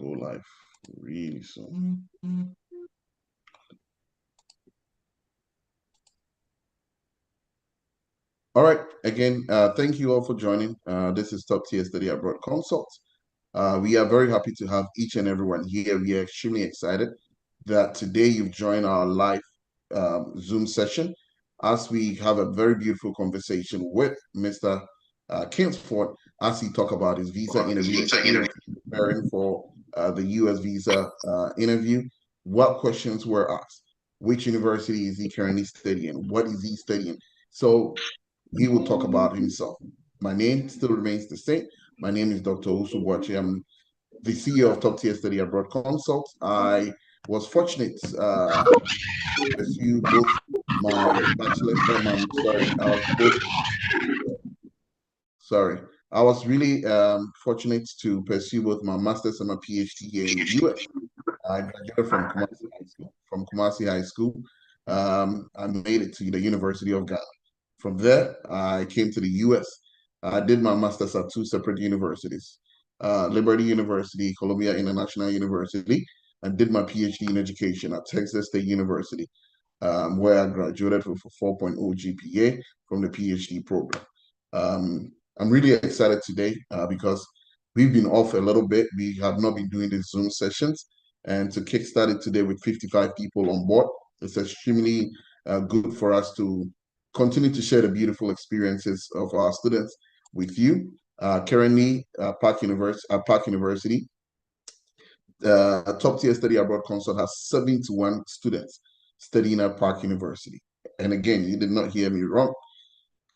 go live really soon. All right. Again, thank you all for joining. This is Top Tier Study Abroad Consult. We are very happy to have each and everyone here. We are extremely excited that today you've joined our live Zoom session as we have a very beautiful conversation with Mr. Kingsford as he talk about his visa interview, preparing for the U.S. visa interview. What questions were asked? Which university is he currently studying? What is he studying? So he will talk about himself. My name still remains the same. My name is Dr. Usubuachi. I'm the CEO of Top Tier Study Abroad Consult. I was fortunate to pursue both my bachelor, I was really fortunate to pursue both my master's and my PhD here in the US. I graduated from Kumasi High School. I made it to the University of Ghana. From there, I came to the US. I did my master's at two separate universities, Liberty University, Columbia International University, and did my PhD in education at Texas State University, where I graduated with a 4.0 GPA from the PhD program. I'm really excited today because we've been off a little bit. We have not been doing these Zoom sessions. And to kickstart it today with 55 people on board, it's extremely good for us to continue to share the beautiful experiences of our students with you. Currently, Park University, Top Tier Study Abroad Consult has 71 students studying at Park University. And again, you did not hear me wrong.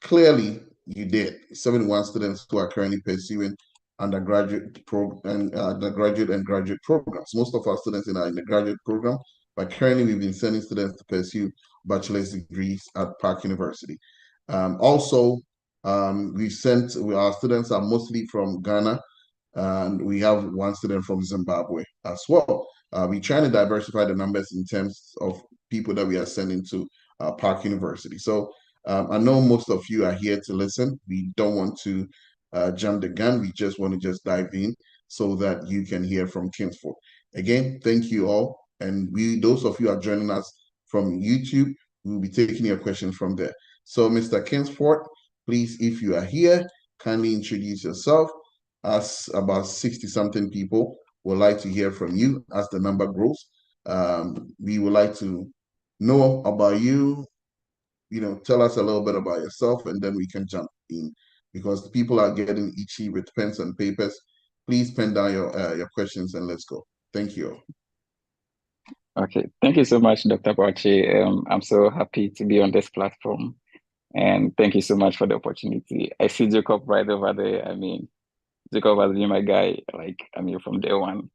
Clearly, you did. 71 students who are currently pursuing undergraduate and graduate programs. Most of our students in the graduate program, but currently we've been sending students to pursue bachelor's degrees at Park University. Also, our students are mostly from Ghana, and we have one student from Zimbabwe as well. We're trying to diversify the numbers in terms of people that we are sending to Park University. So I know most of you are here to listen. We don't want to jump the gun. We just want to just dive in so that you can hear from Kingsford. Again, thank you all. And those of you are joining us from YouTube, we'll be taking your questions from there. So Mr. Kingsford, please, if you are here, kindly introduce yourself. As about 60-something people would like to hear from you as the number grows. We would like to know about you, tell us a little bit about yourself, and then we can jump in because the people are getting itchy with pens and papers. Please pen down your questions and let's go. Thank you. Okay, thank you so much, Dr. Bachi. I'm so happy to be on this platform, and thank you so much for the opportunity. I see Jacob right over there. I mean, Jacob has been my guy, from day one.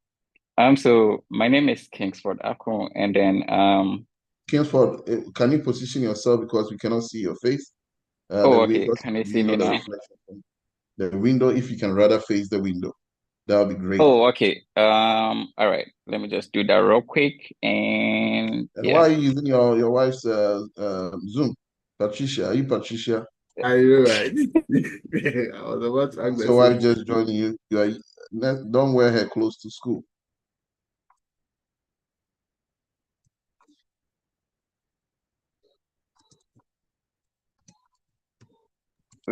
So my name is Kingsford Akon, and then Kingsford, can you position yourself because we cannot see your face? Okay. Can you see me now? The window, if you can rather face the window, that would be great. Oh, okay. All right. Let me just do that real quick. And yeah. Why are you using your wife's Zoom? Patricia, are you Patricia? I know, right? I was about to ask that. So why just joining you? Don't wear her clothes to school.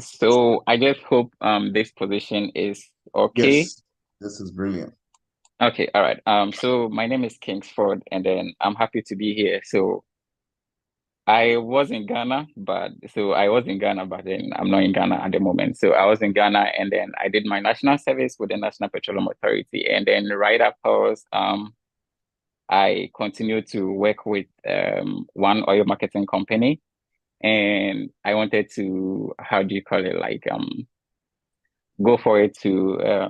So I just hope this position is okay. Yes, this is brilliant. Okay, all right. So my name is Kingsford, and then I'm happy to be here. So I was in Ghana, but then I'm not in Ghana at the moment. So I was in Ghana, and then I did my national service with the National Petroleum Authority, and then right afterwards, I continued to work with one oil marketing company, and I wanted to, how do you call it, go for it to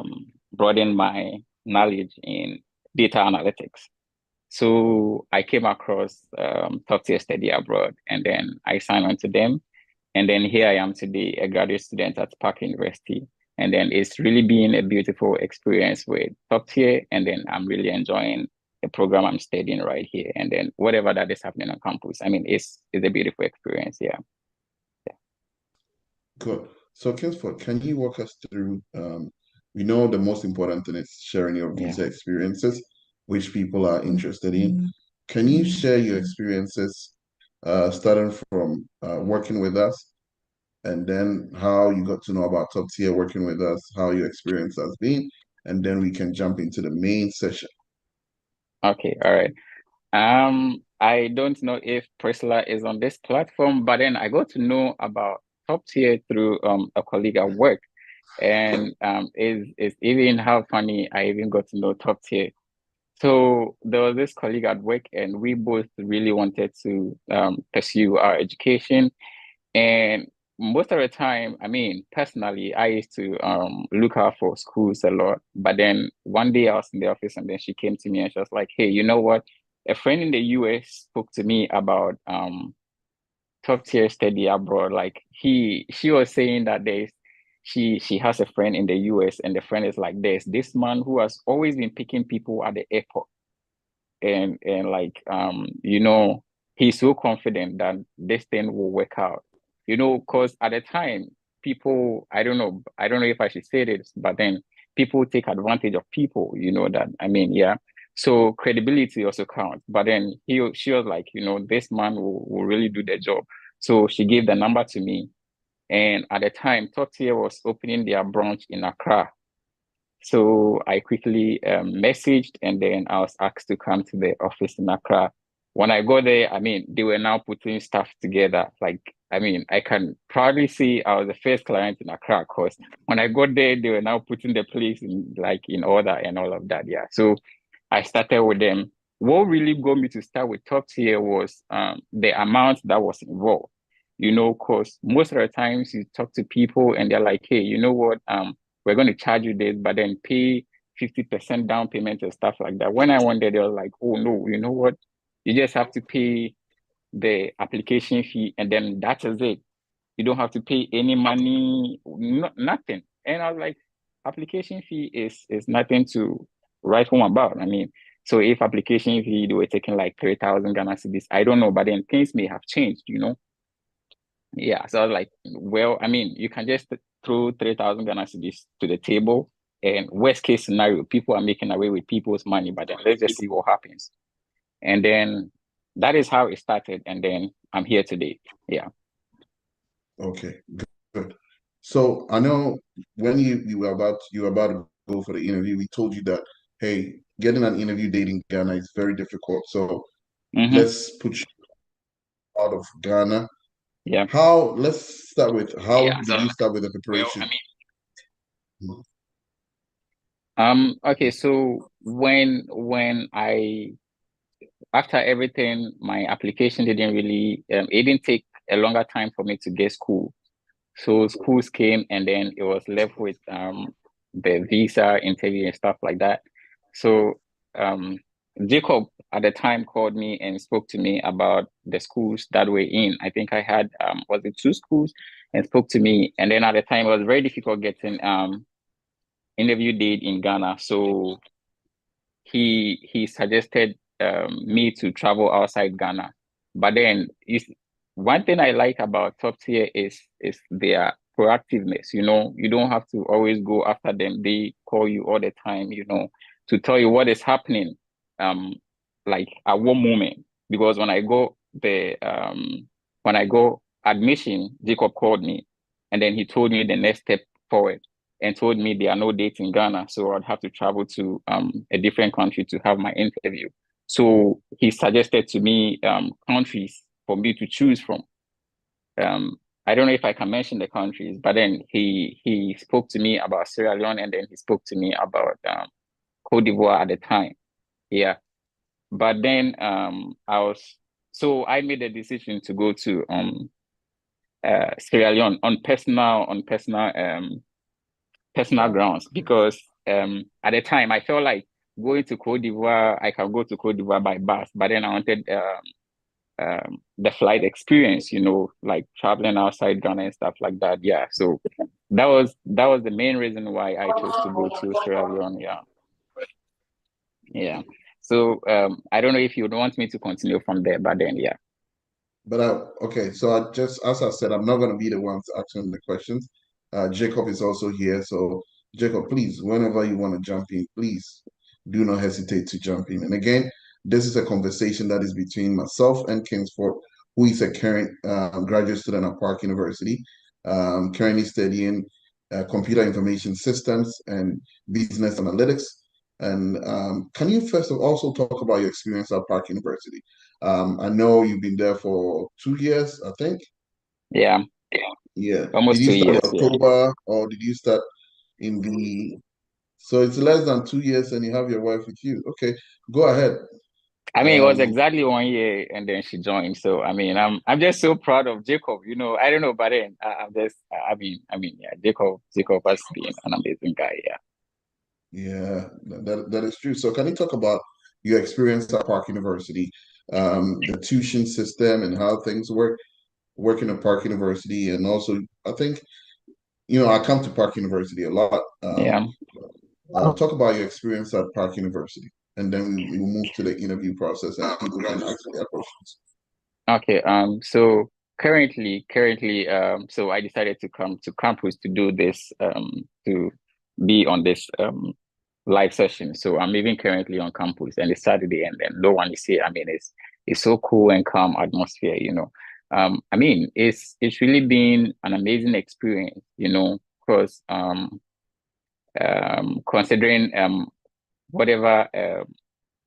broaden my knowledge in data analytics. So I came across Top Tier Study Abroad, and then I signed on to them. And then here I am today, a graduate student at Park University. And then it's really been a beautiful experience with Top Tier, and then I'm really enjoying the program I'm studying right here. And then whatever that is happening on campus, I mean, it's a beautiful experience, yeah. Good. So Kingsford, can you walk us through we know the most important thing is sharing your Yeah. visa experiences, which people are interested in. Can you share your experiences, starting from working with us, and then how you got to know about Top Tier working with us, how your experience has been, and then we can jump into the main session. Okay. All right. I don't know if Priscilla is on this platform, but then I got to know about Top Tier through a colleague at work. And is even how funny I even got to know Top Tier. So there was this colleague at work, and we both really wanted to pursue our education. And most of the time, I mean, personally, I used to look out for schools a lot. But then one day I was in the office, and then she came to me and she was like, "Hey, you know what? A friend in the US spoke to me about top tier study abroad. Like she was saying that she has a friend in the US, and the friend is like, there's this man who has always been picking people at the airport, and like he's so confident that this thing will work out, because at the time people, I don't know if I should say this, but then people take advantage of people, that, I mean, yeah. So credibility also counts, but then she was like, this man will really do the job. So she gave the number to me, and at the time Tortier was opening their branch in Accra. So I quickly messaged, and then I was asked to come to the office in Accra. When I got there, I mean, they were now putting stuff together. Like, I mean, I can proudly say I was the first client in Accra, because when I got there, they were now putting the place in order and all of that. Yeah. So I started with them. What really got me to start with top tier was the amount that was involved. Because most of the times you talk to people and they're like, hey, you know what? We're going to charge you this, but then pay 50% down payment and stuff like that. When I went there, they were like, oh no, you know what? You just have to pay the application fee, and then that is it. You don't have to pay any money, nothing. And I was like, application fee is nothing to write home about. I mean, so if application fee they were taking like 3,000 Ghana cedis, I don't know, but then things may have changed. Yeah, so I was like, well, I mean, you can just throw 3,000 Ghana cedis to the table, and worst case scenario, people are making away with people's money, but then let's just see what happens. And then that is how it started, and then I'm here today. Yeah. Okay, good. So I know when you were about to go for the interview, we told you that, hey, getting an interview date in Ghana is very difficult. So Mm-hmm. let's put you out of Ghana. Yeah. Let's start with how Yeah. So, did you start with the well, I preparation? mean, okay, so when I after everything, my application didn't really it didn't take a longer time for me to get school. So schools came, and then it was left with the visa interview and stuff like that. So um Jacob at the time called me and spoke to me about the schools that were in. I think I had was it two schools, and spoke to me. And then at the time it was very difficult getting interview date in Ghana. So he suggested me to travel outside Ghana. But then one thing I like about top tier is their proactiveness. You don't have to always go after them. They call you all the time, to tell you what is happening, um, like at one moment. Because when I go admission, Jacob called me, and then he told me the next step forward, and told me there are no dates in Ghana, so I'd have to travel to a different country to have my interview. So he suggested to me countries for me to choose from. Um, I don't know if I can mention the countries, but then he spoke to me about Sierra Leone, and then he spoke to me about Cote d'Ivoire at the time. Yeah, but then I made a decision to go to Sierra Leone on personal grounds, because at the time I felt like going to Cote d'Ivoire, I can go to Cote d'Ivoire by bus, but then I wanted the flight experience, like traveling outside Ghana and stuff like that. Yeah, so that was the main reason why I chose to go to Sierra Leone. Yeah, yeah. So I don't know if you would want me to continue from there, but then yeah. But okay, so as I said, I'm not going to be the ones asking the questions. Jacob is also here, so Jacob, please, whenever you want to jump in, please do not hesitate to jump in. And again, this is a conversation that is between myself and Kingsford, who is a current graduate student at Park University, currently studying computer information systems and business analytics. And can you first of all also talk about your experience at Park University? I know you've been there for 2 years, I think. Yeah, Yeah. Did almost you two start in years. Yeah. October or did you start in the so it's less than 2 years and you have your wife with you. Okay, go ahead. I mean, it was Um, exactly 1 year, and then she joined. So I mean, I'm just so proud of Jacob. I don't know, but then I'm just yeah, Jacob has been an amazing guy. Yeah. yeah, that is true. So can you talk about your experience at Park University, the tuition system and how things work, working at Park University, and also I think, I come to Park University a lot. Yeah. Talk about your experience at Park University, and then we will move to the interview process and people can ask their questions. Okay. So I decided to come to campus to do this, to be on this live session. So I'm even currently on campus, and it's Saturday, and then no one is here. I mean, it's so cool and calm atmosphere. I mean, it's really been an amazing experience, because considering whatever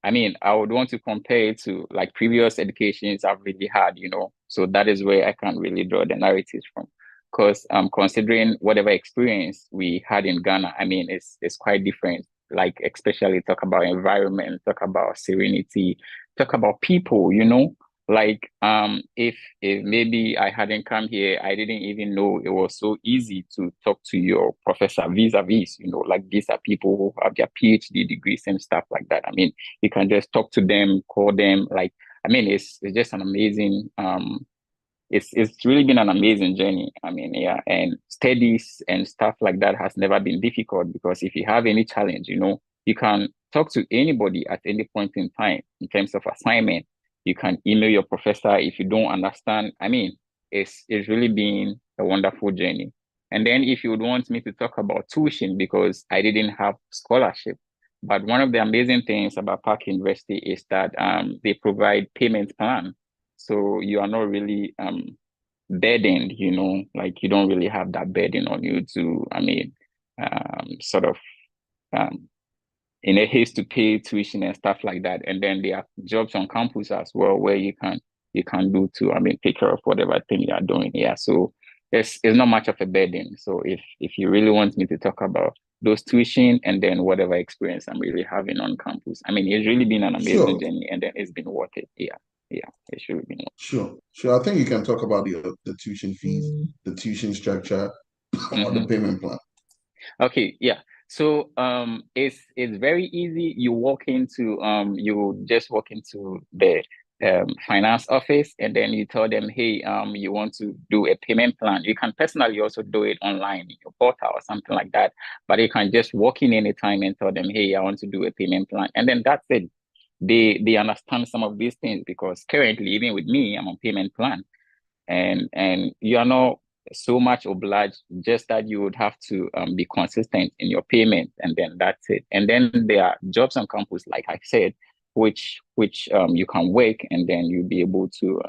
I mean, I would want to compare it to like previous educations I've really had. So that is where I can really draw the narratives from. Because considering whatever experience we had in Ghana, I mean, it's quite different. Like especially talk about environment, talk about serenity, talk about people. Like if maybe I hadn't come here, I didn't even know it was so easy to talk to your professor vis-a-vis, like these are people who have their PhD degrees and stuff like that. I mean, you can just talk to them, call them. Like, I mean, it's just an amazing it's really been an amazing journey. I mean, yeah, and studies and stuff like that has never been difficult because if you have any challenge, you can talk to anybody at any point in time in terms of assignment. You can email your professor if you don't understand. I mean, it's really been a wonderful journey. And then if you would want me to talk about tuition because I didn't have scholarship, but one of the amazing things about Park University is that they provide payment plan. So you are not really burdened, like you don't really have that burden on you to, I mean, sort of um, in a haste to pay tuition and stuff like that. And then there are jobs on campus as well where you can do to, I mean, take care of whatever thing you are doing. Yeah. So it's not much of a burden. So if you really want me to talk about those tuition and then whatever experience I'm really having on campus, I mean, it's really been an amazing Sure, journey and then it's been worth it. Yeah. Yeah. It should have been. sure. I think you can talk about the tuition fees, the tuition structure, or the Mm-hmm. payment plan. Okay, yeah. So it's very easy. You just walk into the finance office and then you tell them, hey, you want to do a payment plan. You can personally also do it online in your portal or something like that. But you can just walk in anytime and tell them, hey, I want to do a payment plan. And then that's it. They understand some of these things because currently, even with me, I'm on payment plan and you are not so much obliged, just that you would have to be consistent in your payment, and then that's it. And then there are jobs on campus, like I said, which you can work, and then you'll be able to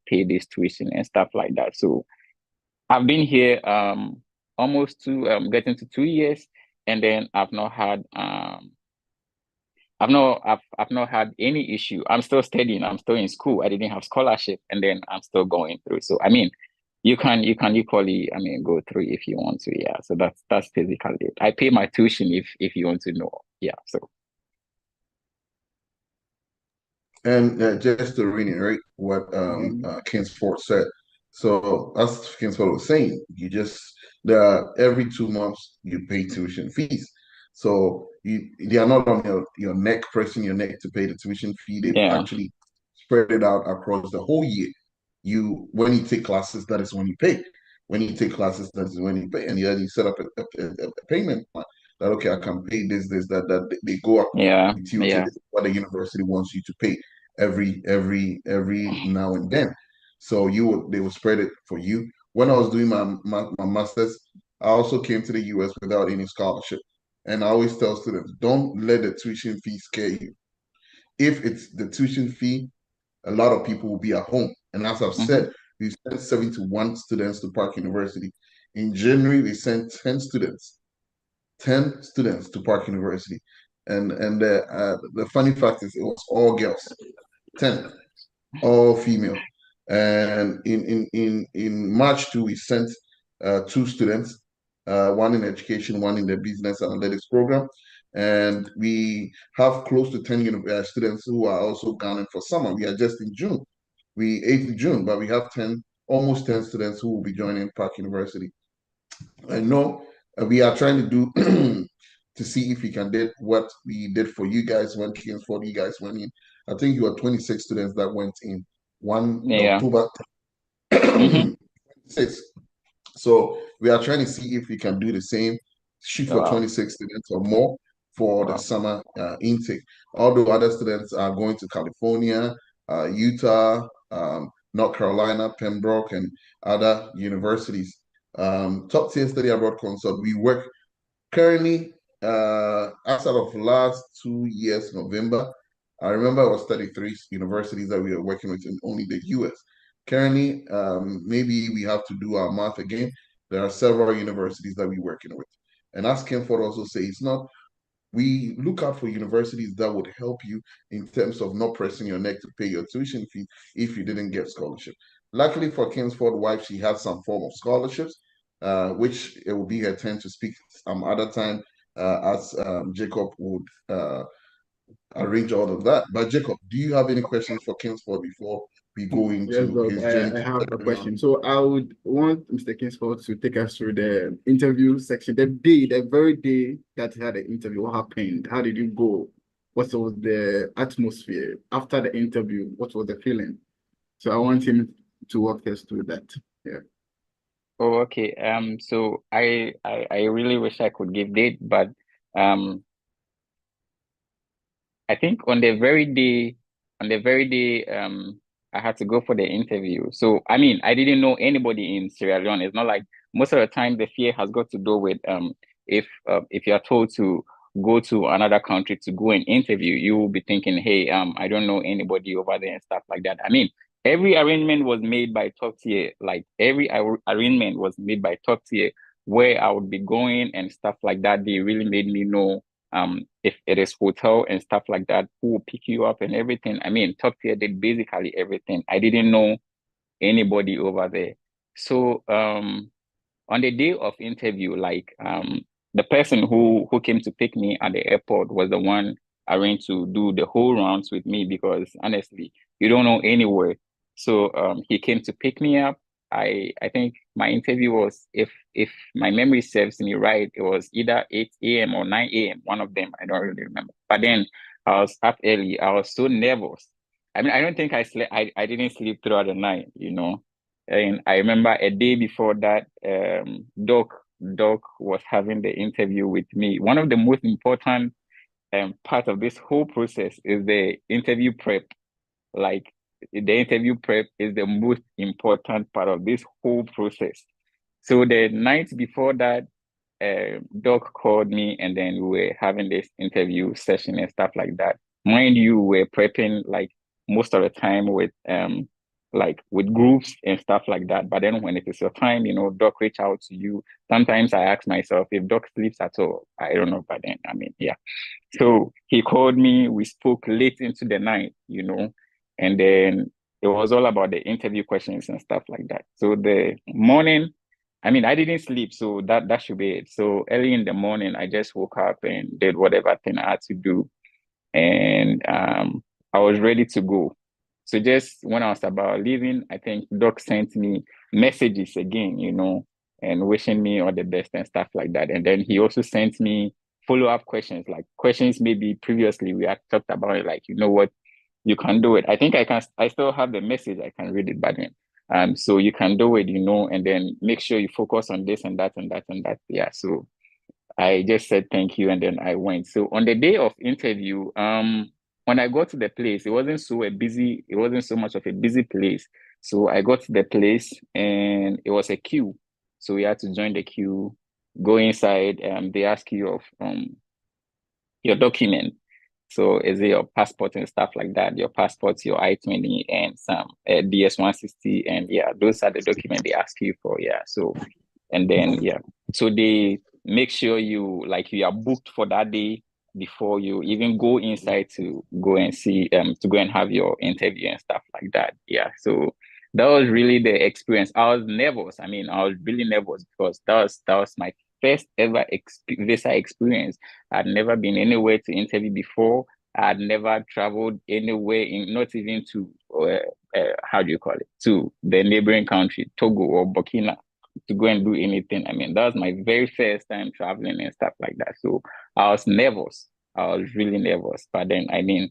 pay this tuition and stuff like that. So I've been here almost getting to 2 years, and then I've not had any issue. I'm still studying. I'm still in school. I didn't have scholarship, and then I'm still going through. So I mean, you can equally, I mean, go through if you want to. Yeah. So that's basically it. I pay my tuition if you want to know. Yeah. So And just to reiterate what Kingsford said. So as Kingsford was saying, every 2 months you pay tuition fees. So they are not on your neck, pressing your neck to pay the tuition fee. They've yeah, actually spread it out across the whole year. When you take classes, that is when you pay. When you take classes, that is when you pay. And then you set up a payment plan that okay, I can pay this, that. They go up yeah, with you to yeah, what the university wants you to pay every now and then. So they will spread it for you. When I was doing my master's, I also came to the US without any scholarship. And I always tell students, don't let the tuition fee scare you. If it's the tuition fee, a lot of people will be at home. And as I've Mm-hmm. said, we sent 71 students to Park University. In January, we sent 10 students to Park University. And the funny fact is, it was all girls, 10, all female. And in March too, we sent two students, one in education, one in the business analytics program. And we have close to 10 students who are also gone for summer. We are just in June. We 8th June, but we have 10, almost 10 students who will be joining Park University. I know we are trying to do to see if we can get what we did for you guys when Kingsford you guys went in. I think you were 26 students that went in one Yeah. October Mm-hmm. 6. So we are trying to see if we can do the same, shoot for Wow. 26 students or more for the Wow. summer intake. Although other students are going to California, Utah, North Carolina, Pembroke, and other universities. Top tier study abroad consult. We work currently, outside of last 2 years, November, I remember it was 33 universities that we are working with in only the US. Currently, maybe we have to do our math again. There are several universities that we're working with. And as Ken Ford also says, it's not, we look out for universities that would help you in terms of not pressing your neck to pay your tuition fee if you didn't get scholarship. Luckily for Kingsford wife, she has some form of scholarships, which it will be her turn to speak some other time as Jacob would arrange all of that. But Jacob, do you have any questions for Kingsford before we go Yes, into Doc. his journey I to have a everyone? question. So I would want Mr. Kingsford to take us through the interview section. The very day that he had the interview, what happened? How did you go? What was the atmosphere after the interview? What was the feeling? So I want him to walk us through that. Yeah. Oh, okay. So I really wish I could give date, but um I think on the very day, I had to go for the interview. So, I mean, I didn't know anybody in Sierra Leone. It's not like most of the time the fear has got to do with if you are told to go to another country to go and interview, you will be thinking, hey, I don't know anybody over there and stuff like that. I mean, every arrangement was made by top tier. Like every arrangement was made by top tier where I would be going and stuff like that. They really made me know if it is hotel and stuff like that, who will pick you up and everything. I mean, top tier did basically everything. I didn't know anybody over there. So on the day of interview, like the person who came to pick me at the airport was the one arranged to do the whole rounds with me because honestly, you don't know anywhere. So he came to pick me up. I think my interview was, if my memory serves me right, it was either 8 a.m. or 9 a.m. One of them. I don't really remember. But then I was up early. I was so nervous. I mean, I don't think I slept. I didn't sleep throughout the night, you know. And I remember a day before that, Doc was having the interview with me. One of the most important part of this whole process is the interview prep. Like the interview prep is the most important part of this whole process. So the night before that, Doc called me and then we were having this interview session and stuff like that. Mind you, we're prepping like most of the time with like with groups and stuff like that. But then when it is your time, you know, Doc reach out to you. Sometimes I ask myself if Doc sleeps at all. I don't know, but then I mean, yeah. So he called me, we spoke late into the night, you know, and then it was all about the interview questions and stuff like that. So the morning, I mean, I didn't sleep, so that should be it. So early in the morning, I just woke up and did whatever thing I had to do, and I was ready to go. So just when I was about leaving, I think Doc sent me messages again, you know, and wishing me all the best and stuff like that. And then he also sent me follow-up questions, like questions maybe previously we had talked about it, like, you know what, you can do it. I think I still have the message, I can read it by then. So you can do it, you know, and then make sure you focus on this and that and that and that. Yeah. So I just said thank you and then I went. So on the day of interview, when I got to the place, it wasn't so much of a busy place. So I got to the place and it was a queue. So we had to join the queue. go inside, they ask you of your document. So is it your passport and stuff like that? Your passport, your I-20, and some DS-160, and yeah, those are the documents they ask you for. Yeah. So and then yeah, so they make sure you are booked for that day before you even go inside to go and see to go and have your interview and stuff like that. Yeah. So that was really the experience. I was nervous. I mean, I was really nervous because that was my first ever visa experience. I'd never been anywhere to interview before. I'd never traveled anywhere in, not even to how do you call it, to the neighboring country, Togo or Burkina, to go and do anything. I mean, that was my very first time traveling and stuff like that. So I was nervous. I was really nervous. But then, I mean,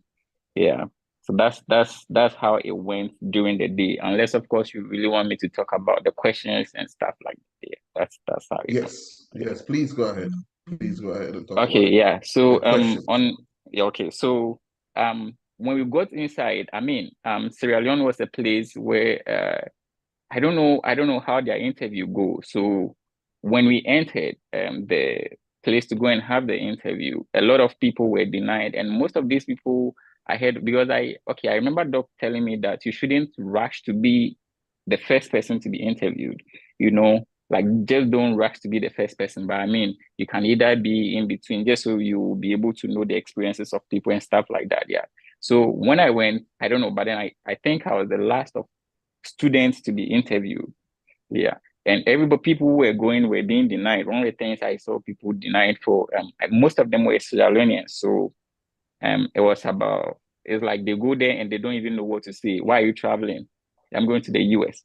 yeah. So that's how it went during the day. Unless, of course, you really want me to talk about the questions and stuff like that. Yeah, that's how it went. Yes, yes. Please go ahead. Please go ahead and talk Okay, about yeah. the So questions. on yeah, okay. So when we got inside, I mean, Sierra Leone was a place where I don't know how their interview goes. So when we entered the place to go and have the interview, a lot of people were denied, and most of these people I had because I remember Doc telling me that you shouldn't rush to be the first person to be interviewed. You know, like just don't rush to be the first person. But I mean, you can either be in between just so you will be able to know the experiences of people and stuff like that. Yeah. So when I went, I don't know, but then I think I was the last of students to be interviewed. Yeah. And everybody, people who were going were being denied. One of the things I saw people denied for, most of them were Sierra Leoneans. So it was about, it's like they go there and they don't even know what to say. Why are you traveling? I'm going to the US.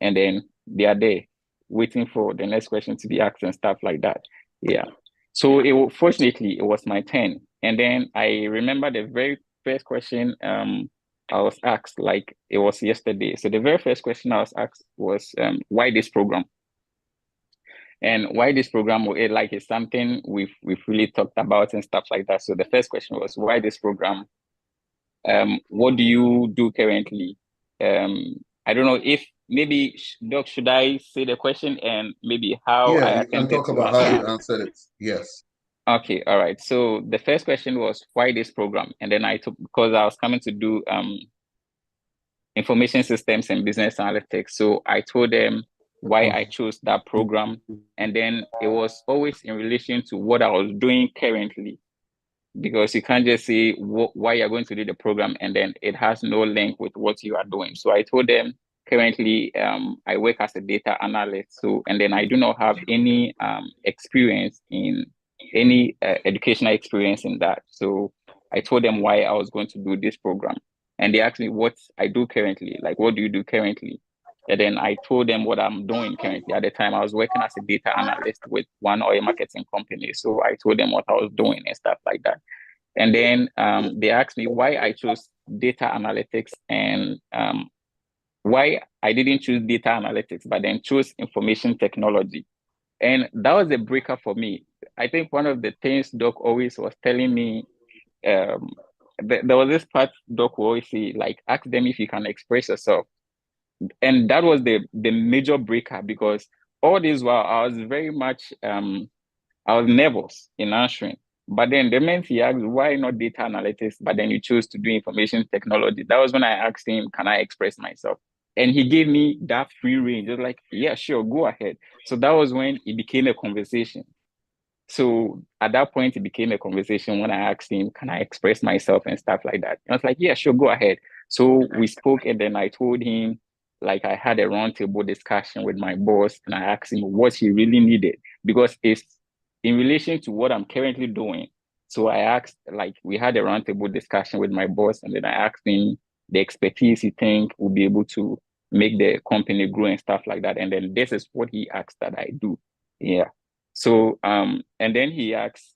And then they are there waiting for the next question to be asked and stuff like that. Yeah. So fortunately it was my turn. And then I remember the very first question I was asked, like it was yesterday. So the very first question I was asked was why this program? And why this program is something we've really talked about and stuff like that. So the first question was why this program? What do you do currently? I don't know if maybe Doc, should I say the question and maybe how Yeah, I you can attempted talk to about how answer you it? answered it. Yes. Okay, all right. So the first question was why this program? And then I took because I was coming to do information systems and business analytics. So I told them why I Okay. chose that program. And then it was always in relation to what I was doing currently, because you can't just say why you're going to do the program and then it has no link with what you are doing. So I told them currently I work as a data analyst. So and then I do not have any experience in any educational experience in that. So I told them why I was going to do this program, and they asked me what I do currently. Like, what do you do currently? And then I told them what I'm doing currently. At the time, I was working as a data analyst with one oil marketing company. So I told them what I was doing and stuff like that. And then they asked me why I chose data analytics and why I didn't choose data analytics, but then chose information technology. And that was a breaker for me. I think one of the things Doc always was telling me, um, there was this part Doc would always say, like, ask them if you can express yourself. And that was the major breaker because all this while I was very much I was nervous in answering. But then the moment he asked, why not data analytics? But then you chose to do information technology. That was when I asked him, can I express myself? And he gave me that free range. Just like, yeah, sure, go ahead. So that was when it became a conversation. So at that point, it became a conversation when I asked him, can I express myself and stuff like that? And I was like, yeah, sure, go ahead. So we spoke, and then I told him, like, I had a roundtable discussion with my boss, and I asked him what he really needed because it's in relation to what I'm currently doing. So I asked, like, we had a roundtable discussion with my boss, and then I asked him the expertise he think will be able to make the company grow and stuff like that. And then this is what he asked that I do. Yeah. So, and then he asked,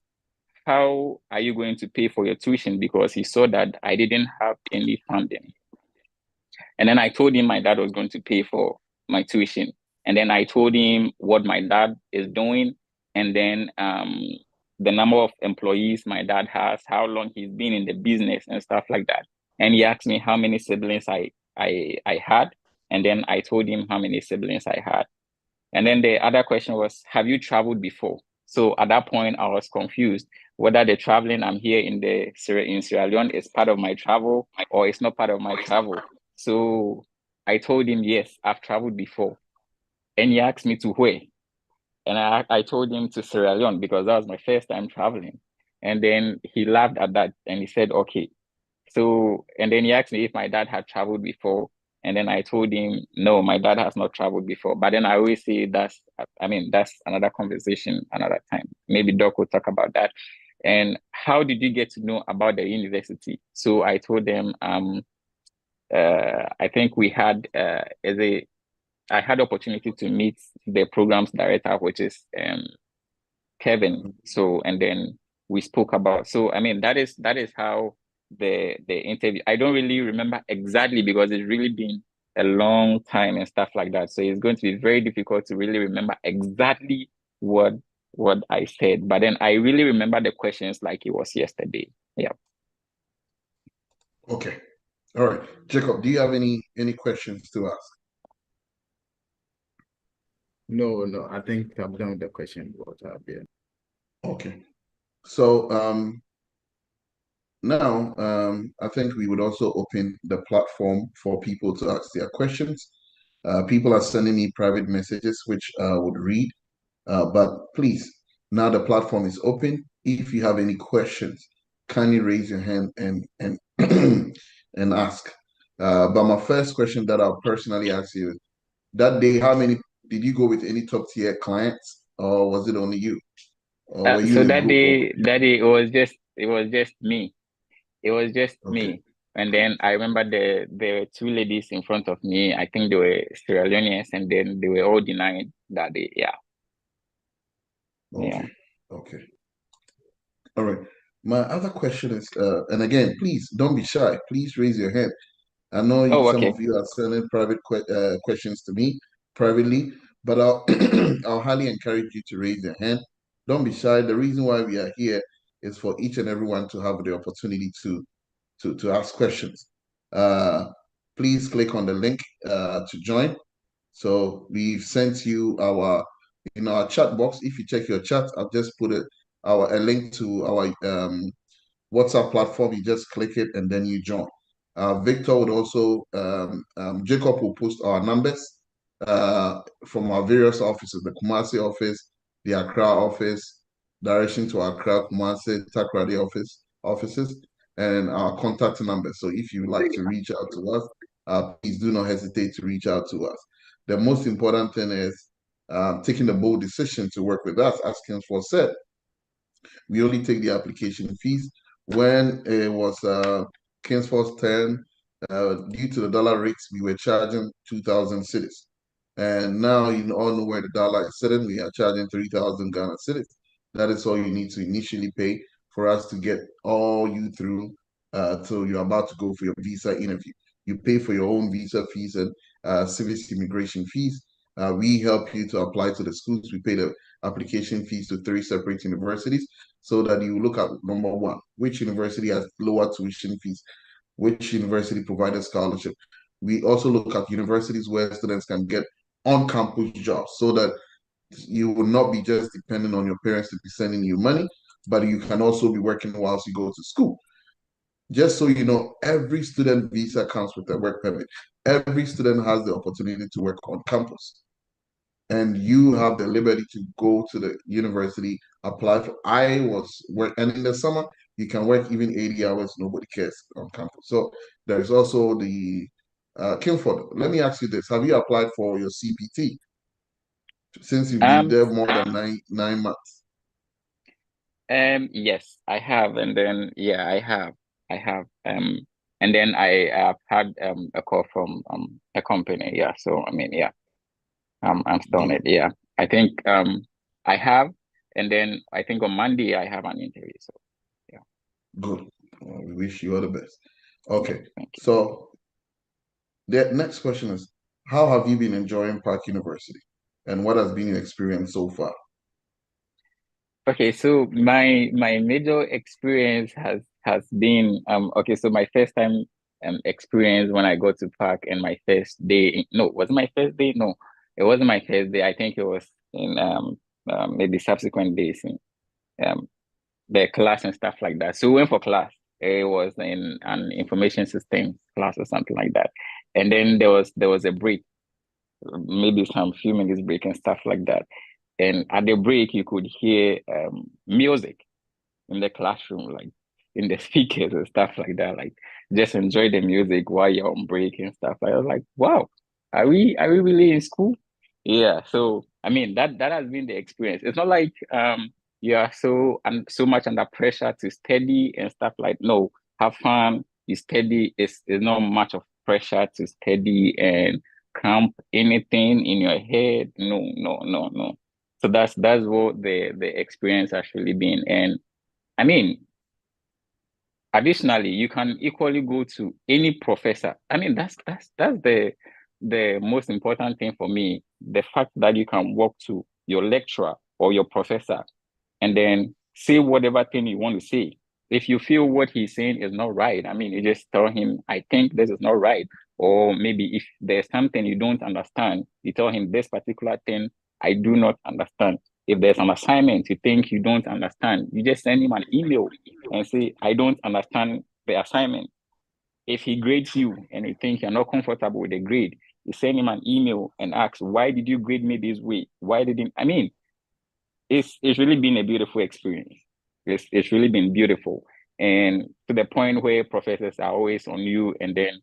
how are you going to pay for your tuition? Because he saw that I didn't have any funding. And then I told him my dad was going to pay for my tuition. And then I told him what my dad is doing. And then the number of employees my dad has, how long he's been in the business and stuff like that. And he asked me how many siblings I had. And then I told him how many siblings I had. And then the other question was, have you traveled before? So at that point, I was confused whether the traveling I'm here in Sierra Leone is part of my travel or it's not part of my travel. So I told him, yes, I've traveled before. And he asked me to where? And I told him to Sierra Leone because that was my first time traveling. And then he laughed at that and he said, okay. So, and then he asked me if my dad had traveled before. And then I told him, no, my dad has not traveled before. But then I always say that's another conversation, another time. Maybe Doc will talk about that. And how did you get to know about the university? So I told them, I think we had, I had opportunity to meet the programs director, which is Kevin. So, and then we spoke about, so I mean, that is how the interview, I don't really remember exactly because it's really been a long time and stuff like that. So it's going to be very difficult to really remember exactly what I said. But then I really remember the questions like it was yesterday. Yeah. Okay. All right. Jacob, do you have any questions to ask? No, I think I'm done with the question. What yeah. Okay. So now I think we would also open the platform for people to ask their questions. People are sending me private messages, which I would read. But please, now the platform is open. If you have any questions, kindly raise your hand and and ask. But my first question that I'll personally ask you is, that day, how many did you go with any top tier clients, or was it only you, or were you So in a group of? that day it was just me. It was just Okay, me. And then I remember there were two ladies in front of me. I think they were Sierra Leoneans, and then they were all denying that they, yeah, yeah. okay, okay. All right. My other question is, and again, please don't be shy. Please raise your hand. I know Oh, some okay. of you are sending private questions to me privately, but I'll I'll highly encourage you to raise your hand. Don't be shy. The reason why we are here is for each and everyone to have the opportunity to ask questions. Uh, please click on the link to join. So we've sent you our in our chat box. If you check your chat, I've just put a link to our WhatsApp platform. You just click it and then you join. Victor would also, Jacob will post our numbers from our various offices, the Kumasi office, the Accra office, direction to Accra, Kumasi, Takrady offices, and our contact numbers. So if you would like to reach out to us, please do not hesitate to reach out to us. The most important thing is taking the bold decision to work with us, as Kingsford said. We only take the application fees. When it was Kingsford's turn, due to the dollar rates, we were charging 2,000 cedis. And now you all know where the dollar is sitting. We are charging 3,000 Ghana cedis. That is all you need to initially pay for us to get all you through till you're about to go for your visa interview. You pay for your own visa fees and service immigration fees. We help you to apply to the schools. We pay the application fees to three separate universities so that you look at number one, which university has lower tuition fees, which university provided scholarship. We also look at universities where students can get on-campus jobs so that you will not be just dependent on your parents to be sending you money, but you can also be working whilst you go to school. Just so you know, every student visa comes with a work permit. Every student has the opportunity to work on campus, and you have the liberty to go to the university, apply for. I was work, and in the summer you can work even 80 hours. Nobody cares on campus. So there's also the Kimford. Let me ask you this: have you applied for your CPT since you've been Um, there more than nine months? yes, I have, and then yeah, I have, and then I have had a call from a company. Yeah, so I mean, yeah, I'm still on Good, it. Yeah, I think I have, and then I think on Monday I have an interview. So yeah, good. We wish you all the best. yeah, Okay, thank you. so the next question is: how have you been enjoying Park University, and what has been your experience so far? Okay, so my major experience has been okay, so my first time experience when I got to park and my first day, no, was it my first day? No. It wasn't my first day. I think it was in maybe subsequent days in um the class and stuff like that. So we went for class. It was in an information system class or something like that. And then there was a break, maybe some few minutes break and stuff like that. And at the break, you could hear music in the classroom, like in the speakers and stuff like that. Like just enjoy the music while you're on break and stuff. I was like, wow, are we really in school? Yeah. So I mean that has been the experience. It's not like you are so much under pressure to study and stuff like no, have fun, you study. It's not much of pressure to study and cramp anything in your head. No, no, no, no. So that's what the experience actually been. And I mean, additionally, you can equally go to any professor. I mean, that's the most important thing for me. The fact that you can walk to your lecturer or your professor and then say whatever thing you want to say. If you feel what he's saying is not right, I mean, you just tell him, I think this is not right. Or maybe if there's something you don't understand, you tell him this particular thing I do not understand. If there's an assignment you think you don't understand, you just send him an email and say, I don't understand the assignment. If he grades you and you think you're not comfortable with the grade, you send him an email and ask, why did you grade me this way? Why didn't I mean it's really been a beautiful experience. It's really been beautiful. And to the point where professors are always on you and then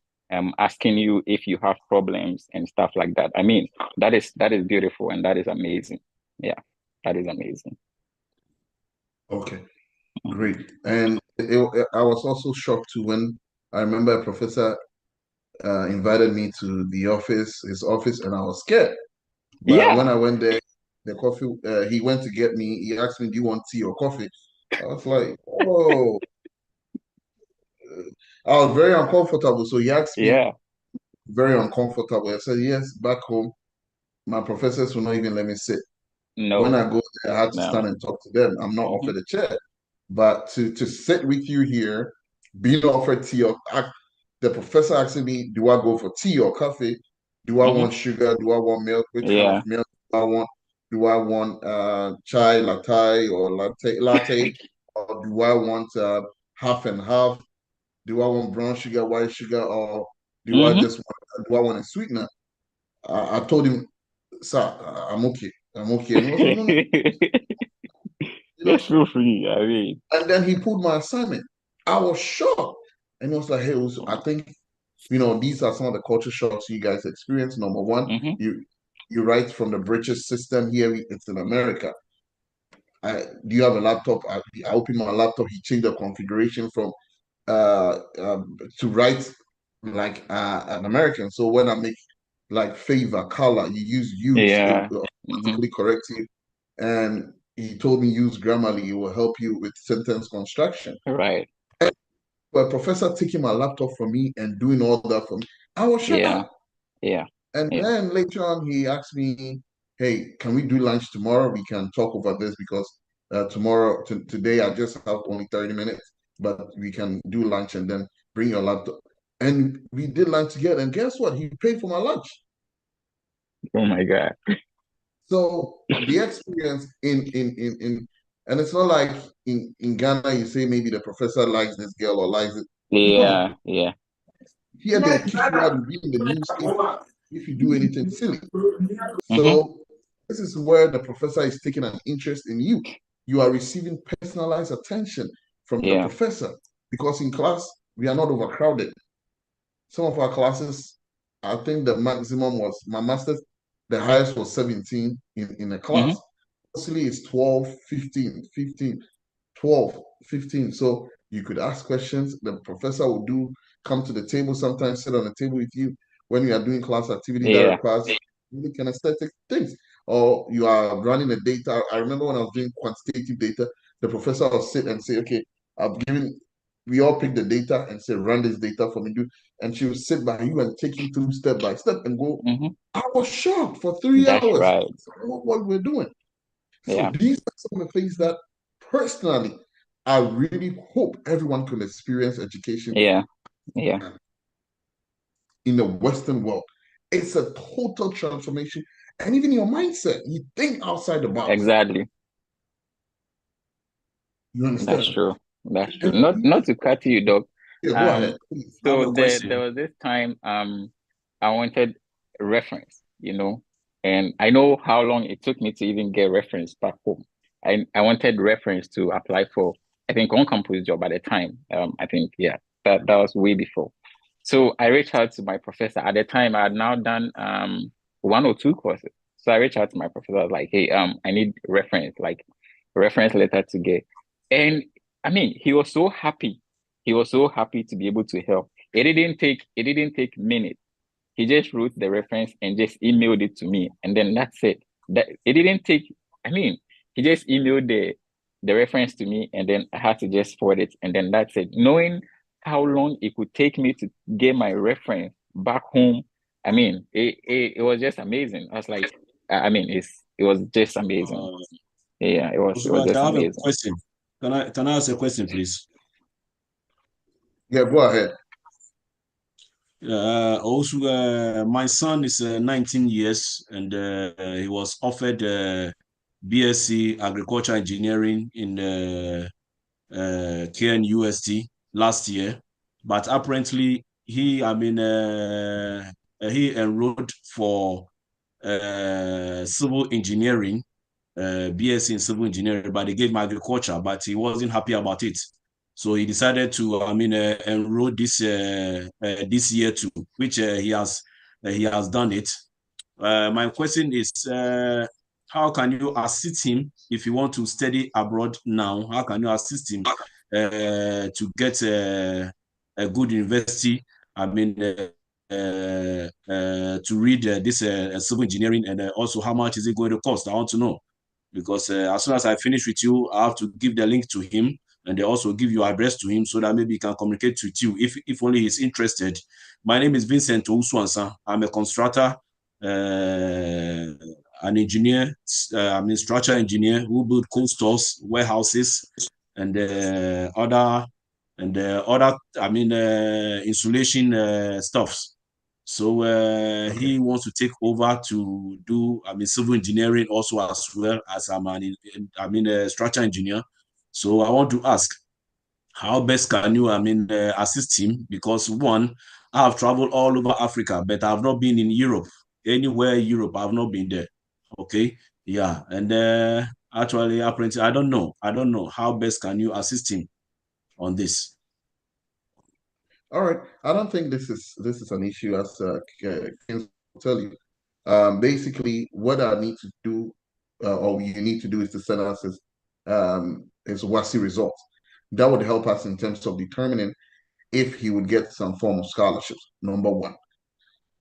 asking you if you have problems and stuff like that. I mean, that is beautiful and that is amazing. Yeah, that is amazing. Okay, Mhm. great. And I was also shocked too when I remember a professor invited me to his office, and I was scared. But when Yeah, I went there, the coffee, he went to get me. He asked me, "Do you want tea or coffee?" I was like, "Oh," I was very uncomfortable. So he asked me, yeah, very uncomfortable. I said, "Yes, back home, my professors will not even let me sit. When no, I go there, I had to no. stand and talk to them. I'm not Hmm. offered a chair. But to sit with you here, being offered tea or the professor asking me, do I go for tea or coffee? Do I Hmm. want sugar? Do I want milk? Which kind of Yeah. milk do I want? Do I want chai latte or latte? Or do I want half and half? Do I want brown sugar, white sugar, or Hmm. do I want a sweetener? I told him, sir, I'm okay. I'm okay. And he was like, no, no, you Just know. feel free. I mean, And then he pulled my assignment. I was shocked. And he was like, hey, I think, these are some of the culture shocks you guys experience. Number one, hmm. you write from the British system here, it's in America. Do you have a laptop? I opened my laptop, he changed the configuration from to write like an American. So when I make like favor, color, you use use, it Yeah. will Hmm. automatically correct you. And he told me use Grammarly, it will help you with sentence construction. Right. But professor taking my laptop from me and doing all that for me, I was Yeah. shocked. Yeah. And Yeah. then later on, he asked me, "Hey, can we do lunch tomorrow? We can talk over this because today, I just have only 30 minutes, but we can do lunch and then bring your laptop." And we did lunch together. And guess what? He paid for my lunch. Oh my God. So the experience in and it's not like in Ghana you say maybe the professor likes this girl or likes it. No, Yeah. Yeah. here they'll kick you out and be in the news if you do anything silly. Hmm. So this is where the professor is taking an interest in you. You are receiving personalized attention from the Yeah. professor because in class we are not overcrowded. Some of our classes, I think the maximum was my master's, the highest was 17 in a class. Hmm. Mostly it's 12, 15, 15, 12, 15. So you could ask questions. The professor will come to the table, sometimes sit on the table with you when you are doing class activity that Yeah. requires really kinesthetic things. Or you are running a data. I remember when I was doing quantitative data, the professor will sit and say, okay, I've given, we all pick the data and say, run this data for me. And she will sit by you and take you through step by step and go, Hmm. I was shocked for 3 hours. That's right. What we're doing. So Yeah. these are some of the things that personally I really hope everyone can experience education Yeah. Yeah. in the Western world. It's a total transformation. And even your mindset, you think outside the box. Exactly. You That's understand? true. That's true. And Not to cut you, Doc. yeah, go Um, ahead, please. I have so a there question. was this time I wanted reference, and I know how long it took me to even get reference back home. I wanted reference to apply for, I think, on campus job at the time. I think, yeah, that was way before. So I reached out to my professor. At the time I had now done one or two courses. So I reached out to my professor. I was like, hey, I need reference, like reference letter to get. And I mean, he was so happy. He was so happy to be able to help. It didn't take minutes. He just wrote the reference and just emailed it to me. And then that's it. That it didn't take, I mean, he just emailed the reference to me and then I had to just forward it. And then that's it. Knowing how long it could take me to get my reference back home, I mean, it was just amazing. I was like, I mean, it was just amazing. Uh, Yeah, it was I just have a amazing. question. Can I ask a question, please? Yeah, go ahead. Also, my son is 19 years and he was offered BSc Agriculture Engineering in KNUST last year, but apparently he enrolled for civil engineering, BSc in civil engineering, but they gave him agriculture, but he wasn't happy about it. So he decided to, enroll this year too, which he has done it. My question is, how can you assist him if you want to study abroad now? How can you assist him to get a good university? I mean, to read this civil engineering, and also how much is it going to cost? I want to know because as soon as I finish with you, I have to give the link to him and they also give your address to him so that maybe he can communicate with you if only he's interested. My name is Vincent Ouswansa. I'm a constructor, an engineer, structural engineer who build cold stores, warehouses, and other insulation stuffs. So Okay. he wants to take over to do, civil engineering also as well as a structural engineer. So I want to ask, how best can you, assist him? Because one, I have traveled all over Africa, but I've not been in Europe. Anywhere in Europe, I've not been there. Okay, yeah, and actually, apparently, I don't know how best can you assist him on this. All right. I don't think this is an issue as Kings will tell you. Basically, what I need to do, or you need to do, is to send us his WASI results. That would help us in terms of determining if he would get some form of scholarships. Number one,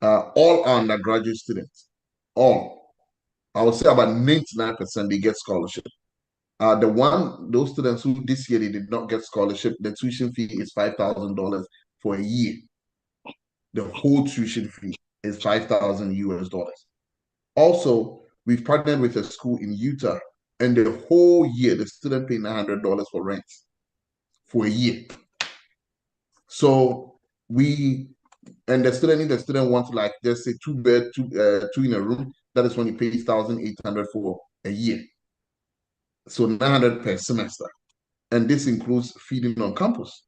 all our undergraduate students, all, I would say about 99%, they get scholarship. Those students who this year they did not get scholarship, the tuition fee is $5,000 for a year. The whole tuition fee is 5,000 US dollars. Also, we've partnered with a school in Utah, and the whole year the student pay $900 for rent for a year. So we and the student wants, like, just say two bed, two in a room. That is when he pays 1,800 for a year. So 900 per semester, and this includes feeding on campus.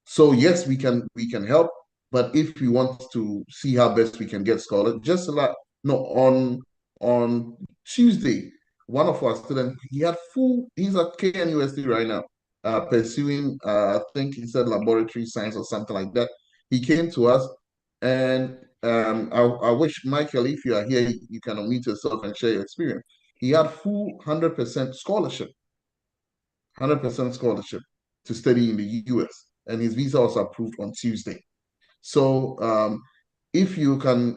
So yes, we can help, but if we want to see how best we can get scholars, just like, no, on Tuesday, one of our students, he's at KNUST right now, pursuing, I think he said laboratory science or something like that. He came to us, and I wish, Michael, if you are here, you can unmute yourself and share your experience. He had full 100% scholarship, 100% scholarship to study in the US, and his visa was approved on Tuesday. So if you can,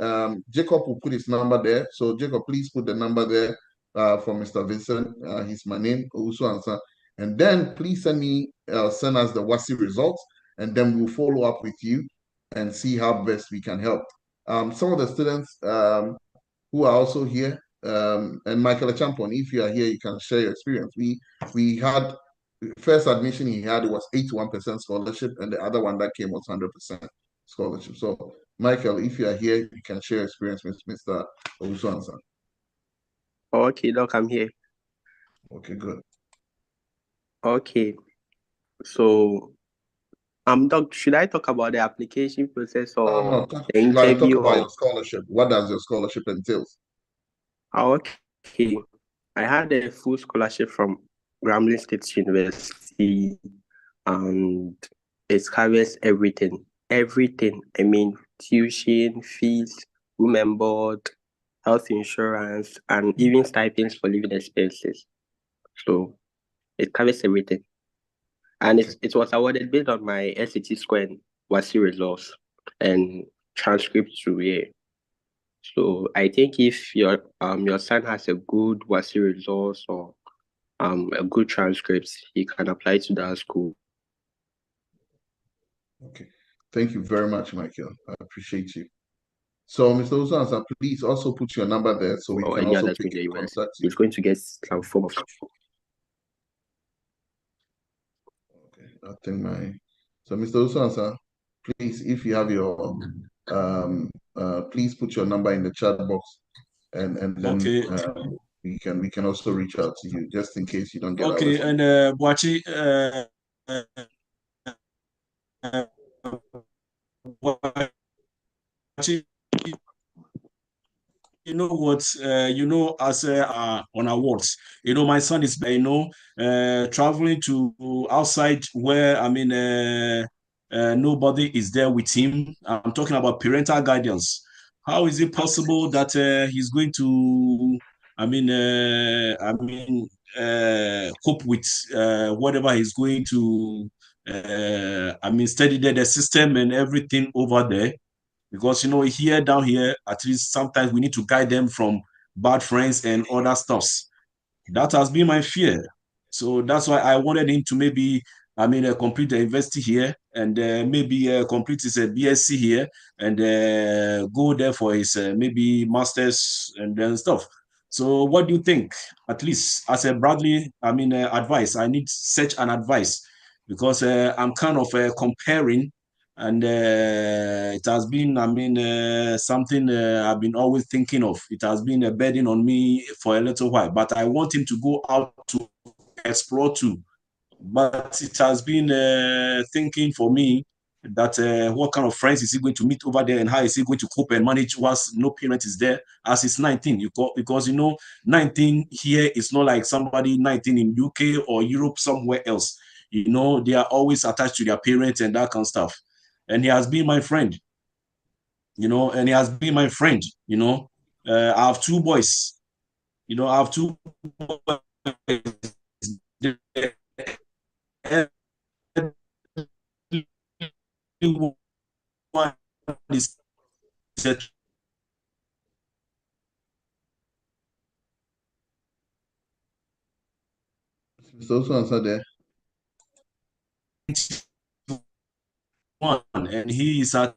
Jacob will put his number there. So Jacob, please put the number there for Mr. Vincent. He's my name, Owusu Ansa. And then please send us the WASI results, and then we'll follow up with you and see how best we can help. Some of the students who are also here, and Michael Champon, if you are here, you can share your experience. We had first admission he had, it was 81% scholarship, and the other one that came was 100% scholarship. So Michael, if you are here, you can share experience with Mr. Owusu-Ansah. Okay, Doc, I'm here. Okay, good. Okay, so Doc, should I talk about the application process or No, the talk interview about or? your scholarship. What does your scholarship entails? Okay, I had a full scholarship from Grambling State University, and it covers everything. Everything. I mean, tuition, fees, room and board, health insurance, and even stipends for living expenses. So it covers everything. And it was awarded based on my SAT score and WASI results and transcript to, yeah. So I think if your son has a good WASI results or a good transcript, he can apply to that school. Okay. Thank you very much, Michael. I appreciate you. So, Mr. Owusu-Ansah, please also put your number there so we Or can any also other school pick in the and US. contact you. He's going to get some form of. Okay. I think so Mr. Owusu-Ansah, please, if you have your please put your number in the chat box and then Okay. we can also reach out to you just in case you don't get our Okay, response. and Boachi, Boachi, you know what, as on awards, my son is, traveling to outside where, nobody is there with him. I'm talking about parental guidance. How is it possible that he's going to, cope with whatever he's going to, study the system and everything over there? Because here down here, at least sometimes we need to guide them from bad friends and other stuffs. That has been my fear. So that's why I wanted him to maybe, complete the university here and maybe complete his BSc here and go there for his maybe master's and then stuff. So what do you think? At least as a Bradley, advice. I need such an advice because I'm kind of comparing, and it has been, something I've been always thinking of. It has been a burden on me for a little while, but I want him to go out to explore too. But it has been thinking for me that what kind of friends is he going to meet over there and how is he going to cope and manage once no parent is there as he's 19? Because 19 here is not like somebody 19 in UK or Europe somewhere else. They are always attached to their parents and that kind of stuff. And he has been my friend, and he has been my friend. I have two boys. I have two boys. One is Mr. Owusu-Ansah there. one, and he is at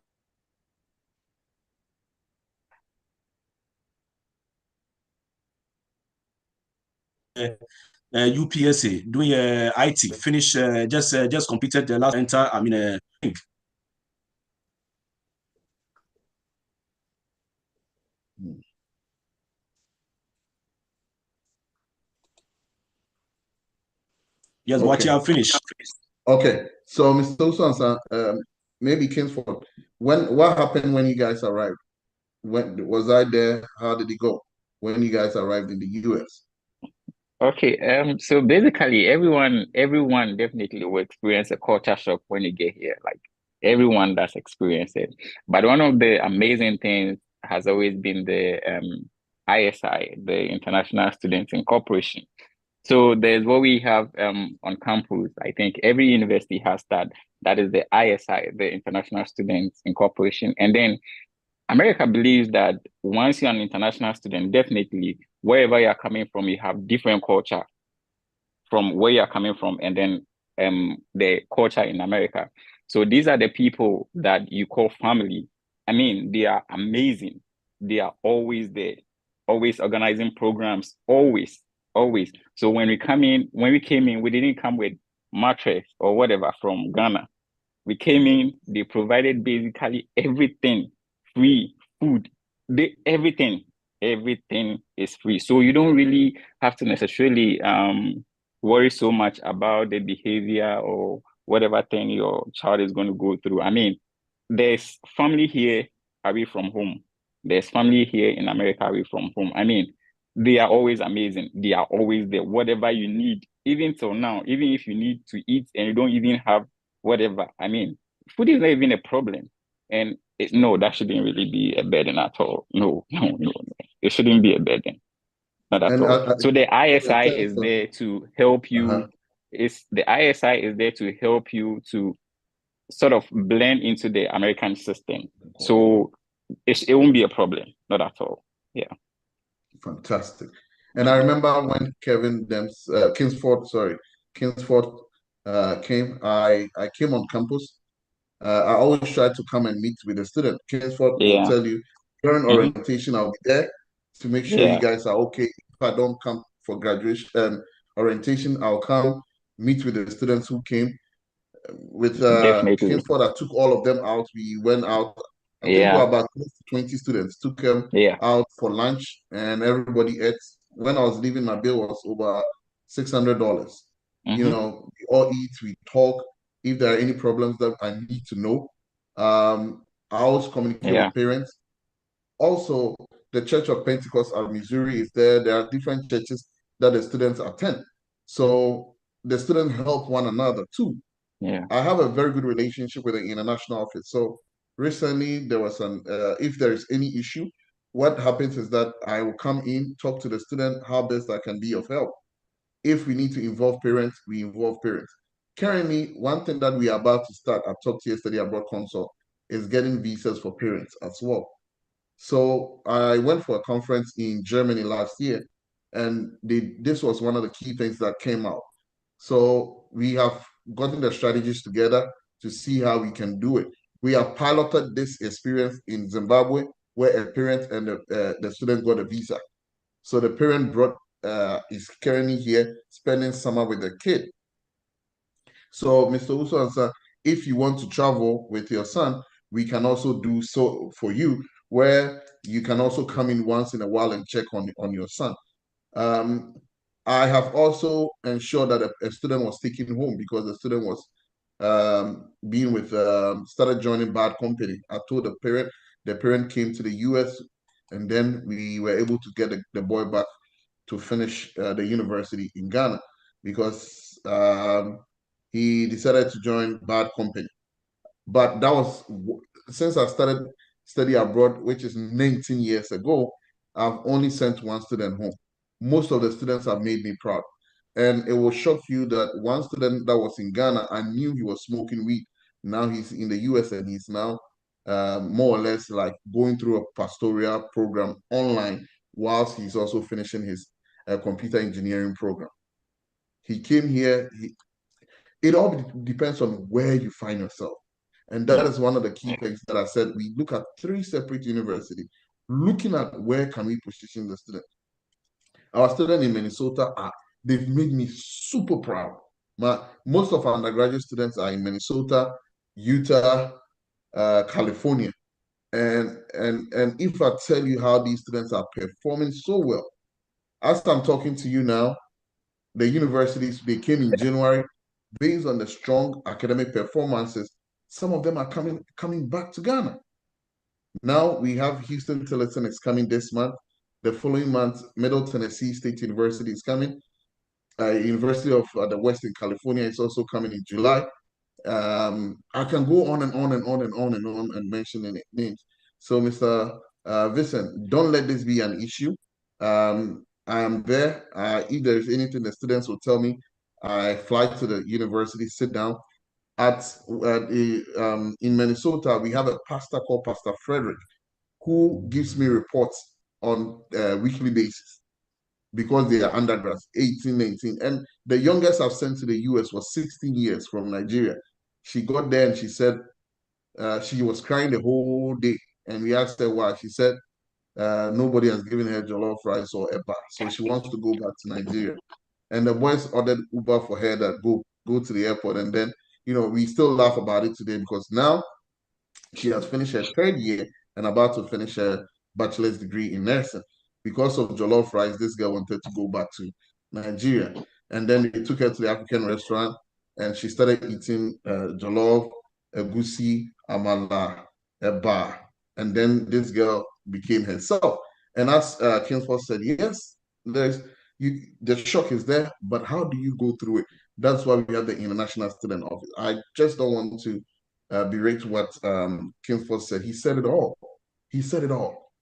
UPSA doing IT. Finish just completed the last enter. Yes, what you Okay. have finished. Okay. So, Mr. Owusu-Ansah, maybe Kingsford, what happened when you guys arrived? When was I there? How did it go when you guys arrived in the US? Okay, so basically everyone definitely will experience a culture shock when you get here. Like everyone that's experienced it. But one of the amazing things has always been the ISI, the International Students Incorporation. So there's what we have on campus. I think every university has that. That is the ISI, the International Students Incorporation. And then America believes that once you're an international student, definitely wherever you're coming from, you have different culture from where you're coming from, and then the culture in America. So these are the people that you call family. I mean, they are amazing. They are always there, always organizing programs, always, always. So when we came in, we didn't come with mattress or whatever from Ghana. We came in, they provided basically everything free food. Everything is free. So you don't really have to necessarily worry so much about the behavior or whatever thing your child is going to go through. I mean, there's family here away from home. There's family here in America away from home. I mean, they are always amazing. They are always there. Whatever you need, even till now, even if you need to eat and you don't even have whatever, I mean, food is not even a problem. And no, that shouldn't really be a burden at all. No, no, no, no. It shouldn't be a burden, not at And all. So the in ISI terms is of, there to help uh-huh. you. The ISI is there to help you to sort of blend into the American system. So it won't be a problem, not at all. Yeah. Fantastic. And I remember when Kingsford came, I came on campus. I always try to come and meet with the student. Kingsford will Yeah. tell you during Mm-hmm. orientation, I'll be there to make sure you Yeah. guys are okay. If I don't come for graduation orientation, I'll come meet with the students who came. With Definitely. Kingsford, I took all of them out. We went out. I think we're Yeah. about close to 20 students. Took them Yeah. out for lunch, and everybody ate. When I was leaving, my bill was over $600. You Mm-hmm. know, we all eat, we talk. If there are any problems that I need to know, I always communicate Yeah. with parents. Also, the Church of Pentecost at Missouri is there. There are different churches that the students attend. So the students help one another too. Yeah. I have a very good relationship with the international office. So recently there was if there is any issue, what happens is that I will come in, talk to the student, how best I can be of help. If we need to involve parents, we involve parents. Currently, one thing that we are about to start at Top Tier Study Abroad Consult is getting visas for parents as well. So I went for a conference in Germany last year, and this was one of the key things that came out. So we have gotten the strategies together to see how we can do it. We have piloted this experience in Zimbabwe, where a parent and the student got a visa. So the parent brought is currently here spending summer with the kid. So, Mr. Uso, if you want to travel with your son, we can also do so for you, where you can also come in once in a while and check on your son. Um, I have also ensured that a student was taken home because the student was being with started joining bad company. I told the parent came to the US, and then we were able to get the boy back to finish the university in Ghana because he decided to join bad company. But that was since I started study abroad, which is 19 years ago, I've only sent one student home. Most of the students have made me proud. And it will shock you that one student that was in Ghana, I knew he was smoking weed. Now he's in the US and he's now more or less like going through a pastoral program online whilst he's also finishing his computer engineering program. He came here. It all depends on where you find yourself. And that Yeah. is one of the key things that I said. We look at three separate universities, looking at where can we position the student. Our students in Minnesota they've made me super proud. Most of our undergraduate students are in Minnesota, Utah, California. And if I tell you how these students are performing so well, as I'm talking to you now, the universities they came in January based on the strong academic performances. Some of them are coming back to Ghana. Now we have Houston Tillotson is coming this month. The following month, Middle Tennessee State University is coming. University of the Western California is also coming in July. I can go on and on and on and on and on and mention any names. So, Mr. Vincent, don't let this be an issue. I am there. If there is anything the students will tell me, I fly to the university, sit down. In Minnesota, we have a pastor called Pastor Frederick who gives me reports on a weekly basis because they are undergrads, 18, 19. And the youngest I've sent to the US was 16 years from Nigeria. She got there and she said she was crying the whole day. And we asked her why. She said nobody has given her jollof rice or eba. So she wants to go back to Nigeria. And the boys ordered Uber for her that go to the airport. And then, we still laugh about it today because now she has finished her third year and about to finish her bachelor's degree in nursing. Because of jollof rice, this girl wanted to go back to Nigeria. And then they took her to the African restaurant and she started eating jollof, egusi, amala, eba. And then this girl became herself. And as Kingsford said, yes, the shock is there, but how do you go through it? That's why we have the International Student Office. I just don't want to berate what Kingsford said. He said it all. He said it all.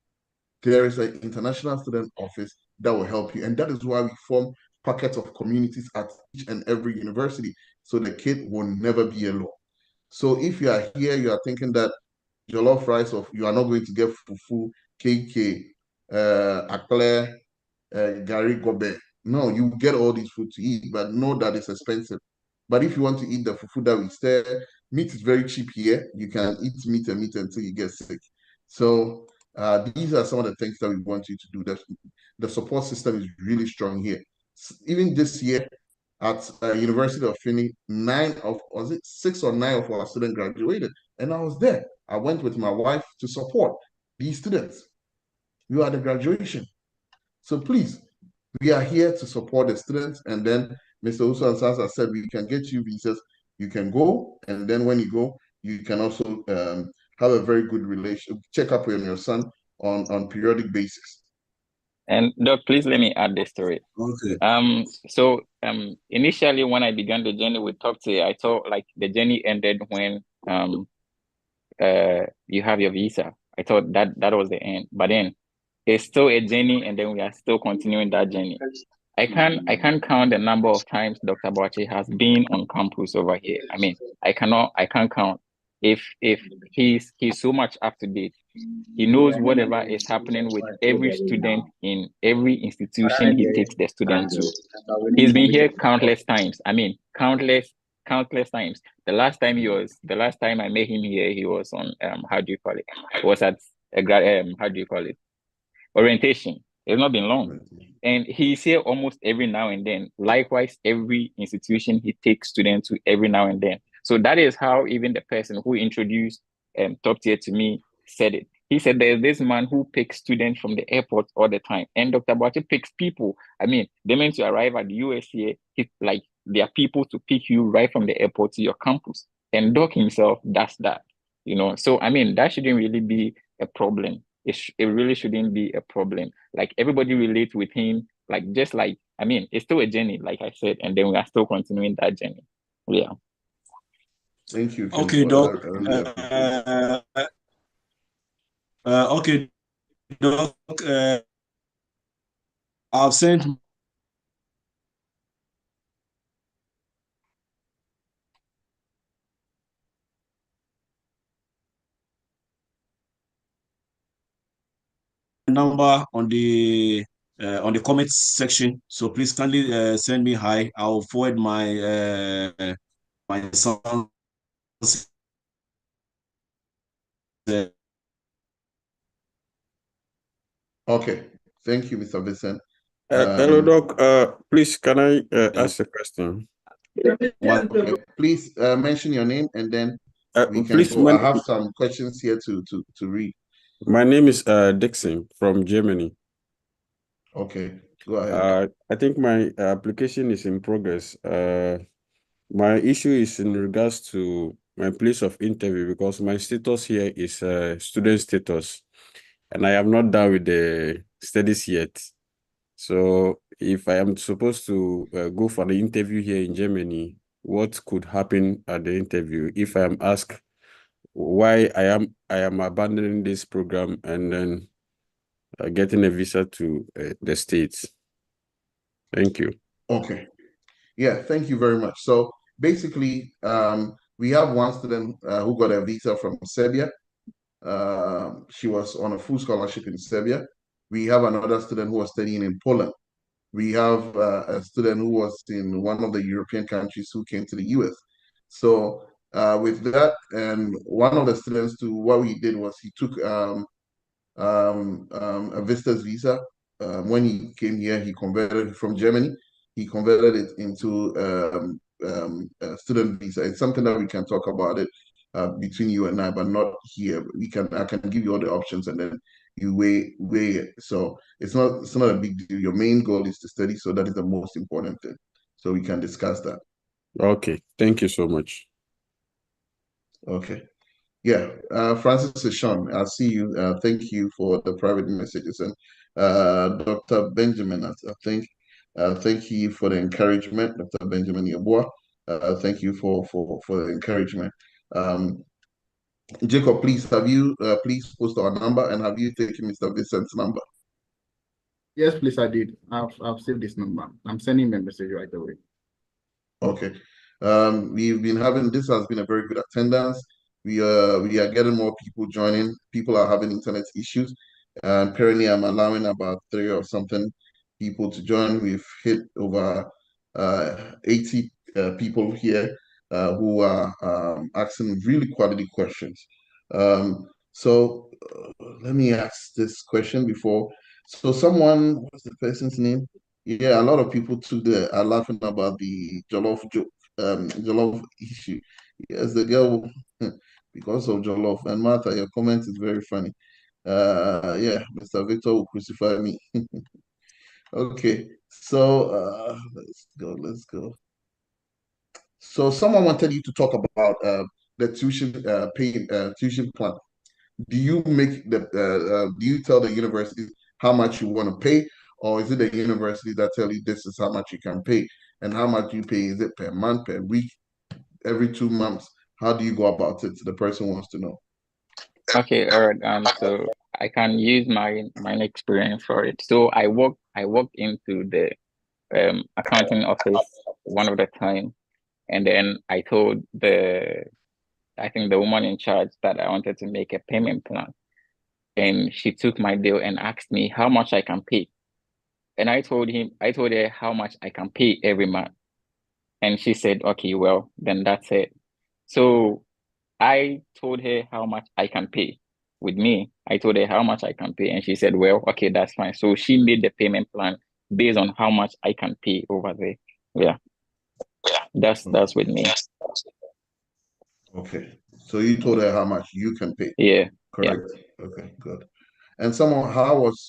There is an International Student Office that will help you. And that is why we form pockets of communities at each and every university so the kid will never be alone. So if you are here, you are thinking that jollof rice of you are not going to get fufu, KK, akle, Gary Gobe. No, you get all these food to eat, but know that it's expensive. But if you want to eat the food that we sell, meat is very cheap here. You can eat meat and meat until you get sick. So these are some of the things that we want you to do. The support system is really strong here. Even this year at University of Finney, was it 6 or 9 of our students graduated, and I was there. I went with my wife to support these students. We are the graduation. So please, we are here to support the students. And then Mr. Uso and Sasa said we can get you visas. You can go, and then when you go, you can also have a very good relation, check up on your son on periodic basis. And Doc, please let me add this to it. Okay. So initially when I began the journey with Talk to, I thought like the journey ended when you have your visa. I thought that was the end. But then it's still a journey, and then we are still continuing that journey. I can't count the number of times Dr. Boache has been on campus over here. I mean, I can't count. If he's so much up to date. He knows whatever is happening with every student in every institution he takes the student to. He's been here countless times. I mean, countless times. The last time I met him here, he was on how do you call it? It was at a how do you call it? Orientation. It's not been long. And he's here almost every now and then. Likewise, every institution he takes students to every now and then. So that is how even the person who introduced Top Tier to me said it. He said there's this man who picks students from the airport all the time. And Dr. Boache picks people. I mean, they meant to arrive at the USCA, like there are people to pick you right from the airport to your campus. And Doc himself does that. So I mean, that shouldn't really be a problem. It really shouldn't be a problem. Like everybody relates with him, like just like I mean, it's still a journey, like I said, and then we are still continuing that journey. Yeah. Thank you, Ken, Okay, for Doc. that. I really appreciate it. Okay, Doc. I've sent number on the comments section. So please kindly send me hi. I'll forward my son's Okay, thank you, Mr. Vincent. Hello, Doc. Please, can I ask a question? Okay, please mention your name and then we can Please, go. I have some questions here to read. my name is Dixon from Germany. Okay, go ahead. I think my application is in progress. My issue is in regards to my place of interview because my status here is student status, and I am not done with the studies yet. So if I am supposed to go for the interview here in Germany, what could happen at the interview if I am asked why I am abandoning this program and then getting a visa to the States? Thank you. Okay. Yeah, thank you very much. So basically, we have one student who got a visa from Serbia. She was on a full scholarship in Serbia. We have another student who was studying in Poland. We have a student who was in one of the European countries who came to the US. So with that, and one of the students, to what we did was he took a visitor's visa. When he came here, he converted from Germany. He converted it into a student visa. It's something that we can talk about it between you and I, but not here. I can give you all the options, and then you weigh it. So it's not a big deal. Your main goal is to study, so that is the most important thing. So we can discuss that. Okay, thank you so much. Okay. Yeah, Francis Sean, I see you. Thank you for the private messages. And Dr. Benjamin, I think, thank you for the encouragement, Dr. Benjamin Yabua. Thank you for the encouragement. Jacob, please have you please post our number, and have you taken Mr. Vincent's number? Yes, please, I did. I've saved this number. I'm sending him a message right away. Okay. We've been having, this has been a very good attendance. We are getting more people joining. People are having internet issues. Currently, I'm allowing about 3 or something people to join. We've hit over 80 people here who are asking really quality questions. Let me ask this question before. So someone, what's the person's name? Yeah, a lot of people are laughing about the Jollof issue. Yes, the girl because of Jollof. And Martha, your comment is very funny. Yeah, Mr. Victor will crucify me. Okay, so let's go. So someone wanted you to talk about the tuition plan. Do you make do you tell the university how much you want to pay, or is it the university that tell you this is how much you can pay, and how much you pay? Is it per month, per week, every 2 months? How do you go about it? The person wants to know. Okay, all right. So I can use my experience for it. So I walked into the accounting office one of the time, and then I told I think the woman in charge that I wanted to make a payment plan, and she took my bill and asked me how much I can pay, and I told her how much I can pay every month, and she said, okay, well then that's it. So I told her how much I can pay with me. I told her how much I can pay, and she said, well, okay, that's fine. So she made the payment plan based on how much I can pay over there. Yeah, that's with me. Okay, so you told her how much you can pay, Yeah, yeah. correct? Okay, good. And someone, how was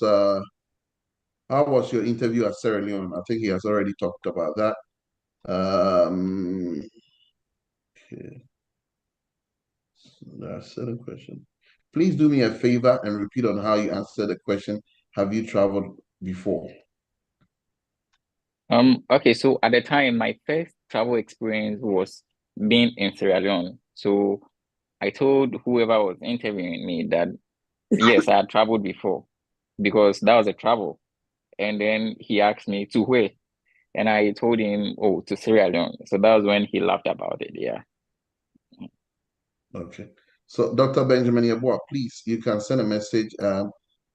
your interview at Sierra Leone? I think he has already talked about that. Okay, that's a question. Please do me a favor and repeat on how you answered the question. Have you traveled before? Okay, so at the time, my first travel experience was being in Sierra Leone. So I told whoever was interviewing me that yes, I had traveled before because that was a travel. And then he asked me to where, and I told him, oh, to Sierra Leone. So that was when he laughed about it. Yeah. Okay. So, Dr. Benjamin Yabua, please, you can send a message.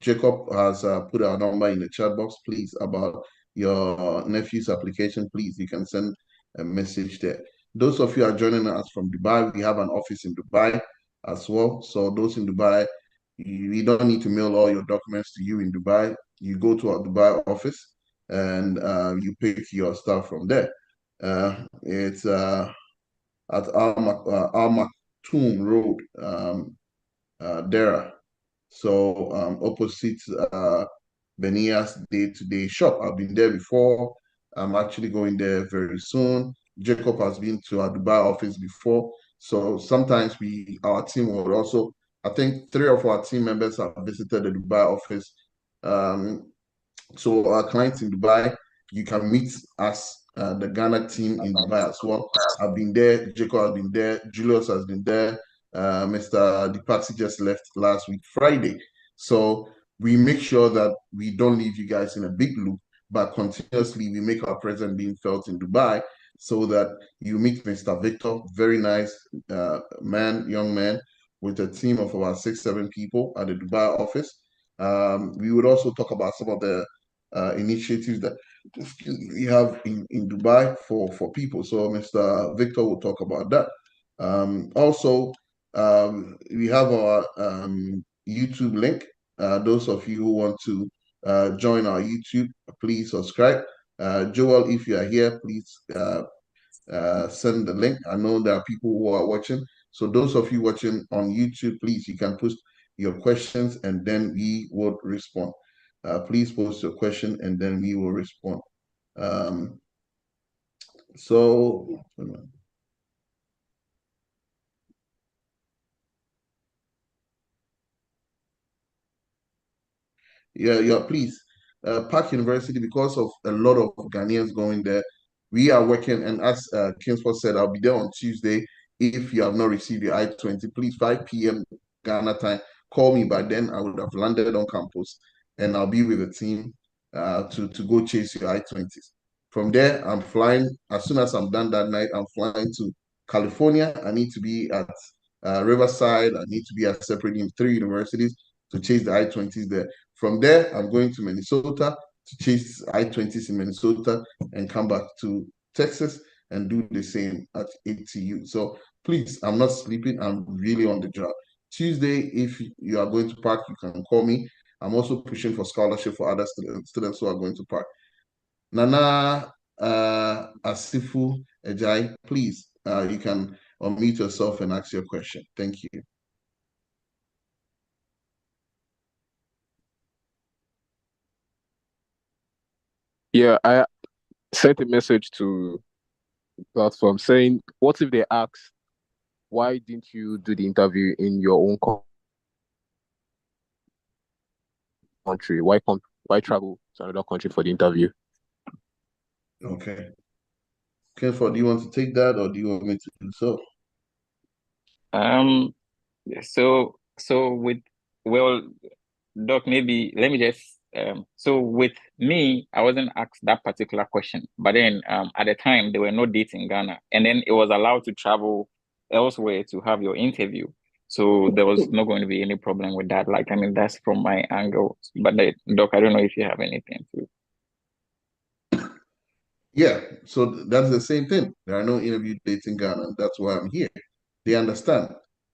Jacob has put our number in the chat box, please, about your nephew's application. Please, you can send a message there. Those of you are joining us from Dubai, we have an office in Dubai as well. So, those in Dubai, you don't need to mail all your documents to you in Dubai. You go to our Dubai office and you pick your stuff from there. It's at Al Maktoum Road, Dera. So opposite Benia's day-to-day shop. I've been there before. I'm actually going there very soon. Jacob has been to our Dubai office before. So sometimes our team will also, I think 3 of our team members have visited the Dubai office. Um, so our clients in Dubai, you can meet us, the Ghana team in Dubai as well. I've been there. Jacob has been there. Julius has been there. Mr. Dipaxi just left last week, Friday. So we make sure that we don't leave you guys in a big loop, but continuously we make our presence being felt in Dubai so that you meet Mr. Victor, very nice young man, with a team of about 6, 7 people at the Dubai office. We would also talk about some of the initiatives that we have in Dubai for people. So Mr. Victor will talk about that. Also, we have our YouTube link. Those of you who want to join our YouTube, please subscribe. Joel, if you are here, please send the link. I know there are people who are watching, So those of you watching on YouTube, please, you can post your questions and then we will respond. Please post your question and then we will respond. So yeah, please. Park University, because of a lot of Ghanaians going there, we are working. And as Kingsport said, I'll be there on Tuesday. If you have not received your I-20, please, 5 p.m. Ghana time, call me. By then, I would have landed on campus and I'll be with the team to go chase your I-20s. From there, I'm flying. As soon as I'm done that night, I'm flying to California. I need to be at Riverside. I need to be at separate 3 universities to chase the I-20s there. From there, I'm going to Minnesota to chase I-20s in Minnesota and come back to Texas and do the same at ATU. So please, I'm not sleeping. I'm really on the job. Tuesday, if you are going to park, you can call me. I'm also pushing for scholarship for other students who are going to park. Nana Asifu Ejai, please, you can unmute yourself and ask your question. Thank you. Yeah, I sent a message to the platform saying, what if they ask, why didn't you do the interview in your own country? Why travel to another country for the interview? Okay. Kenford, do you want to take that or do you want me to do so? Well, Doc, maybe let me just so with me, I wasn't asked that particular question, but then at the time there were no dates in Ghana, and then it was allowed to travel elsewhere to have your interview. So there was not going to be any problem with that. Like, I mean, that's from my angle. But Doc, I don't know if you have anything to. Yeah, so that's the same thing. There are no interview dates in Ghana. That's why I'm here. They understand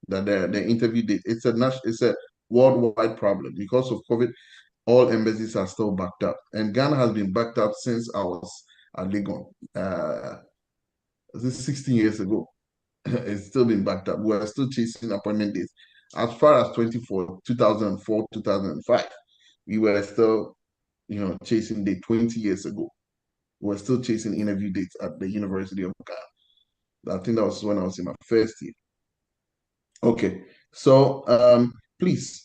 that the interview date, it's a worldwide problem. Because of COVID, all embassies are still backed up. And Ghana has been backed up since I was at Legon. This is 16 years ago. It's still been backed up. We're still chasing appointment dates. As far as 2004, 2005, we were still, chasing date 20 years ago. We're still chasing interview dates at the University of Ghana. I think that was when I was in my first year. Okay, so please,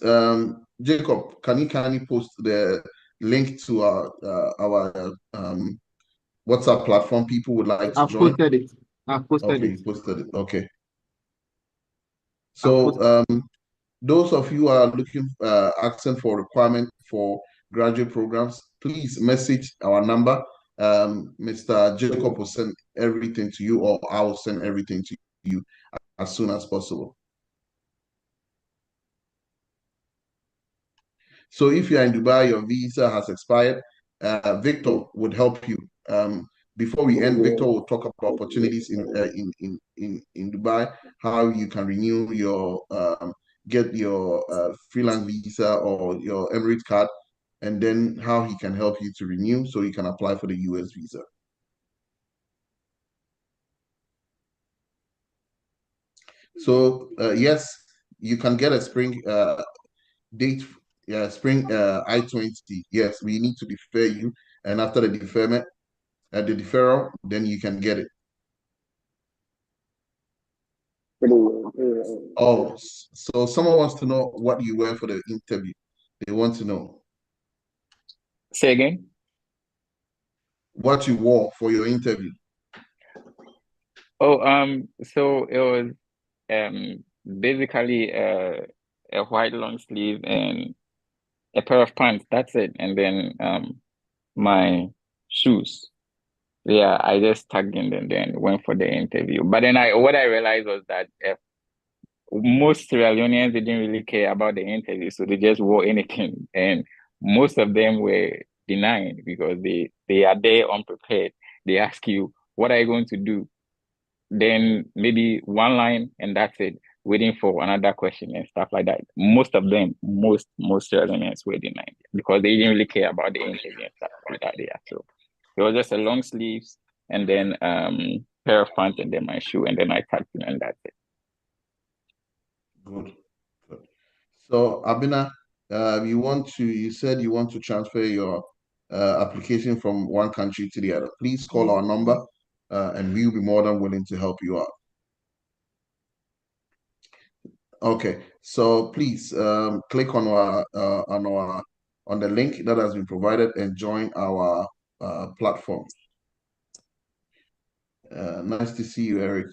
Jacob, can you kindly post the link to our WhatsApp platform? People would like to I've join. posted it. I've posted Okay, it. you posted it. Okay. So those of you who are looking asking for requirement for graduate programs, please message our number. Mr. Jacob will send everything to you, or I will send everything to you as soon as possible. So if you are in Dubai, your visa has expired, Victor would help you. Before we end, Victor will talk about opportunities in Dubai, how you can renew your get your freelance visa or your Emirates card, and then how he can help you to renew so you can apply for the US visa. So yes, you can get a spring date, spring I-20. Yes, we need to defer you, and after the deferment, the deferral, then you can get it. Oh, so someone wants to know what you wear for the interview. They want to know Say again? what you wore for your interview. Oh, so it was basically a white long sleeve and a pair of pants. That's it. And then my shoes. Yeah, I just tagged in and then went for the interview. But then what I realized was that most Sierra Leoneans didn't really care about the interview, so they just wore anything, and most of them were denying because they are there unprepared. They ask you, "What are you going to do?" Then maybe one line and that's it, waiting for another question and stuff like that. Most of them, most Sierra Leoneans were denying because they didn't really care about the interview and stuff like that. Yeah, so it was just a long sleeves and then pair of pants and then my shoe and then I tagged in and that's it. Good. Good. So, Abina, you said you want to transfer your application from one country to the other. Please call our number, and we'll be more than willing to help you out. Okay, so please click on on the link that has been provided and join our platform. Nice to see you, Eric.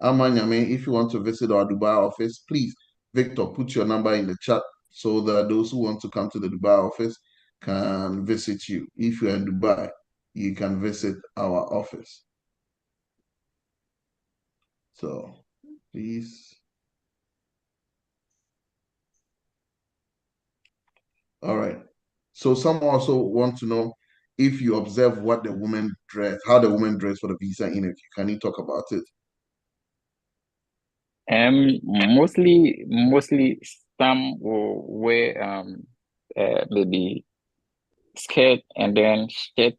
Amanyame, if you want to visit our Dubai office, please, Victor, put your number in the chat so that those who want to come to the Dubai office can visit you. If you're in Dubai, you can visit our office. So please. All right. So some also want to know if you observe what the women dress, how the women dress for the visa interview. Can you talk about it? Mostly some will wear maybe skirt and then shirt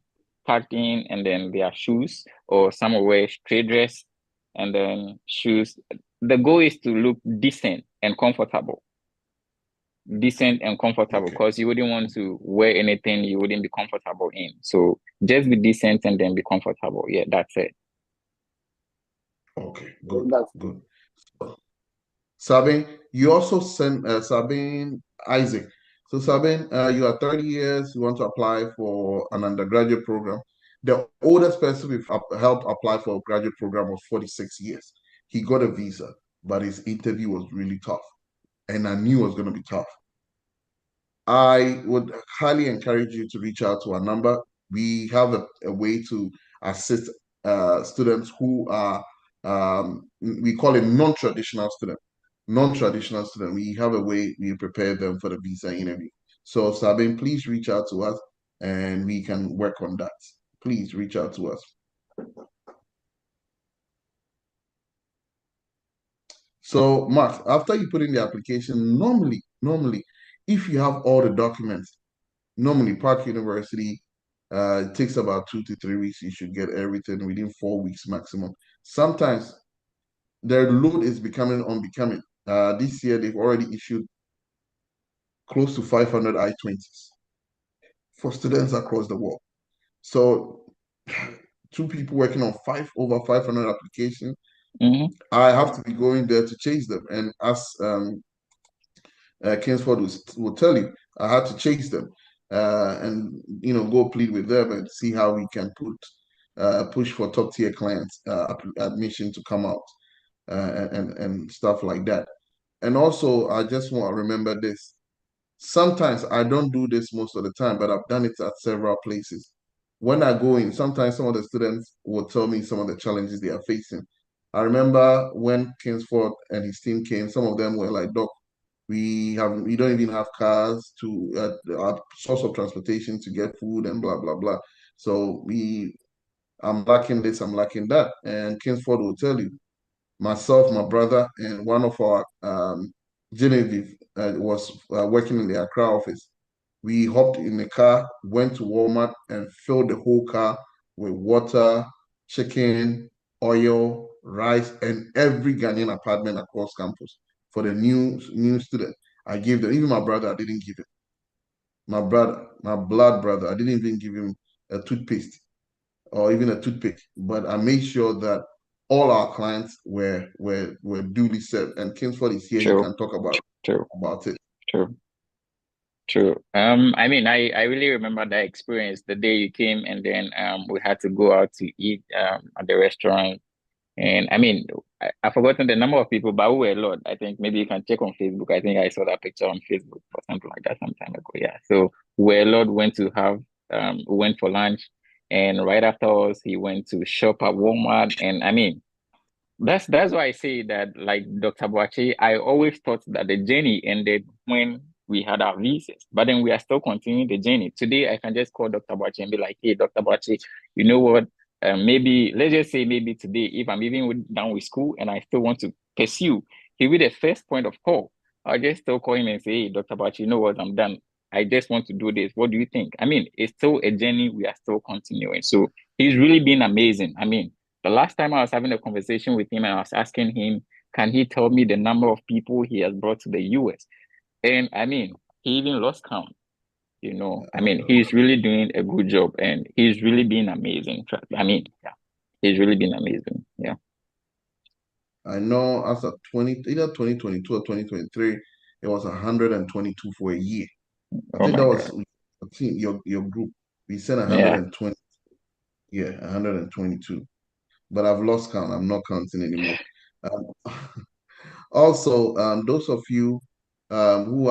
pattern and then their shoes, or some will wear straight dress and then shoes. The goal is to look decent and comfortable. Decent and comfortable, Okay. because you wouldn't want to wear anything you wouldn't be comfortable in. So just be decent and then be comfortable. Yeah, that's it. Okay, good, good. Sabine, you also sent Sabine Isaac. So Sabine, you are 30 years, you want to apply for an undergraduate program. The oldest person we've helped apply for a graduate program was 46 years. He got a visa, but his interview was really tough. And I knew it was going to be tough. I would highly encourage you to reach out to our number. We have a way to assist students who are, we call it non-traditional student. Non-traditional student, we have a way we prepare them for the visa interview. So Sabine, please reach out to us and we can work on that. Please reach out to us. So Mark, after you put in the application, normally, if you have all the documents, normally Park University, it takes about 2 to 3 weeks. You should get everything within 4 weeks maximum. Sometimes their load is becoming unbecoming. This year they've already issued close to 500 I-20s for students across the world. So two people working on over 500 applications. Mm-hmm. I have to be going there to chase them. And as Kingsford will tell you, I had to chase them and go plead with them and see how we can push for top tier clients admission to come out and stuff like that. And also, I just want to remember this. Sometimes I don't do this most of the time, but I've done it at several places. When I go in, sometimes some of the students will tell me some of the challenges they are facing. I remember when Kingsford and his team came, some of them were like, Doc, we don't even have cars to our source of transportation to get food and blah blah blah. So I'm lacking this, I'm lacking that. And Kingsford will tell you, myself, my brother, and one of our Genevieve was working in the Accra office. We hopped in the car, went to Walmart, and filled the whole car with water, chicken, oil, rice, and every Ghanaian apartment across campus for the new student. I gave them, even my brother, I didn't give him. My brother, my blood brother, I didn't even give him a toothpaste or even a toothpick. But I made sure that all our clients were duly served. And Kingsford is here, you True. can talk about it. True. I mean, I really remember that experience the day you came, and then we had to go out to eat at the restaurant. And I mean, I've forgotten the number of people, but we were a lot. I think maybe you can check on Facebook. I think I saw that picture on Facebook or something like that some time ago. Yeah. So we were a lot, we went for lunch, and right after us, he went to shop at Walmart. And I mean, that's why I say that, like Dr. Boache, I always thought that the journey ended when we had our visas, but then we are still continuing the journey. Today, I can just call Dr. Boache and be like, hey, Dr. Boache, you know what? Maybe, let's just say maybe today, if I'm even done with school and I still want to pursue, he'll be the first point of call. I'll just still call him and say, hey, Dr. Boache, you know what? I'm done. I just want to do this. What do you think? I mean, it's still a journey. We are still continuing. So he's really been amazing. I mean, the last time I was having a conversation with him and I was asking him can he tell me the number of people he has brought to the US? And I mean, he even lost count. I mean, he's really doing a good job, and he's really been amazing. I mean, yeah, he's really been amazing. Yeah. I know after either 2022 or 2023, it was 122 for a year. I Oh think my that was God. your group. We sent Yeah. 120. Yeah, 122. But I've lost count. I'm not counting anymore. Um, also, those of you who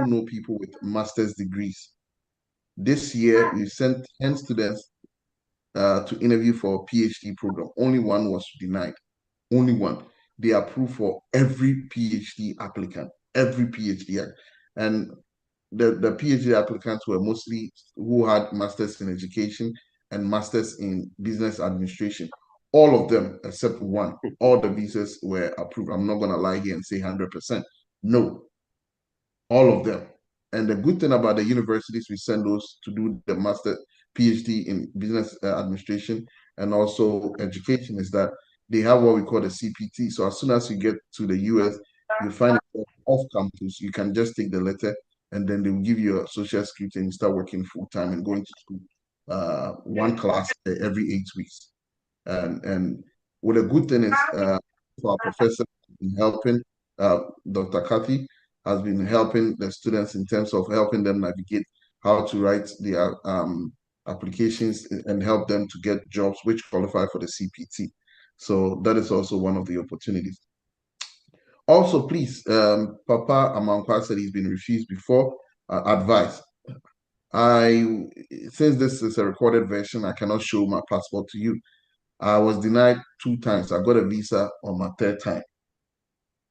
know people with master's degrees, this year we sent 10 students to interview for a PhD program. Only one was denied. Only one. They approved for every PhD applicant, every PhD. And the PhD applicants were mostly who had masters in education and masters in business administration. All of them except one, all the visas were approved. I'm not gonna lie here and say 100%. No, all of them. And the good thing about the universities we send those to do the master PhD in business administration and also education is that they have what we call the CPT. So as soon as you get to the US, you find it off campus. You can just take the letter and then they will give you a social security and you start working full time and going to school. One class every 8 weeks. And what a good thing is for our professor helping, Dr. Kathy has been helping the students in terms of helping them navigate how to write their applications and help them to get jobs which qualify for the CPT. So that is also one of the opportunities. Also, please, Papa Amankwa said he's been refused before. Advice. Since this is a recorded version, I cannot show my passport to you. I was denied 2 times. I got a visa on my third time.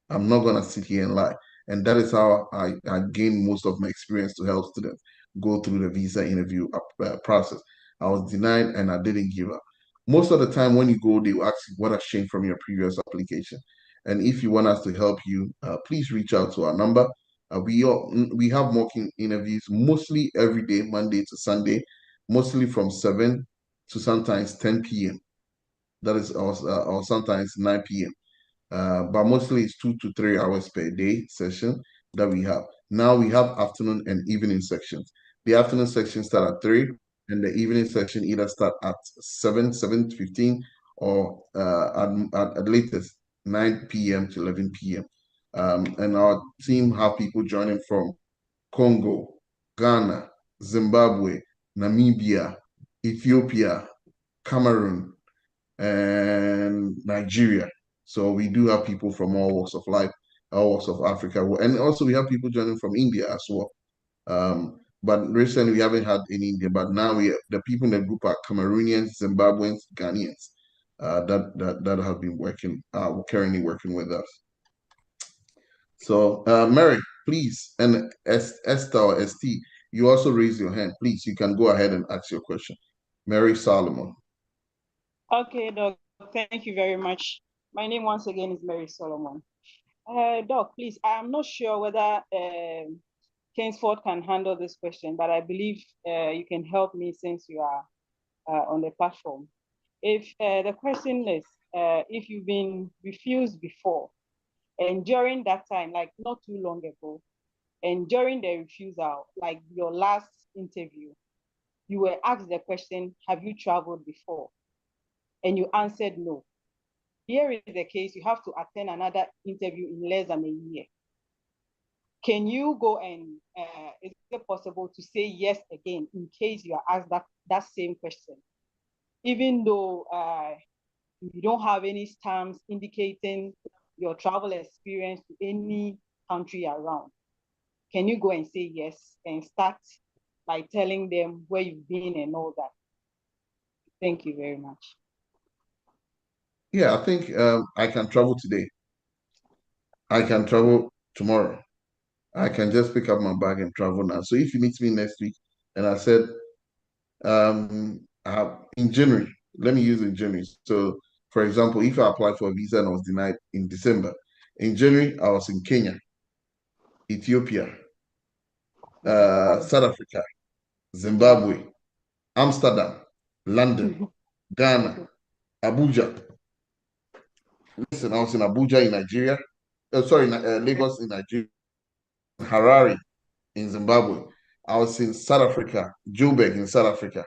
I'm not going to sit here and lie. And that is how I gained most of my experience to help students go through the visa interview process. I was denied and I didn't give up. Most of the time when you go, they will ask you what has changed from your previous application. And if you want us to help you, please reach out to our number. We have mocking interviews mostly every day, Monday to Sunday, mostly from 7 to sometimes 10 p.m. That is, or sometimes 9 p.m. But mostly it's 2 to 3 hours per day session that we have. Now we have afternoon and evening sections. The afternoon section start at 3, and the evening section either start at 7:15, or at latest 9 p.m. to 11 p.m. And our team have people joining from Congo, Ghana, Zimbabwe, Namibia, Ethiopia, Cameroon, and Nigeria. So we do have people from all walks of life, all walks of Africa, and also we have people joining from India as well. But recently we haven't had any India. But now the people in the group are Cameroonians, Zimbabweans, Ghanaians that have been working, currently working with us. So Mary, please, and Esther or ST, you also raise your hand. Please, you can go ahead and ask your question. Mary Solomon. Okay, Doc. Thank you very much. My name once again is Mary Solomon. Doc, please, I'm not sure whether Kingsford can handle this question, but I believe you can help me since you are on the platform. If the question is, if you've been refused before, and during that time, like not too long ago, and during the refusal, like your last interview, you were asked the question, have you traveled before? And you answered no. Here is the case, you have to attend another interview in less than a year. Can you go and, is it possible to say yes again in case you are asked that same question? Even though you don't have any stamps indicating your travel experience to any country around, can you go and say yes and start by telling them where you've been and all that? Thank you very much. Yeah, I think I can travel today. I can travel tomorrow. I can just pick up my bag and travel now. So if you meet me next week, and I said in January, let me use in January. So, for example, if I applied for a visa and I was denied in December, in January I was in Kenya, Ethiopia, South Africa, Zimbabwe, Amsterdam, London, Ghana, Abuja. Listen, I was in Abuja in Nigeria. Sorry, Lagos in Nigeria, Harare in Zimbabwe. I was in South Africa, Joburg in South Africa.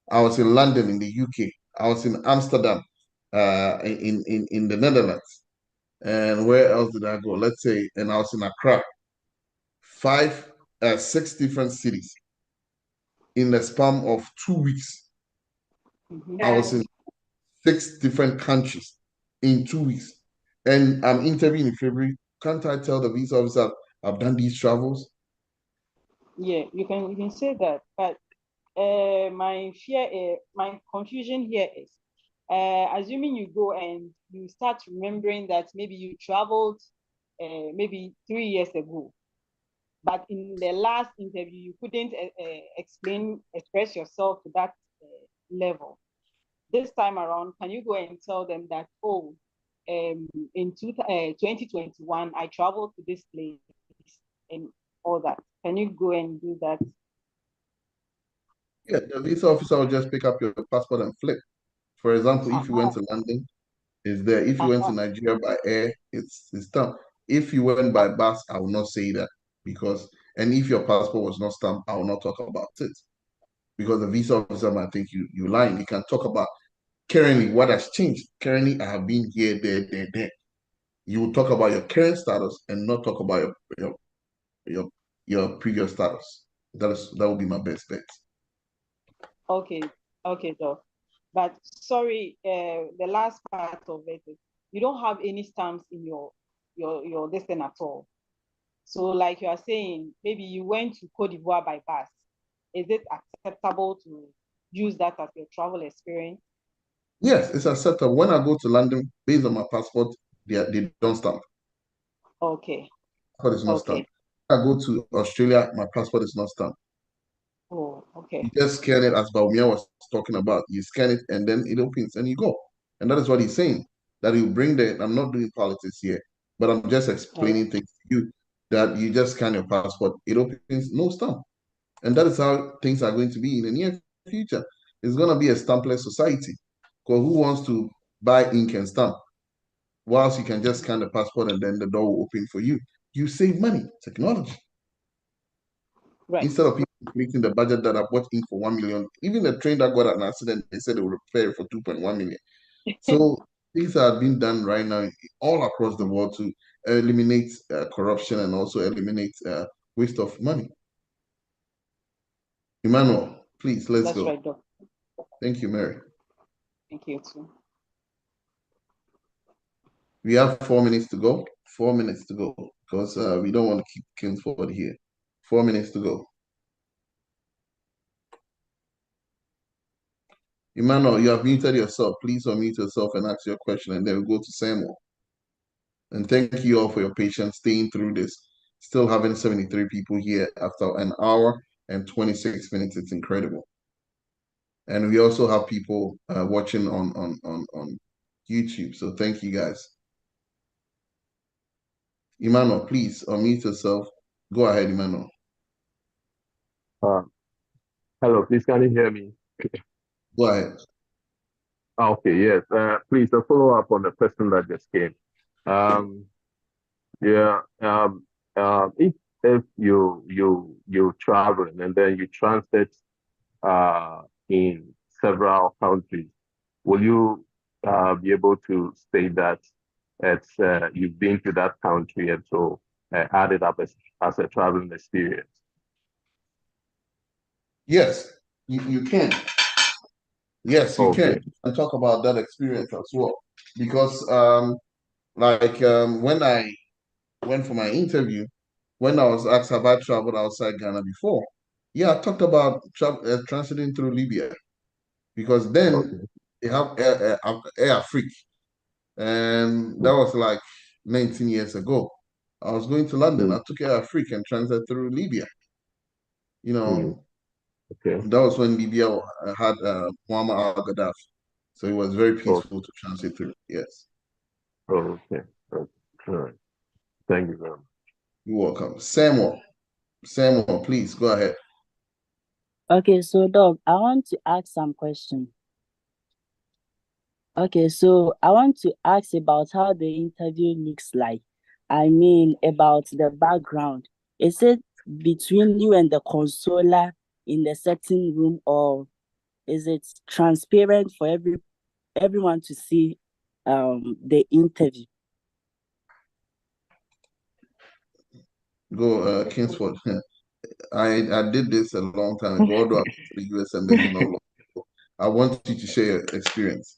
I was in London in the UK. I was in Amsterdam, in the Netherlands. And where else did I go? Let's say, and I was in Accra. Six different cities in the span of 2 weeks. I was in 6 different countries in 2 weeks. And I'm interviewing in February. Can't I tell the visa officer I've done these travels? Yeah, you can say that, but my fear, my confusion here is, assuming you go and you start remembering that maybe you traveled maybe 3 years ago, but in the last interview you couldn't express yourself to that level. This time around, can you go and tell them that, oh, in 2021, I traveled to this place and all that? Can you go and do that? Yeah, the visa officer will just pick up your passport and flip. For example, if you went to London, it's there. If you went to Nigeria by air, it's done. If you went by bus, I will not say that because, and if your passport was not stamped, I will not talk about it because the visa officer might think you lying. You can talk about currently what has changed. Currently, I have been here, there. You will talk about your current status and not talk about your your previous status. That would be my best bet. Okay, okay, Doc. But sorry, the last part of it is you don't have any stamps in your this thing at all. So like you are saying, maybe you went to Cote d'Ivoire by bus. Is it acceptable to use that as your travel experience? Yes, it's acceptable. When I go to London, based on my passport, they don't stamp. Okay, Passport is not okay. stamped. When I go to Australia, my passport is not stamped. Oh, okay. You just scan it as Baumia was talking about. You scan it and then it opens and you go. And that is what he's saying. That you bring the, I'm not doing politics here, but I'm just explaining things to you that you just scan your passport, it opens, no stamp. And that is how things are going to be in the near future. It's going to be a stampless society. Because who wants to buy ink and stamp? Whilst you can just scan the passport and then the door will open for you. You save money, technology. Right. Instead of people creating the budget that I bought ink for 1 million, even the train that got an accident, they said they will repair it for 2.1 million. So things are being done right now all across the world to eliminate corruption and also eliminate waste of money. Emmanuel, please, let's That's go. right, Doc. Thank you, Mary. Thank you too. We have 4 minutes to go. 4 minutes to go because we don't want to keep Kingsford here. 4 minutes to go. Emmanuel, you have muted yourself. Please unmute yourself and ask your question, and then we'll go to Samuel. And thank you all for your patience staying through this. Still having 73 people here after an hour and 26 minutes. It's incredible. And we also have people watching on YouTube. So thank you guys. Emmanuel, please unmute yourself. Go ahead, Emmanuel. Hello, please can you hear me? Go ahead. Okay, yes. Please a follow up on the person that just came. Yeah. If you traveling and then you transit in several countries, will you be able to say that it's you've been to that country and so add it up as a traveling experience? Yes, you can. Yes, you Okay. can. And talk about that experience as well. Because when I went for my interview, when I was asked have I traveled outside Ghana before, yeah, I talked about transiting through Libya because then Okay. they have Air Afrique, and that was like 19 years ago. I was going to London. Mm, I took Air Afrique and transited through Libya. You mm, know, okay. that was when Libya had Muammar al-Gaddafi. So it was very Oh, peaceful to transit through. Yes. okay. Okay. All right. Thank you very much. You're welcome. Samuel, please go ahead. Okay, so Doc, I want to ask some question. Okay, so I want to ask about how the interview looks like. I mean, about the background. Is it between you and the consoler in the certain room, or is it transparent for everyone to see the interview? Go, Kingsford. I did this a long time ago, although I went to the US Embassy not long ago. I want you to share your experience.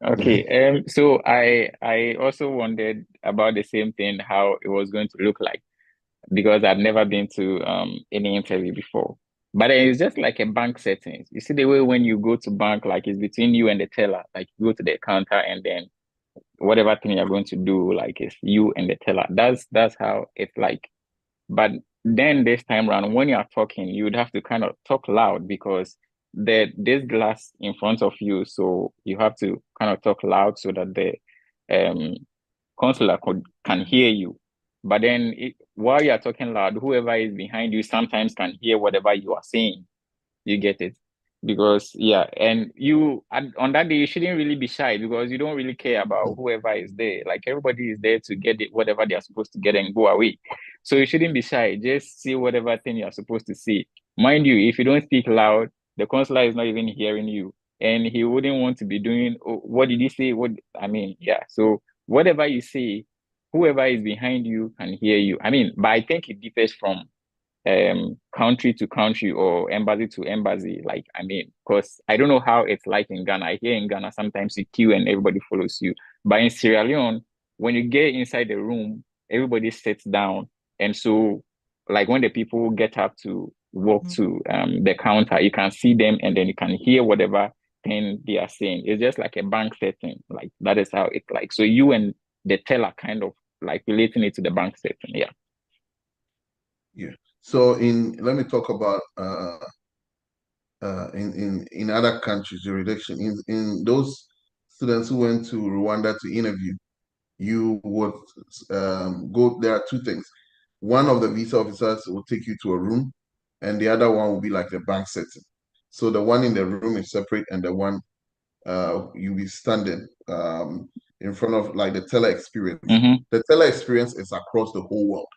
Okay. So I also wondered about the same thing, how it was going to look like, because I've never been to any interview before. But it's just like a bank settings. You see the way when you go to bank, like it's between you and the teller. Like you go to the counter and then whatever thing you're going to do, like it's you and the teller. That's how it's like. But then this time around, when you are talking, you would have to kind of talk loud because there's glass in front of you, so you have to kind of talk loud so that the um consular can hear you. But then while you are talking loud, whoever is behind you sometimes can hear whatever you are saying. You get it? Because yeah, and on that day you shouldn't really be shy because you don't really care about whoever is there. Like everybody is there to get it, whatever they are supposed to get and go away. So you shouldn't be shy. Just see whatever thing you are supposed to see. Mind you, if you don't speak loud, the consular is not even hearing you, and he wouldn't want to be doing. Oh, what did he say? What I mean, yeah. So whatever you say, whoever is behind you can hear you. I mean, but I think it differs from country to country or embassy to embassy. Like, I mean, because I don't know how it's like in Ghana. I hear in Ghana sometimes you queue and everybody follows you. But in Sierra Leone, when you get inside the room, everybody sits down. And so, like when the people get up to walk to the counter, you can see them and then you can hear whatever thing they are saying. It's just like a bank setting. Like that is how it's like. So you and the teller kind of like relating it to the bank setting. Yeah. Yeah. So let me talk about in other countries jurisdiction in those students who went to Rwanda to interview, you would go. There are two things. One of the visa officers will take you to a room, and the other one will be like the bank setting. So the one in the room is separate, and the one you'll be standing in front of like the teller experience. Mm-hmm. The teller experience is across the whole world.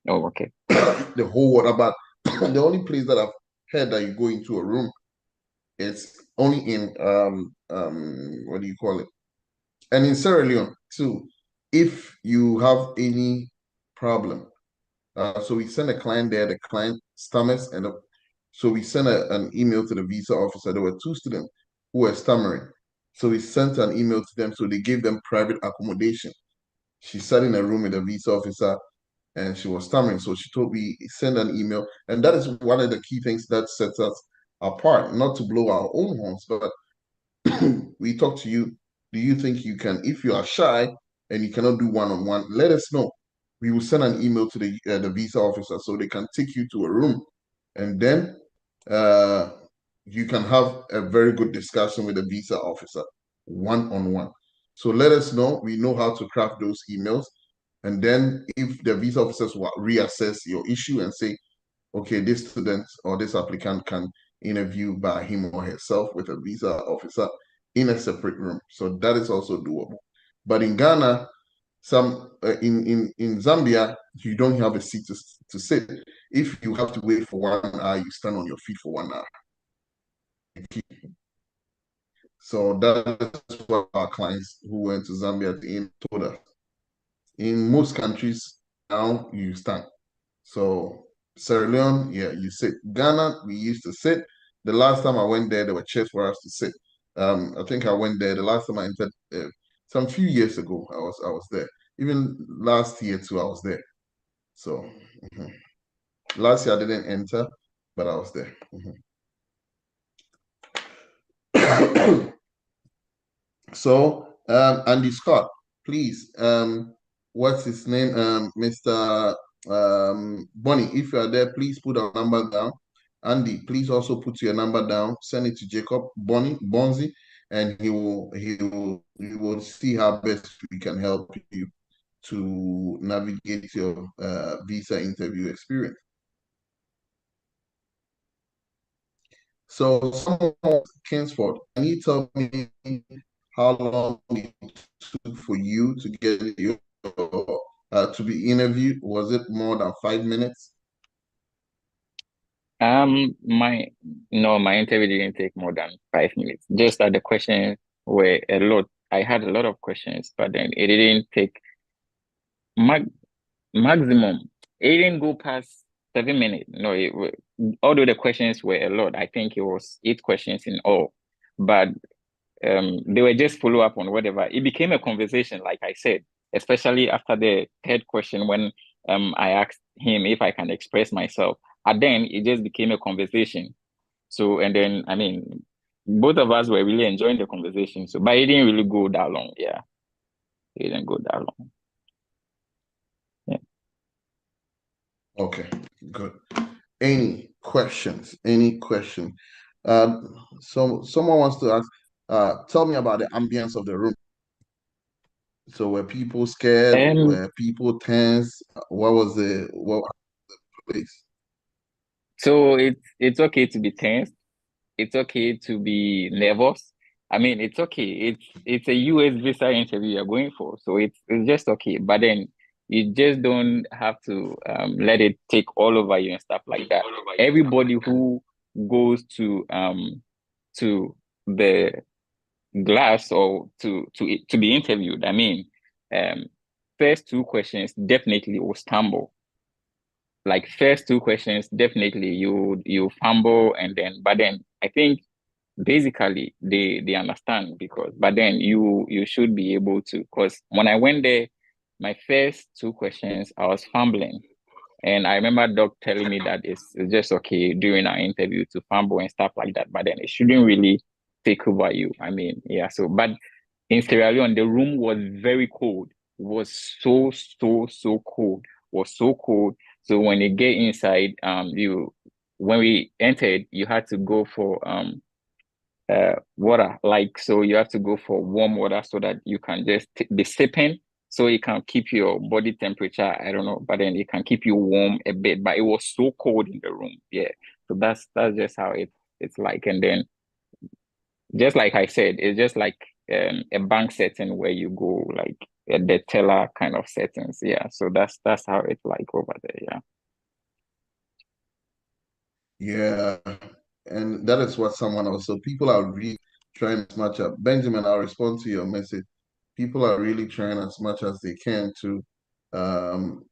Oh, okay. The whole world. About the only place that I've heard that you go into a room, it's only in what do you call it? And in Sierra Leone too. If you have any problem, so we send a client there. The client stammers, and so we sent an email to the visa officer. There were two students who were stammering, so we sent an email to them. So they gave them private accommodation. She sat in a room with the visa officer, and she was stammering. So she told me send an email, and that is one of the key things that sets us apart. Not to blow our own horns, but we talk to you. Do you think you can? If you are shy and you cannot do one-on-one, let us know. We will send an email to the visa officer so they can take you to a room, and then uh, you can have a very good discussion with the visa officer one-on-one. So let us know. We know how to craft those emails, and then if the visa officers will reassess your issue and say, okay, this student or this applicant can interview by him or herself with a visa officer in a separate room. So that is also doable. But in Ghana, in Zambia, you don't have a seat to sit. If you have to wait for 1 hour, you stand on your feet for 1 hour. So that's what our clients who went to Zambia told us. In most countries, now you stand. So Sierra Leone, yeah, you sit. Ghana, we used to sit. The last time I went there, there were chairs for us to sit. I think I went there the last time I entered some few years ago. I was there. Even last year too, I was there. So last year I didn't enter, but I was there. So Andy Scott, please, what's his name? Mr. Bonnie, if you are there, please put our number down. Andy, please also put your number down. Send it to Jacob Bonzi, and he will see how best we can help you to navigate your visa interview experience. So, someone, Kingsford, can you tell me how long it took for you to get your to be interviewed? Was it more than 5 minutes? My no, my interview didn't take more than 5 minutes. Just that the questions were a lot. I had a lot of questions, but then it didn't take mag maximum. It didn't go past 7 minutes. No, although the questions were a lot, I think it was 8 questions in all, but they were just follow up on whatever. It became a conversation, like I said, especially after the third question when I asked him if I can express myself. And then it just became a conversation. So, and then, I mean, both of us were really enjoying the conversation. So, but it didn't really go that long. Yeah, it didn't go that long. Yeah. Okay, good. Any questions? Any question? So someone wants to ask, tell me about the ambience of the room. So were people scared? Um, Were people tense? What was the place? so it's okay to be tense. It's okay to be nervous. I mean, it's okay. It's a US visa interview you're going for, so it's just okay. But then you just don't have to let it take all over you and stuff like that. Everybody who goes to the glass or to be interviewed, I mean, um first two questions definitely will stumble. Like first two questions, definitely you fumble, and then but then I think basically they understand, because but then you should be able to, because when I went there, my first two questions I was fumbling, and I remember doc telling me that it's just okay during our interview to fumble and stuff like that, but then it shouldn't really take over you. I mean, yeah. So but in Sierra Leone the room was very cold, was so cold, was so cold. So when you get inside, you when we entered you had to go for water, like, so you have to go for warm water so that you can just be sipping, so it can keep your body temperature, I don't know, but then it can keep you warm a bit. But it was so cold in the room, yeah. So that's just how it's like. And then just like I said, it's just like a bank setting where you go, like the teller kind of settings, yeah. So that's how it's like over there, yeah. Yeah, and that is what someone also. People are really trying as much as Benjamin. I'll respond to your message. People are really trying as much as they can um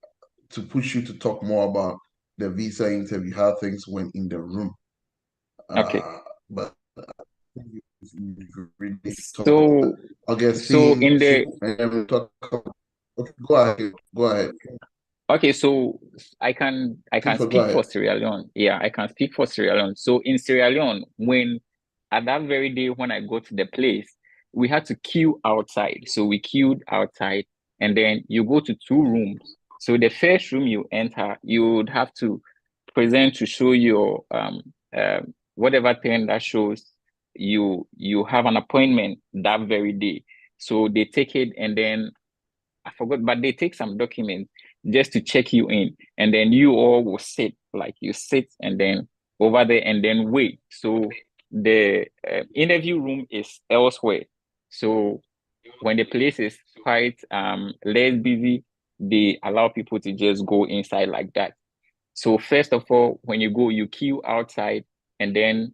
to push you to talk more about the visa interview, how things went in the room. Okay. But you really talk. So so Augustine, in the and then we talk. Okay, go ahead. Go ahead. Okay, so I can Clifford, go speak for ahead. Sierra Leone. Yeah, I can speak for Sierra Leone. So in Sierra Leone, when at that very day when I go to the place, we had to queue outside. So we queued outside, and then you go to two rooms. So the first room you enter, you would have to present to show your whatever thing that shows you have an appointment that very day. So they take it, and then I forgot, but they take some documents just to check you in, and then you all will sit, like you sit, and then over there, and then wait. So the interview room is elsewhere. So when the place is quite less busy, they allow people to just go inside like that. So first of all, when you go, you queue outside, and then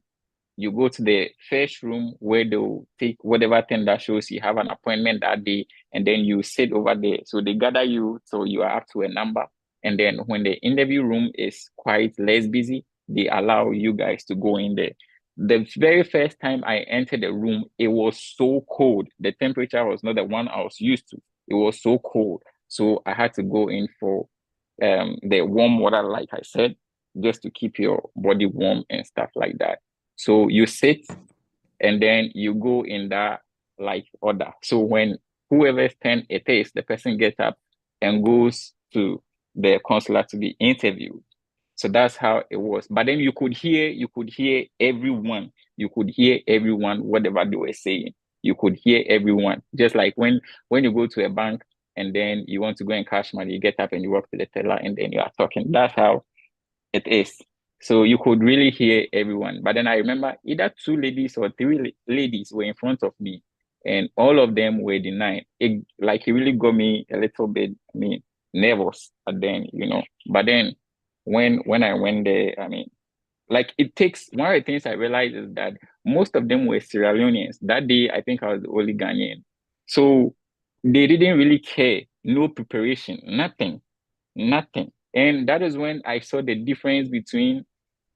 you go to the first room where they'll take whatever thing that shows you have an appointment that day, and then you sit over there. So they gather you, so you are up to a number. And then when the interview room is quite less busy, they allow you guys to go in there. The very first time I entered the room, it was so cold. The temperature was not the one I was used to. It was so cold. So I had to go in for the warm water, like I said, just to keep your body warm and stuff like that. So you sit, and then you go in that like order. So when whoever's turn it is, the person gets up and goes to the consular to be interviewed. So that's how it was. But then you could hear everyone. You could hear everyone, whatever they were saying. You could hear everyone. Just like when you go to a bank and then you want to go and cash money, you get up and you walk to the teller and then you are talking. That's how it is. So you could really hear everyone. But then I remember either two ladies or three ladies were in front of me. and all of them were denied. It really got me a little bit, nervous at then, But then when I went there, it takes, one of the things I realized is that most of them were Sierra Leoneans. That day, I think I was the only Ghanaian. So they didn't really care, no preparation, nothing. And that is when I saw the difference between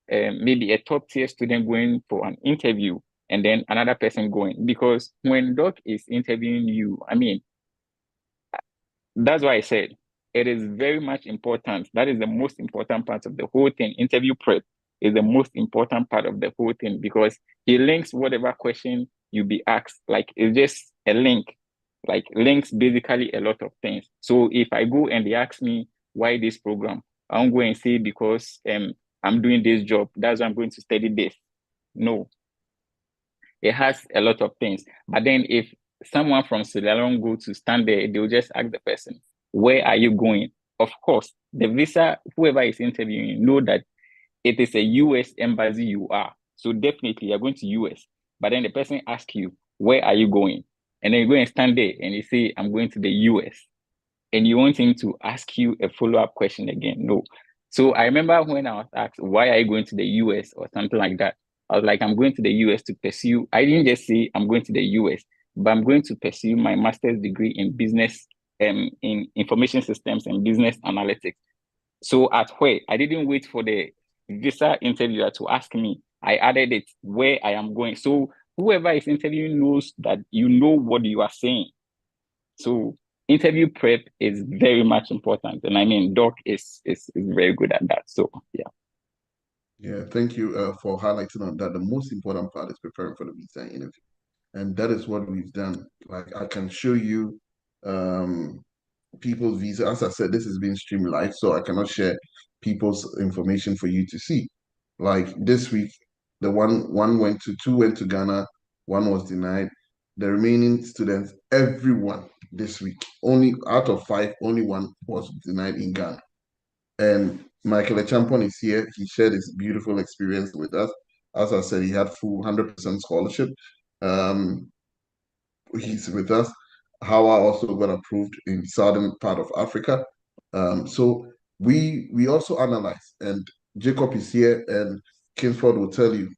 maybe a top tier student going for an interview and then another person going. Because when Doc is interviewing you, that's why I said it is very much important. That is the most important part of the whole thing. Interview prep is the most important part of the whole thing because he links whatever question you be asked. Like it's just a link, like links basically a lot of things. So if I go and they ask me why this program, I won't go and say because I'm doing this job, that's why I'm going to study this. No, it has a lot of things. But then if someone from Sierra Leone go to stand there, they'll just ask the person, where are you going? Of course, the visa, whoever is interviewing, know that it is a US embassy you are. So definitely you're going to US. But then the person asks you, where are you going? And then you go and stand there and you say, I'm going to the US. And you want him to ask you a follow-up question again. No. So I remember when I was asked, why are you going to the US or something like that? I was like, I'm going to the US to pursue. I didn't just say I'm going to the US, but I'm going to pursue my master's degree in business, in information systems and business analytics. So at where I didn't wait for the visa interviewer to ask me. I added it where I am going. So whoever is interviewing knows that you know what you are saying. So interview prep is very much important, and Doc is very good at that. So yeah. Yeah, thank you for highlighting on that. The most important part is preparing for the visa interview, and that is what we've done. Like I can show you people's visa. As I said, this is being streamed live, so I cannot share people's information for you to see. Like this week, the two went to Ghana, one was denied. The remaining students, everyone this week, only out of 5, only one was denied in Ghana. And Michael Echampon is here. He shared his beautiful experience with us. As I said, he had full 100% scholarship. Um, he's with us. Hawa also got approved in southern part of Africa. So we also analyze, and Jacob is here, and Kingsford will tell you.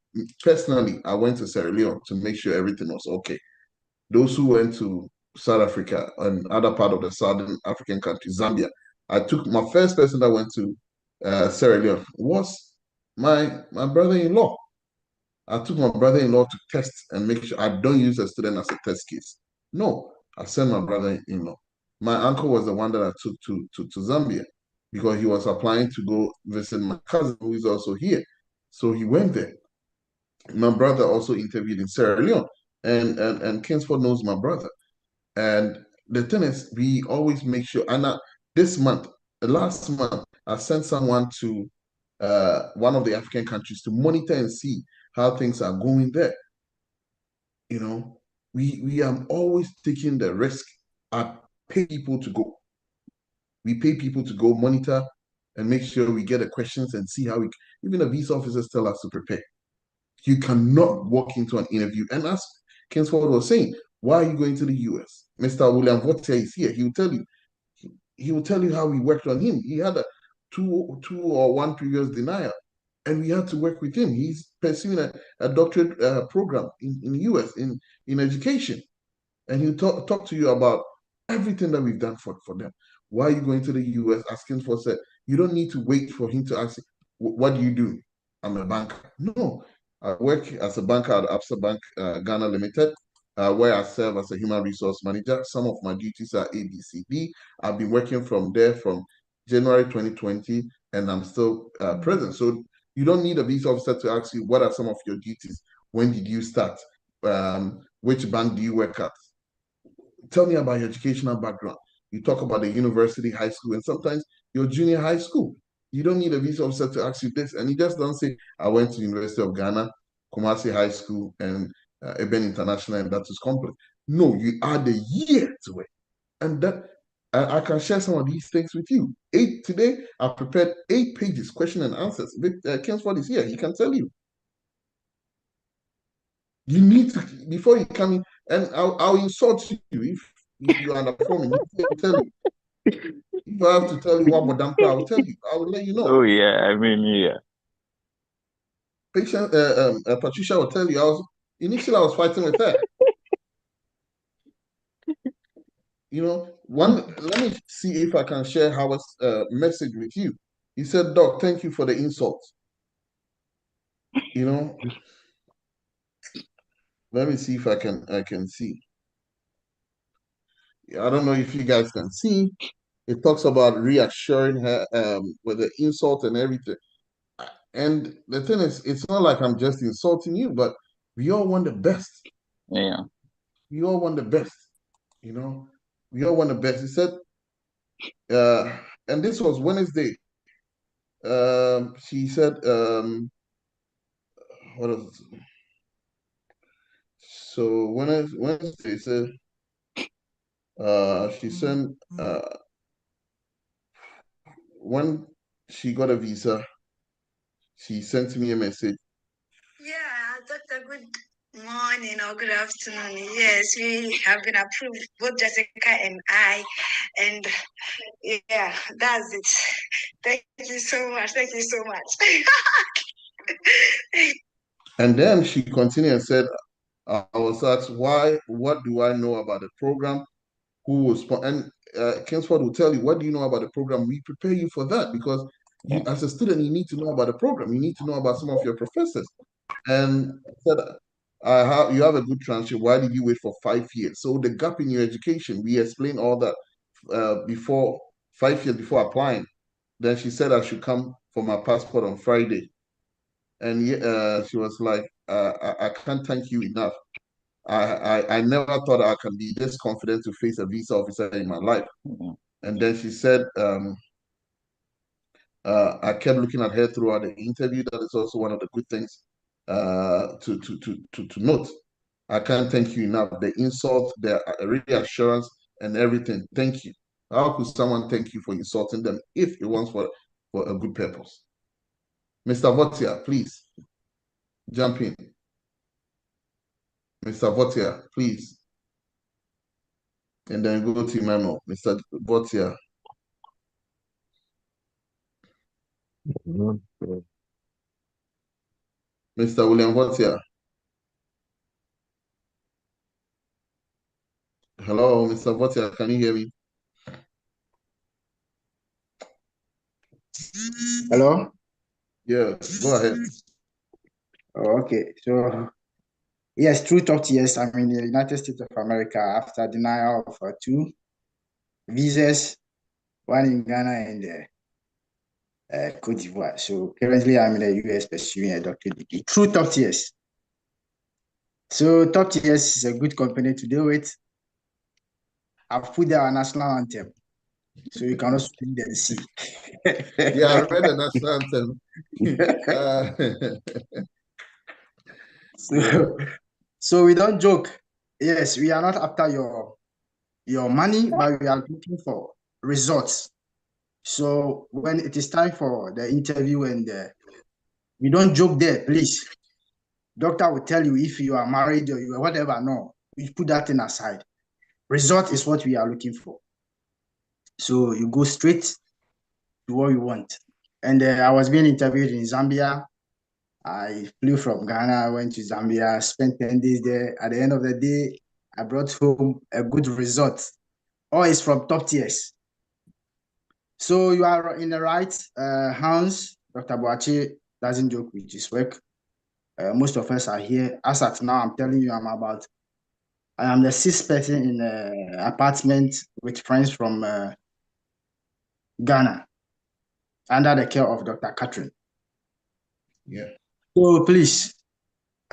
Personally, I went to Sierra Leone to make sure everything was okay. Those who went to South Africa and other part of the southern African country, Zambia, I took my first person that went to Sierra Leone was my brother-in-law. I took my brother-in-law to test and make sure I don't use a student as a test case. No, I sent my brother-in-law. My uncle was the one that I took to Zambia because he was applying to go visit my cousin who is also here. So he went there. My brother also interviewed in Sierra Leone, and Kingsford knows my brother. And the thing is, we always make sure. And this month, last month, I sent someone to one of the African countries to monitor and see how things are going there. You know, we are always taking the risk. I pay people to go. We pay people to go monitor and make sure we get the questions and see how we. Even the visa officers tell us to prepare. You cannot walk into an interview and ask. Kingsford was saying, why are you going to the US? Mr. William Votia is here. He will tell you. He will tell you how we worked on him. He had a two or one previous denial, and we had to work with him. He's pursuing a doctorate program in the US in education, and he'll talk to you about everything that we've done for them. Why are you going to the US? Asking for said you don't need to wait for him to ask. What do you do? I'm a banker. No, I work as a banker at Absa Bank Ghana Limited, where I serve as a human resource manager. Some of my duties are ABCD. I've been working from there from January 2020, and I'm still present. So you don't need a visa officer to ask you what are some of your duties. When did you start? Which bank do you work at? Tell me about your educational background. You talk about the university, high school, and sometimes your junior high school. You don't need a visa officer to ask you this. And you just don't say, I went to University of Ghana, Kumasi High School, and Eben International, and that is complete. No, you add a year to it. And that I can share some of these things with you. Today, I prepared 8 pages, question and answers. Kingsford is here. He can tell you. You need to, before you come in, And I'll insult you if you are underperforming. I'll tell you. If I have to tell you what Madam I'll tell you. I will let you know. Oh yeah, I mean yeah. Patricia will tell you. Initially I was fighting with her. Let me see if I can share Howard's message with you. He said, Doc, thank you for the insult. Let me see if I can see. I don't know if you guys can see. It talks about reassuring her with the insult and everything. And the thing is, it's not like I'm just insulting you, but we all want the best. Yeah. We all want the best. We all want the best. He said, and this was Wednesday. She said, what is it? So Wednesday, said, she sent when she got a visa, she sent me a message. Yeah, Doctor, good morning or good afternoon. Yes, we have been approved, both Jessica and I. And yeah, that's it. Thank you so much. Thank you so much. And then she continued and said, I was asked, what do I know about the program? Who was, and Kingsford will tell you, what do you know about the program? We prepare you for that because you, as a student, you need to know about the program. You need to know about some of your professors. And said, you have a good transcript. Why did you wait for 5 years? So the gap in your education, we explained all that before 5 years before applying. Then she said I should come for my passport on Friday. And she was like, I can't thank you enough. I never thought I can be this confident to face a visa officer in my life. Mm-hmm. And then she said, I kept looking at her throughout the interview. That is also one of the good things to note. I can't thank you enough. The insult, the reassurance, and everything. Thank you. How could someone thank you for insulting them if it was for a good purpose? Mr. Votia, please jump in. Mr. Votia, please. And then go to Memo. Mr. Votia. Mr. William Votia. Hello, Mr. Votia, can you hear me? Hello? Yeah, go ahead. Oh, okay. So, yes, true talk, yes. I'm in the United States of America after denial of two visas, one in Ghana and Cote d'Ivoire. So, currently, I'm in the US pursuing a doctorate degree. True talk, yes. So, Top TS is a good company to deal with. I've put there our national anthem, so you can also read and see. Yeah, I read the national anthem. So we don't joke. Yes, we are not after your money, but we are looking for results. So when it is time for the interview and we don't joke there, please. Doctor will tell you if you are married or you are whatever. No, we put that thing aside. Result is what we are looking for. So you go straight to what you want. And I was being interviewed in Zambia. I flew from Ghana, went to Zambia, spent 10 days there. At the end of the day, I brought home a good result. All is from Top Tiers. So you are in the right hands. Dr. Boache doesn't joke with his work. Most of us are here. As at now, I'm telling you, I am the sixth person in an apartment with friends from Ghana under the care of Dr. Catherine. Yeah. So please,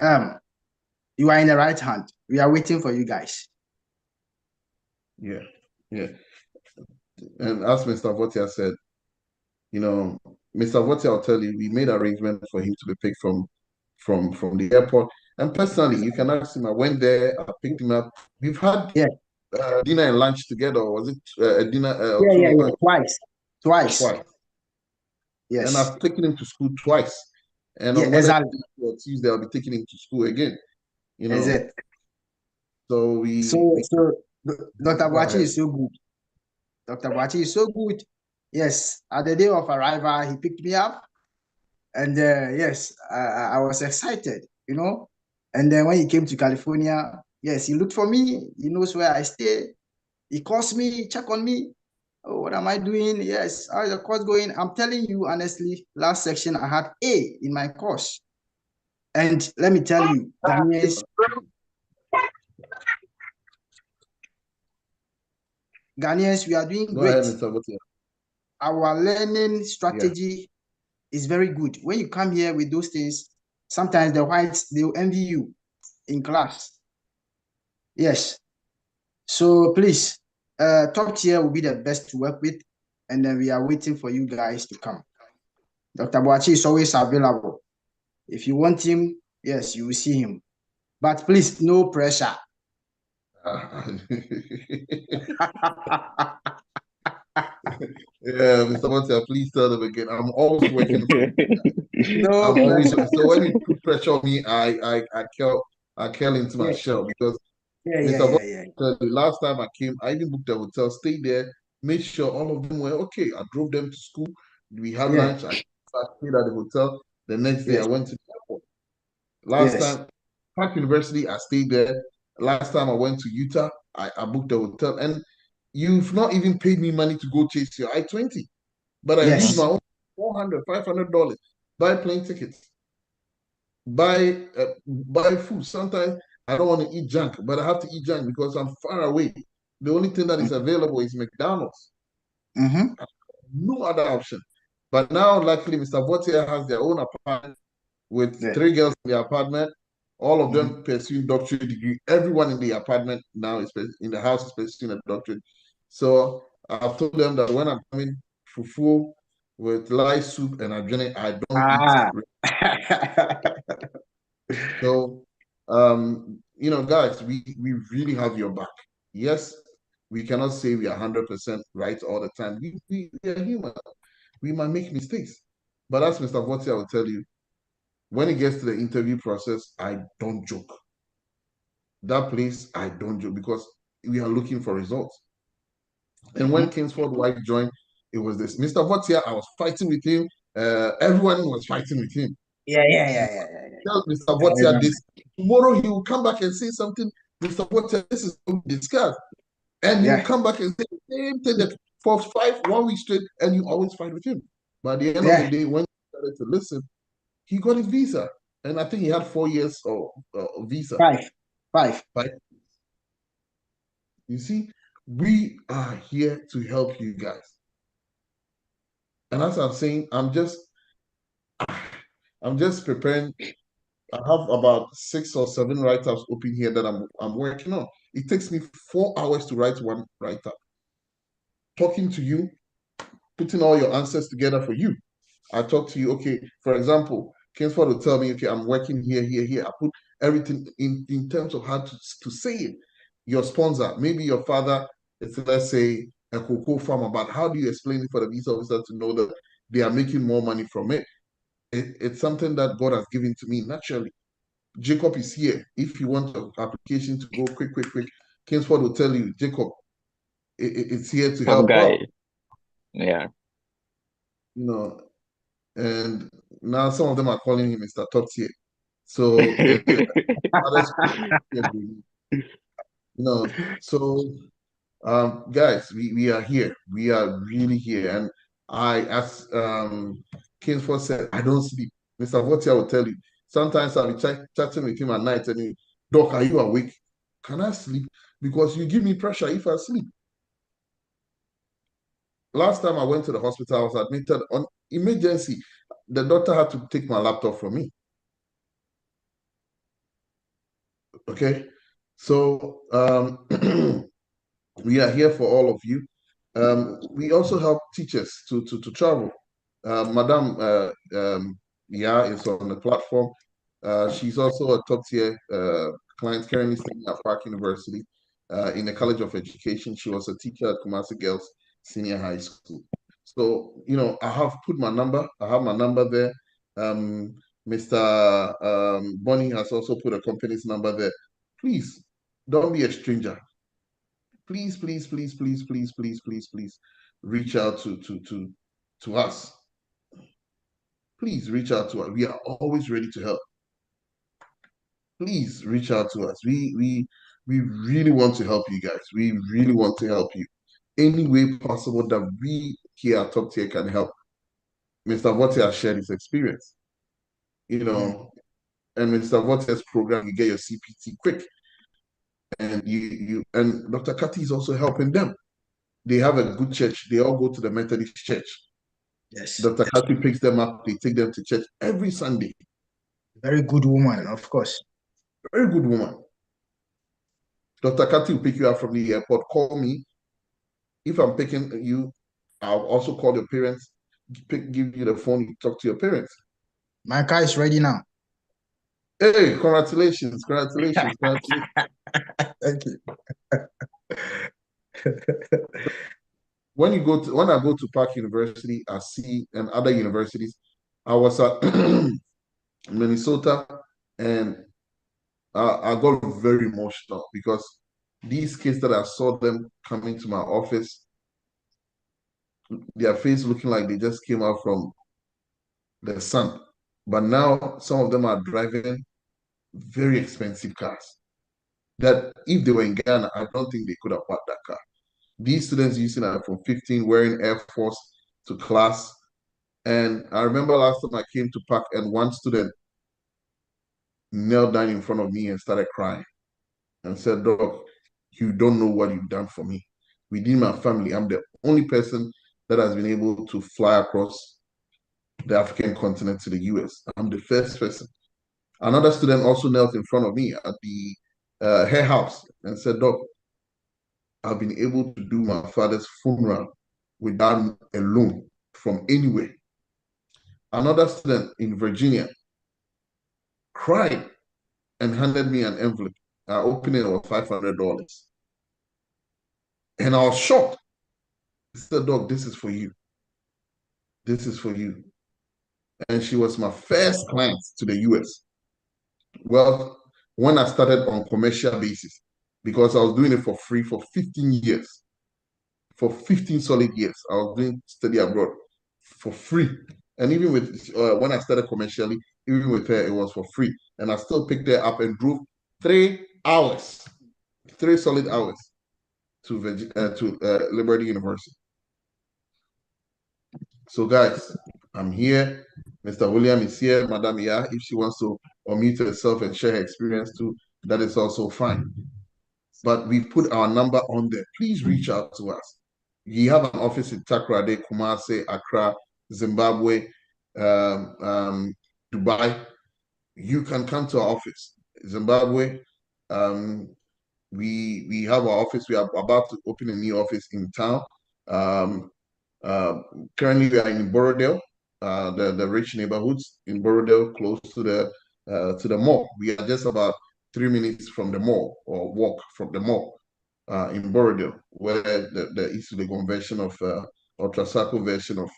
you are in the right hand. We are waiting for you guys. Yeah, yeah. And as Mr. Votia said, Mr. Votia will tell you, we made arrangements for him to be picked from the airport. And personally, you can ask him. I went there, I picked him up. We've had dinner and lunch together. Or was it a dinner? Yeah. Twice. Yes. And I've taken him to school twice. And yeah, on exactly. Tuesday, I'll be taking him to school again. Is it? So Dr. go Boachi ahead. is so good. Dr. Boachi is so good. Yes, at the day of arrival, he picked me up. And yes, I was excited, you know. And then when he came to California, yes, he looked for me. He knows where I stay. He calls me, check on me. Oh, what am I doing? Yes, how's the course going? I'm telling you honestly, last section I had A in my course. And let me tell you, Ghanaians, we are doing Go ahead, great. Mr. Botia. Our learning Yeah. strategy is very good. When you come here with those things, sometimes the whites, they will envy you in class. Yes. So please, top tier will be the best to work with. And then we are waiting for you guys to come. Dr. Boachi is always available. If you want him, yes, you will see him. But please, no pressure. Yeah, Mr. Botia, please tell them again. I'm always working for you. No I'm always pressure. so when you put pressure on me, I curl into my Yeah, shell because yeah, yeah, Mr. yeah, yeah. Botia, the last time I came, I even booked a hotel, stayed there, made sure all of them were okay. I drove them to school. We had Yeah, lunch. I stayed at the hotel. The next day, I yes, went to the airport. Last yes. time, Park University, I stayed there. Last time I went to Utah, I booked a hotel. And you've not even paid me money to go chase your I-20, but I use Yes. my own $400, $500, buy plane tickets, buy food. Sometimes I don't want to eat junk, but I have to eat junk because I'm far away. The only thing that is available is McDonald's. Mm-hmm. No other option. But now, luckily, Mr. Votia has their own apartment with Yeah. 3 girls in the apartment. All of Mm-hmm. them pursuing doctorate degree. Everyone in the apartment now is in the house is pursuing a doctorate. So I've told them that when I'm coming fufu with light soup and adrenaline, I don't eat. Ah. So, guys, we really have your back. Yes, we cannot say we are 100% right all the time. We are human. We might make mistakes. But as Mr. Votia will tell you, when it gets to the interview process, I don't joke. That place, I don't joke because we are looking for results. And when Kingsford White joined, it was this. Mr. Votia, I was fighting with him. Everyone was fighting with him. Yeah, yeah, yeah, yeah, yeah. Tell Mr. I Votia remember. this. Tomorrow he will come back and say something. Mr. Votia, this is what we discussed. And he will Yeah, come back and say the same thing that for 1 week straight, and you always fight with him. But at the end of the yeah. day, when he started to listen, he got his visa. And I think he had 4 years of visa. Five. But you see, we are here to help you guys. And as I'm saying, I'm just preparing. I have about 6 or 7 write-ups open here that I'm working on. It takes me 4 hours to write one write-up. Talking to you, putting all your answers together for you. I talk to you, okay, for example, Kingsford will tell me, okay, I'm working here, here, here. I put everything in terms of how to say it. Your sponsor, maybe your father is, let's say, a cocoa farmer, but how do you explain it for the visa officer to know that they are making more money from it? It's something that God has given to me naturally. Jacob is here. If you want an application to go quick, quick, quick, Kingsford will tell you, Jacob, it's here to Top help guy. out. Yeah. You know, and now some of them are calling him Mr. Top Tier. So others, so guys, we are here. We are really here. And as Kingsford said, I don't sleep. Mr. Votia will tell you. Sometimes I'll be chatting with him at night and Doc, are you awake? Can I sleep? Because you give me pressure if I sleep. Last time I went to the hospital, I was admitted on emergency. The doctor had to take my laptop from me. Okay. So we are here for all of you. We also help teachers to travel. Madam Ya is on the platform. She's also a top tier client currently studying at Park University in the College of Education. She was a teacher at Kumasi Girls Senior High School. So, I have put my number. I have my number there. Mr. Bonnie has also put a company's number there. Please Don't be a stranger. Please, please, please, please, please, please, please, please reach out to us. Please reach out to us. We are always ready to help. Please reach out to us. We really want to help you guys. We really want to help you any way possible that we here at Top Tier can help. Mr. Vote has shared his experience, and Mr. Vote's program, you get your CPT quick, and and Dr. Kati is also helping them. They have a good church. They all go to the Methodist church. Yes. Dr. Kati picks them up. They take them to church every Sunday. Very good woman, of course. Very good woman. Dr. Kati will pick you up from the airport. Call me. If I'm picking you, I'll also call your parents, give you the phone, you talk to your parents. My car is ready now. Hey, congratulations, congratulations, congratulations. Thank you. When I go to Park University, I see, and other universities, I was at Minnesota, and I got very emotional because these kids that I saw them coming to my office, their face looking like they just came out from the sun. But now some of them are driving very expensive cars that if they were in Ghana, I don't think they could have bought that car. These students using it from 15, wearing Air Force to class. And I remember last time I came to Park and one student knelt down in front of me and started crying and said, "Doc, you don't know what you've done for me. Within my family, I'm the only person that has been able to fly across the African continent to the US. I'm the first person." Another student also knelt in front of me at the hair house and said, "Doc, I've been able to do my father's funeral without a loan from anywhere." Another student in Virginia cried and handed me an envelope. I opened it, it was $500. And I was shocked. He said, "Doc, this is for you. This is for you." And she was my first client to the US. Well, when I started on commercial basis, because I was doing it for free for 15 years. For 15 solid years, I was doing study abroad for free. And even with when I started commercially, even with her, it was for free. And I still picked her up and drove 3 hours, 3 solid hours to Liberty University. So, guys, I'm here. Mr. William is here. Madam Iya, if she wants to unmute herself and share her experience too, that is also fine. But we put our number on there. Please reach out to us. We have an office in Takoradi, Kumasi, Accra, Zimbabwe, Dubai. You can come to our office. Zimbabwe, we have our office. We are about to open a new office in town. Currently, we are in Borodale, the rich neighborhoods in Borodale, close to the mall. We are just about 3 minutes from the mall, or walk from the mall in Borodale, where the East convention of or Trasaco version of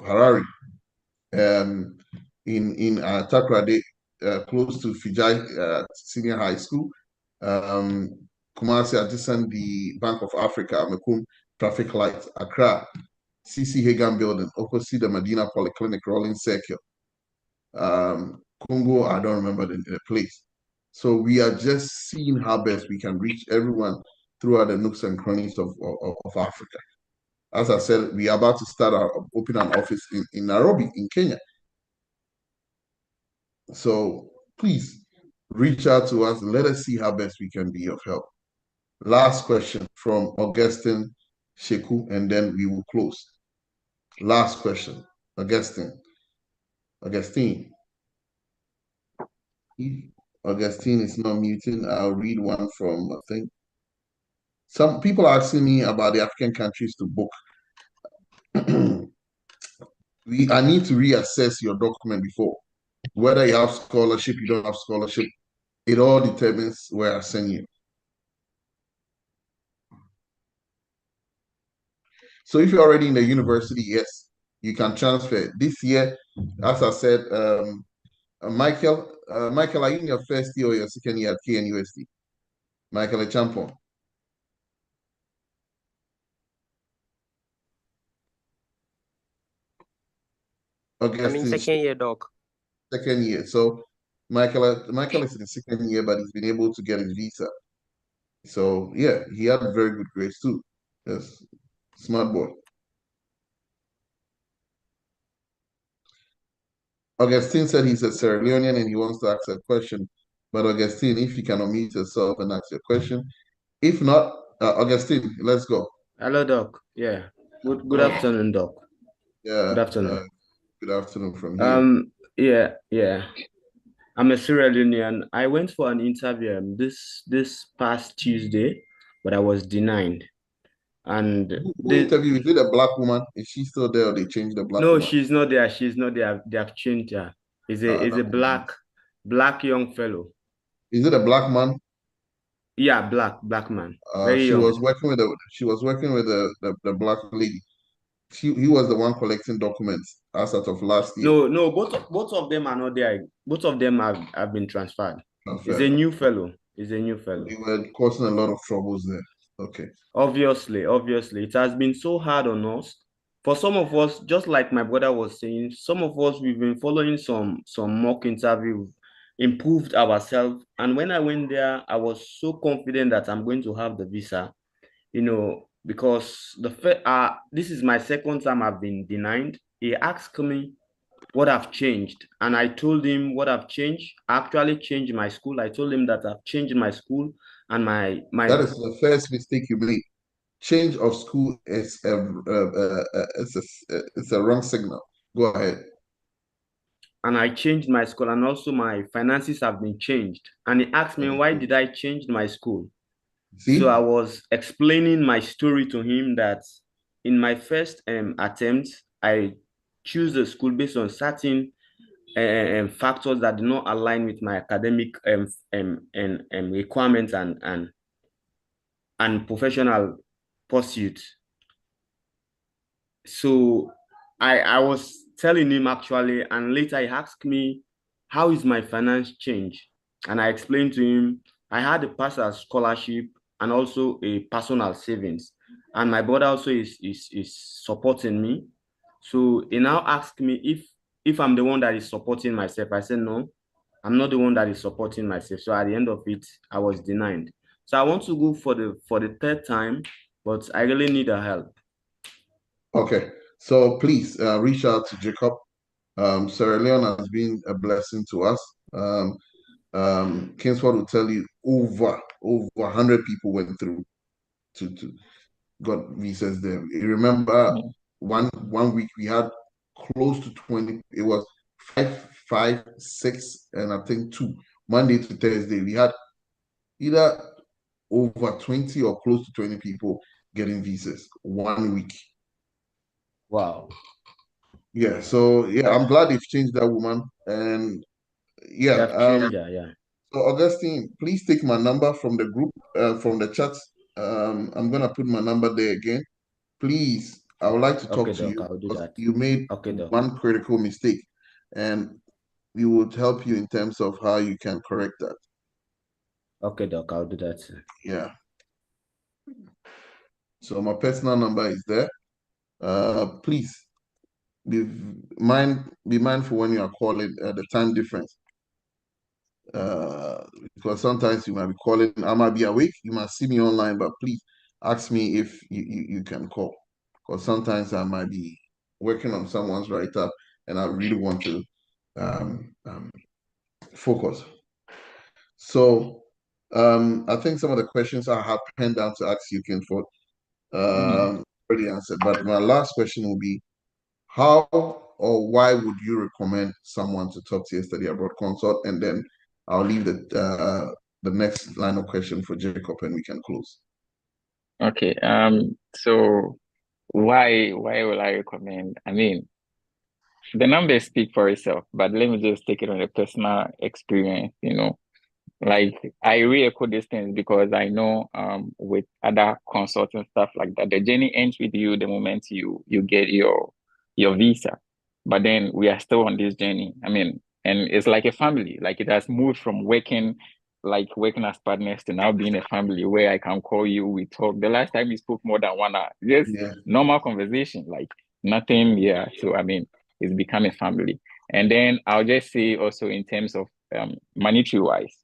Harare. In Takrade, close to Fijai Senior High School, Kumasi adjacent the Bank of Africa, Mekum traffic lights, Accra, CC Hagan Building, opposite the Medina Polyclinic, Rolling Circle. Congo, I don't remember the place. So we are just seeing how best we can reach everyone throughout the nooks and crannies of Africa. As I said, we are about to open an office in Nairobi, in Kenya. So please reach out to us. Let us see how best we can be of help. Last question from Augustine Sheku, and then we will close. Last question, Augustine. If Augustine is not muting, I'll read one from, I think, some people are asking me about the African countries to book. I need to reassess your document before. Whether you have scholarship, you don't have scholarship, it all determines where I send you. So if you're already in the university, yes, you can transfer. This year, as I said, Michael, are you in your first year or your second year at KNUST? Michael Champon. I'm in Augustine, second year, Doc. second year. So Michael is in his second year, but he's been able to get his visa. So yeah, he had very good grades too. Yes, smart boy. Augustine said he's a Sierra Leonean and he wants to ask a question. But Augustine, if you can unmute yourself and ask your question. If not, Augustine, let's go. Hello, Doc. Yeah. Good Oh, afternoon, Doc. yeah. Good afternoon. Good afternoon from here. Yeah. I'm a Sierra Leonean. I went for an interview this past Tuesday, but I was denied. And Who interviewed? Is it a black woman? Is she still there or they changed the black no, woman? she's not there. She's not there. They have changed her. Is a black young fellow. Is it a black man? Yeah, black man. Very She young. was working with the black lady. He was the one collecting documents as of last year. No, both of them are not there. Both of them have been transferred. It's a Okay. new fellow. It's a new fellow. They were causing a lot of troubles there. Okay. Obviously, it has been so hard on us. For some of us, just like my brother was saying, some of us we've been following some mock interview, improved ourselves. And when I went there, I was so confident that I'm going to have the visa, because this is my second time I've been denied. He asked me what I've changed, and I told him what I've changed. I actually changed my school. I told him that I've changed my school and my That is the first mistake you made. Change of school is it's a wrong signal. Go ahead. And I changed my school, and also my finances have been changed. And he asked me, why did I change my school? See? So I was explaining my story to him that in my first attempt, I choose the school based on certain factors that do not align with my academic requirements and professional pursuits. So I was telling him actually, and later he asked me, how is my finance change? And I explained to him, I had a pastor's scholarship and also a personal savings. And my brother also is supporting me. So he now asked me if I'm the one that is supporting myself. I said, no, I'm not the one that is supporting myself. So at the end of it, I was denied. So I want to go for the third time, but I really need a help. Okay. So please reach out to Jacob. Sierra Leone has been a blessing to us. Kingsford will tell you over 100 people went through to got visas there. You remember one week we had close to 20. It was five, 6, and I think 2. Monday to Thursday, we had either over 20 or close to 20 people getting visas 1 week. Wow. Yeah, so yeah, I'm glad they've changed that woman. And yeah, so Augustine, please take my number from the group, from the chat. I'm gonna put my number there again. Please, I would like to talk to you because you made one critical mistake, and we would help you in terms of how you can correct that. Okay, Doc, I'll do that. Yeah. So my personal number is there. Please be mindful when you are calling, the time difference. Because sometimes you might be calling, I might be awake, you might see me online, but please ask me if you can call. Because sometimes I might be working on someone's write-up and I really want to focus. So I think some of the questions I have penned down to ask you, Kinford, already answered. But my last question will be, how or why would you recommend someone to talk to your study abroad consult? And then I'll leave the next line of question for Jacob and we can close. Okay. So why will I recommend? I mean, the numbers speak for itself, but let me just take it on a personal experience, Like I re-echo these things because I know with other consulting stuff like that, the journey ends with you the moment you get your visa. But then we are still on this journey. I mean, and it's like a family. Like it has moved from working like working as partners to now being a family where I can call you, we talk. The last time we spoke more than 1 hour, just normal conversation, like nothing. Yeah. So I mean, it's become a family. And then I'll just say also in terms of monetary wise,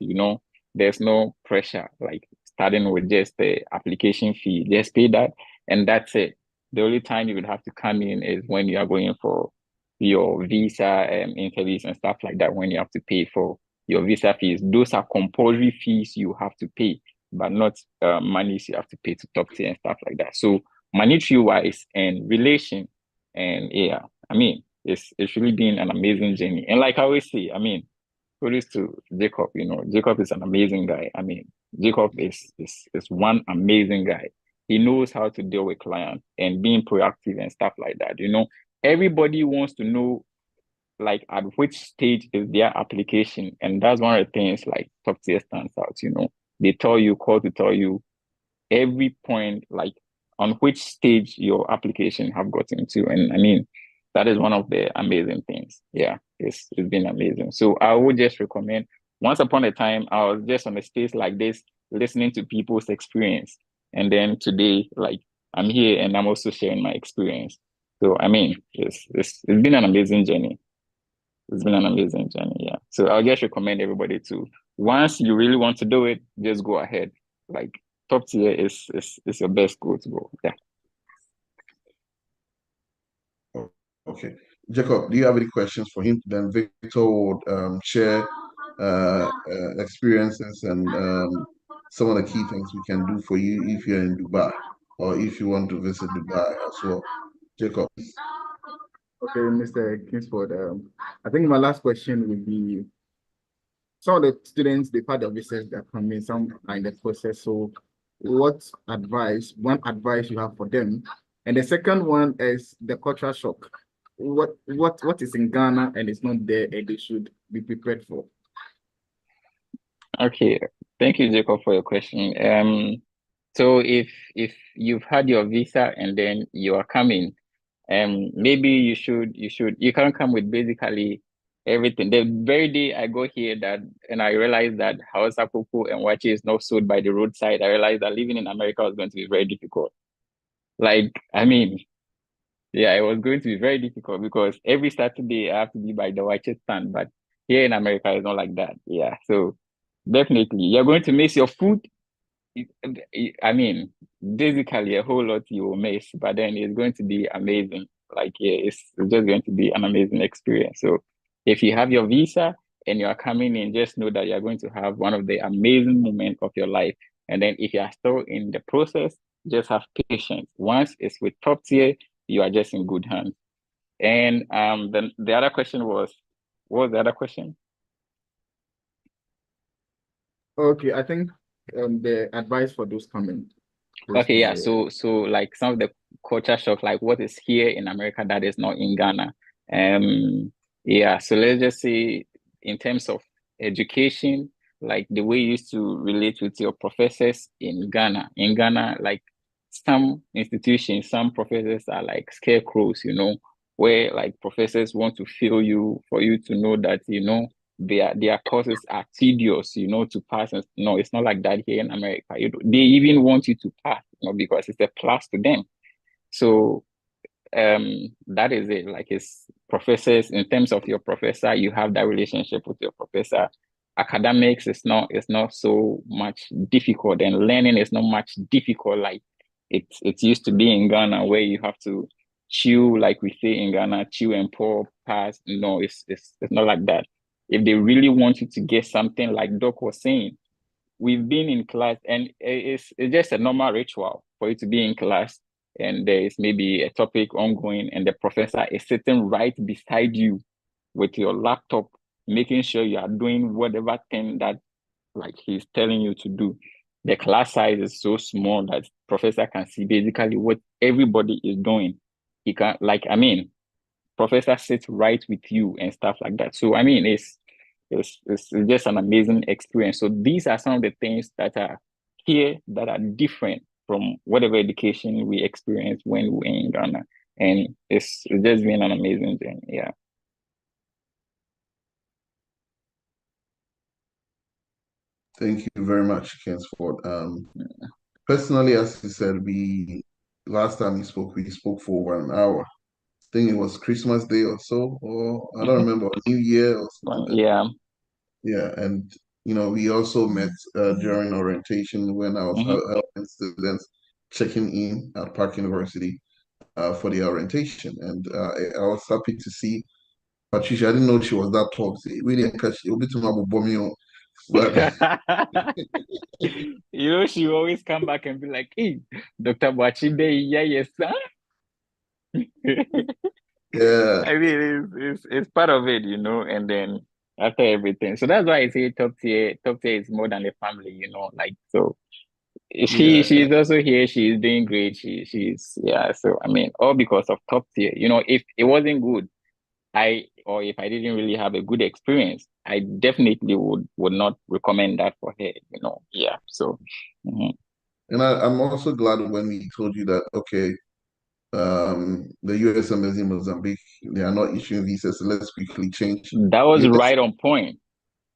there's no pressure, like starting with just the application fee, just pay that, and that's it. The only time you would have to come in is when you are going for your visa interviews and stuff like that, when you have to pay for your visa fees. Those are compulsory fees you have to pay, but not monies you have to pay to top tier and stuff like that. So monetary wise and relation, and yeah, I mean, it's really been an amazing journey. And like I always say, I mean, kudos to Jacob. Jacob is an amazing guy. I mean, Jacob is one amazing guy. He knows how to deal with clients and being proactive and stuff like that. Everybody wants to know like at which stage is their application, and that's one of the things like top tier stands out. They call to tell you every point, like on which stage your application have gotten to. And I mean, that is one of the amazing things. Yeah, it's been amazing. So I would just recommend. Once upon a time, I was just on a space like this, listening to people's experience, and then today, like I'm here and I'm also sharing my experience. So I mean, it's been an amazing journey. It's been an amazing journey, yeah. So I'll just recommend everybody to, once you really want to do it, just go ahead. Like top tier is your best go to go. Yeah. Okay. Jacob, do you have any questions for him? Then Victor would share experiences and some of the key things we can do for you if you're in Dubai or if you want to visit Dubai as well. Jacob. Okay, Mr. Kingsford. I think my last question would be, some of the students, they've had their visas that come in, some are in the process. So one advice you have for them? And the second one is the cultural shock. What is in Ghana and it's not there and they should be prepared for? Okay. Thank you, Jacob, for your question. So if you've had your visa and then you are coming, maybe you can't come with basically everything. The very day I go here and I realized that Hausa Pupu and Wachi is not sold by the roadside, I realized that living in America was going to be very difficult. Like, I mean, yeah, it was going to be very difficult because every Saturday I have to be by the Wachi stand, but here in America it's not like that. Yeah, so definitely you're going to miss your food. I mean, basically a whole lot you will miss, but then it's going to be amazing. Like, yeah, it's just going to be an amazing experience. So if you have your visa and you are coming in, just know that you're going to have one of the amazing moments of your life. And then if you are still in the process, just have patience. Once it's with top tier, you are just in good hands. And then the other question was, what was the other question? Okay, I think the advice for those coming. Okay, yeah. So like some of the culture shock, like what is here in America that is not in Ghana. Yeah, so let's just say in terms of education, like the way you used to relate with your professors in Ghana. In Ghana, like some institutions, some professors are like scarecrows, where like professors want to feel you for you to know that, their courses are tedious, to pass. And no, it's not like that here in America. They even want you to pass, because it's a plus to them. So that is it. Like, it's professors. In terms of your professor, you have that relationship with your professor. Academics is not so much difficult, and learning is not much difficult like it used to be in Ghana, where you have to chew, like we say in Ghana, chew and pour, pass. No, it's not like that. If they really want you to get something, like Doc was saying, we've been in class, and it's just a normal ritual for you to be in class, and there is maybe a topic ongoing, and the professor is sitting right beside you with your laptop, making sure you are doing whatever thing that like he's telling you to do. The class size is so small that professor can see basically what everybody is doing. He can, like, I mean, professor sits right with you and stuff like that. So I mean, it's just an amazing experience. So these are some of the things that are here that are different from whatever education we experienced when we were in Ghana. And it's just been an amazing journey. Yeah. Thank you very much, Kingsford. Personally, as you said, last time we spoke for 1 hour. I think it was Christmas Day or so, or I don't remember, New Year or something. Yeah. Yeah, and we also met during orientation when I was helping students checking in at Park University for the orientation, and I was happy to see Patricia. I didn't know she was that toxic. We didn't catch it. But She will always come back and be like, "Hey, Dr. Bwachide, yeah, yes, sir." yeah, I mean, it's part of it, and then after everything. So that's why I say top tier is more than a family, like so. yeah, She's also here. She's doing great. She's yeah. So I mean, all because of top tier. If it wasn't good, or if I didn't really have a good experience, I definitely would not recommend that for her. Yeah. So. Mhm. and I'm also glad when we told you that okay, the U.S. Embassy in Mozambique, they are not issuing visas, so let's quickly change. That was US. right on point.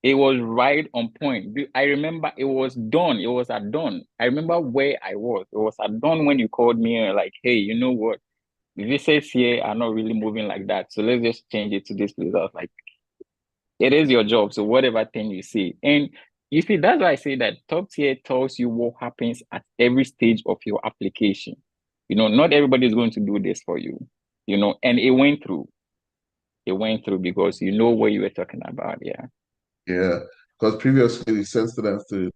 It was right on point. I remember it was done. It was at dawn. I remember where I was. It was at dawn when you called me and like, hey, you know what? The visas here are not really moving like that. So let's just change it to this place. I was like, it is your job. So whatever thing you see. And you see, that's why I say that top tier tells you what happens at every stage of your application. Not everybody is going to do this for you, and it went through. It went through because you know what you were talking about. Yeah. Yeah, because previously we sent students to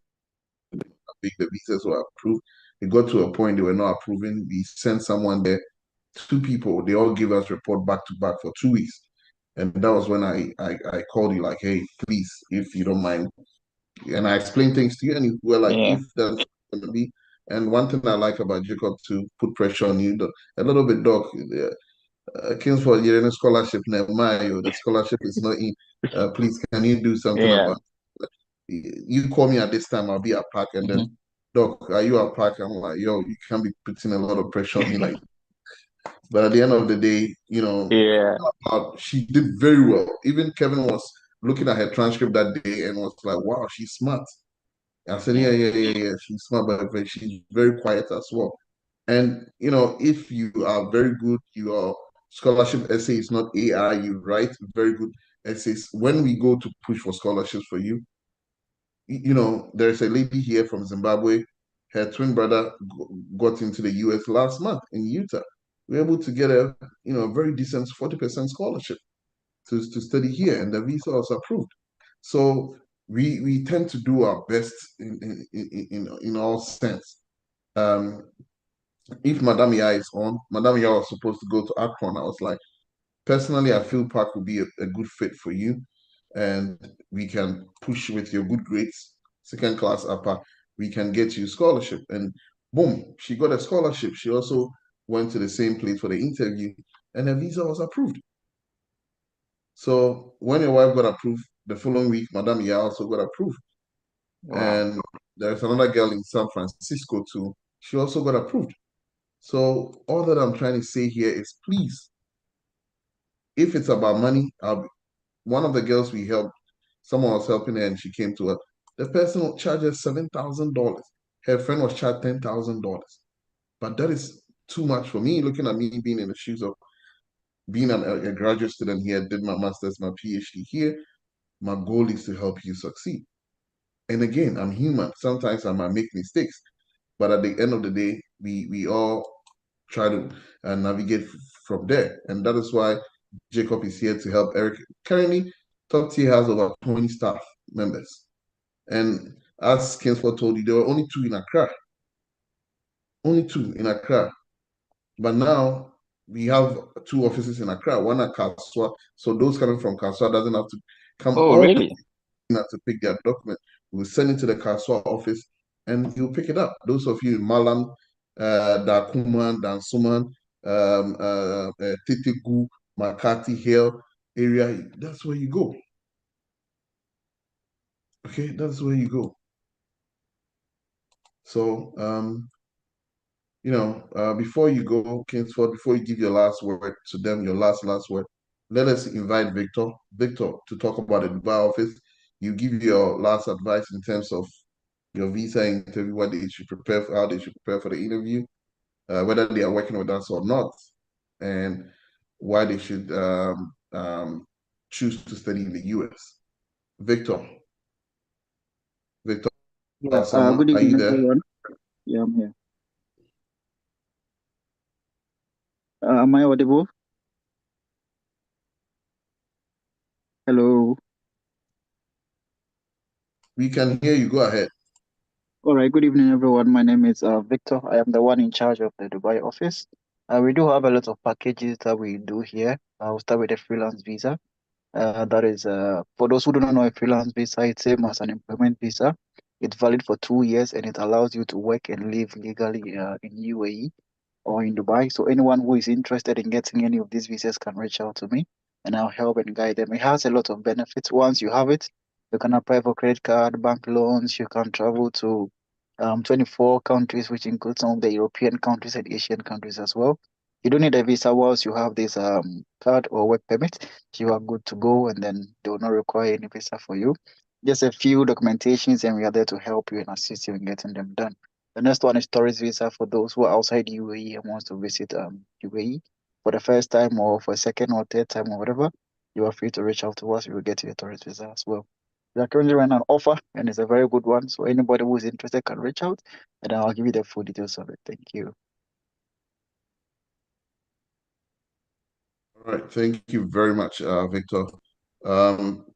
the visas were approved. It got to a point they were not approving. We sent someone there, two people. They all give us report back to back for 2 weeks, and that was when I called you like, hey, please, if you don't mind, and I explained things to you, and you were like, Yeah. if that's going to be. And one thing I like about Jacob to put pressure on you, a little bit, Doc. Kingsford, you're in a scholarship now. Mayo, the scholarship is not in. Please, can you do something Yeah. about it? You call me at this time, I'll be at park, and then, Doc, are you at park? I'm like, yo, you can't be putting a lot of pressure on me like. But at the end of the day, Yeah. she did very well. Even Kevin was looking at her transcript that day and was like, wow, she's smart. I said, yeah, she's smart, but she's very quiet as well. And if you are very good, your scholarship essay is not AI, you write very good essays. When we go to push for scholarships for you, there's a lady here from Zimbabwe. Her twin brother got into the US last month in Utah. We were able to get a very decent 40% scholarship to study here, and the visa was approved. So we tend to do our best in all sense. Um, if Madame Ya is on, Madame Ya was supposed to go to Akron. I was like, personally, I feel Park would be a good fit for you, and we can push with your good grades, second class upper, we can get you scholarship. And boom, she got a scholarship. She also went to the same place for the interview, and her visa was approved. So when your wife got approved, the following week, Madame Ya also got approved. Wow. And there's another girl in San Francisco too. She also got approved. So all that I'm trying to say here is please, if it's about money, one of the girls we helped, someone was helping her and she came to her. The person will charge her $7,000. Her friend was charged $10,000. But that is too much for me, looking at me being in the shoes of being a graduate student here, did my master's, my PhD here. My goal is to help you succeed. And again, I'm human. Sometimes I might make mistakes. But at the end of the day, we all try to navigate from there. And that is why Jacob is here to help Eric. Currently, Top Tier has over 20 staff members. And as Kingsford told you, there were only two in Accra. Only two in Accra. But now we have two offices in Accra, one at Kaswa. So those coming from Kaswa doesn't have to come Oh, all really? to pick their document. We'll send it to the Kaswa office and you'll pick it up. Those of you in Malam, Dakuman, Dansuman, Titigu, Makati Hill area, that's where you go. Okay, that's where you go. So, before you go, Kingsford, before you give your last word to them, your last word, let us invite Victor to talk about the Dubai office. you give your last advice in terms of your visa interview, what they should prepare for, how they should prepare for the interview, whether they are working with us or not, and why they should choose to study in the US. Victor, Victor, Yeah, someone, good are you evening, there? everyone. Yeah, I'm here. Am I audible? Hello. We can hear you. Go ahead. All right, good evening, everyone. My name is Victor. I am the one in charge of the Dubai office. We do have a lot of packages that we do here. I'll start with the freelance visa. That is, for those who do not know, a freelance visa, it's same as an employment visa. It's valid for 2 years and it allows you to work and live legally in UAE or in Dubai. So anyone who is interested in getting any of these visas can reach out to me and I'll help and guide them. It has a lot of benefits. Once you have it, you can apply for credit card, bank loans, you can travel to 24 countries, which includes some of the European countries and Asian countries as well. You don't need a visa once you have this card or work permit. You are good to go, and then they will not require any visa for you. Just a few documentations, and we are there to help you and assist you in getting them done. The next one is tourist visa for those who are outside UAE and wants to visit UAE for the first time or for a second or third time or whatever. You are free to reach out to us. We will get you a tourist visa as well. We are currently running an offer, and it's a very good one. So anybody who is interested can reach out, and I'll give you the full details of it. Thank you. All right. Thank you very much, Victor. Um,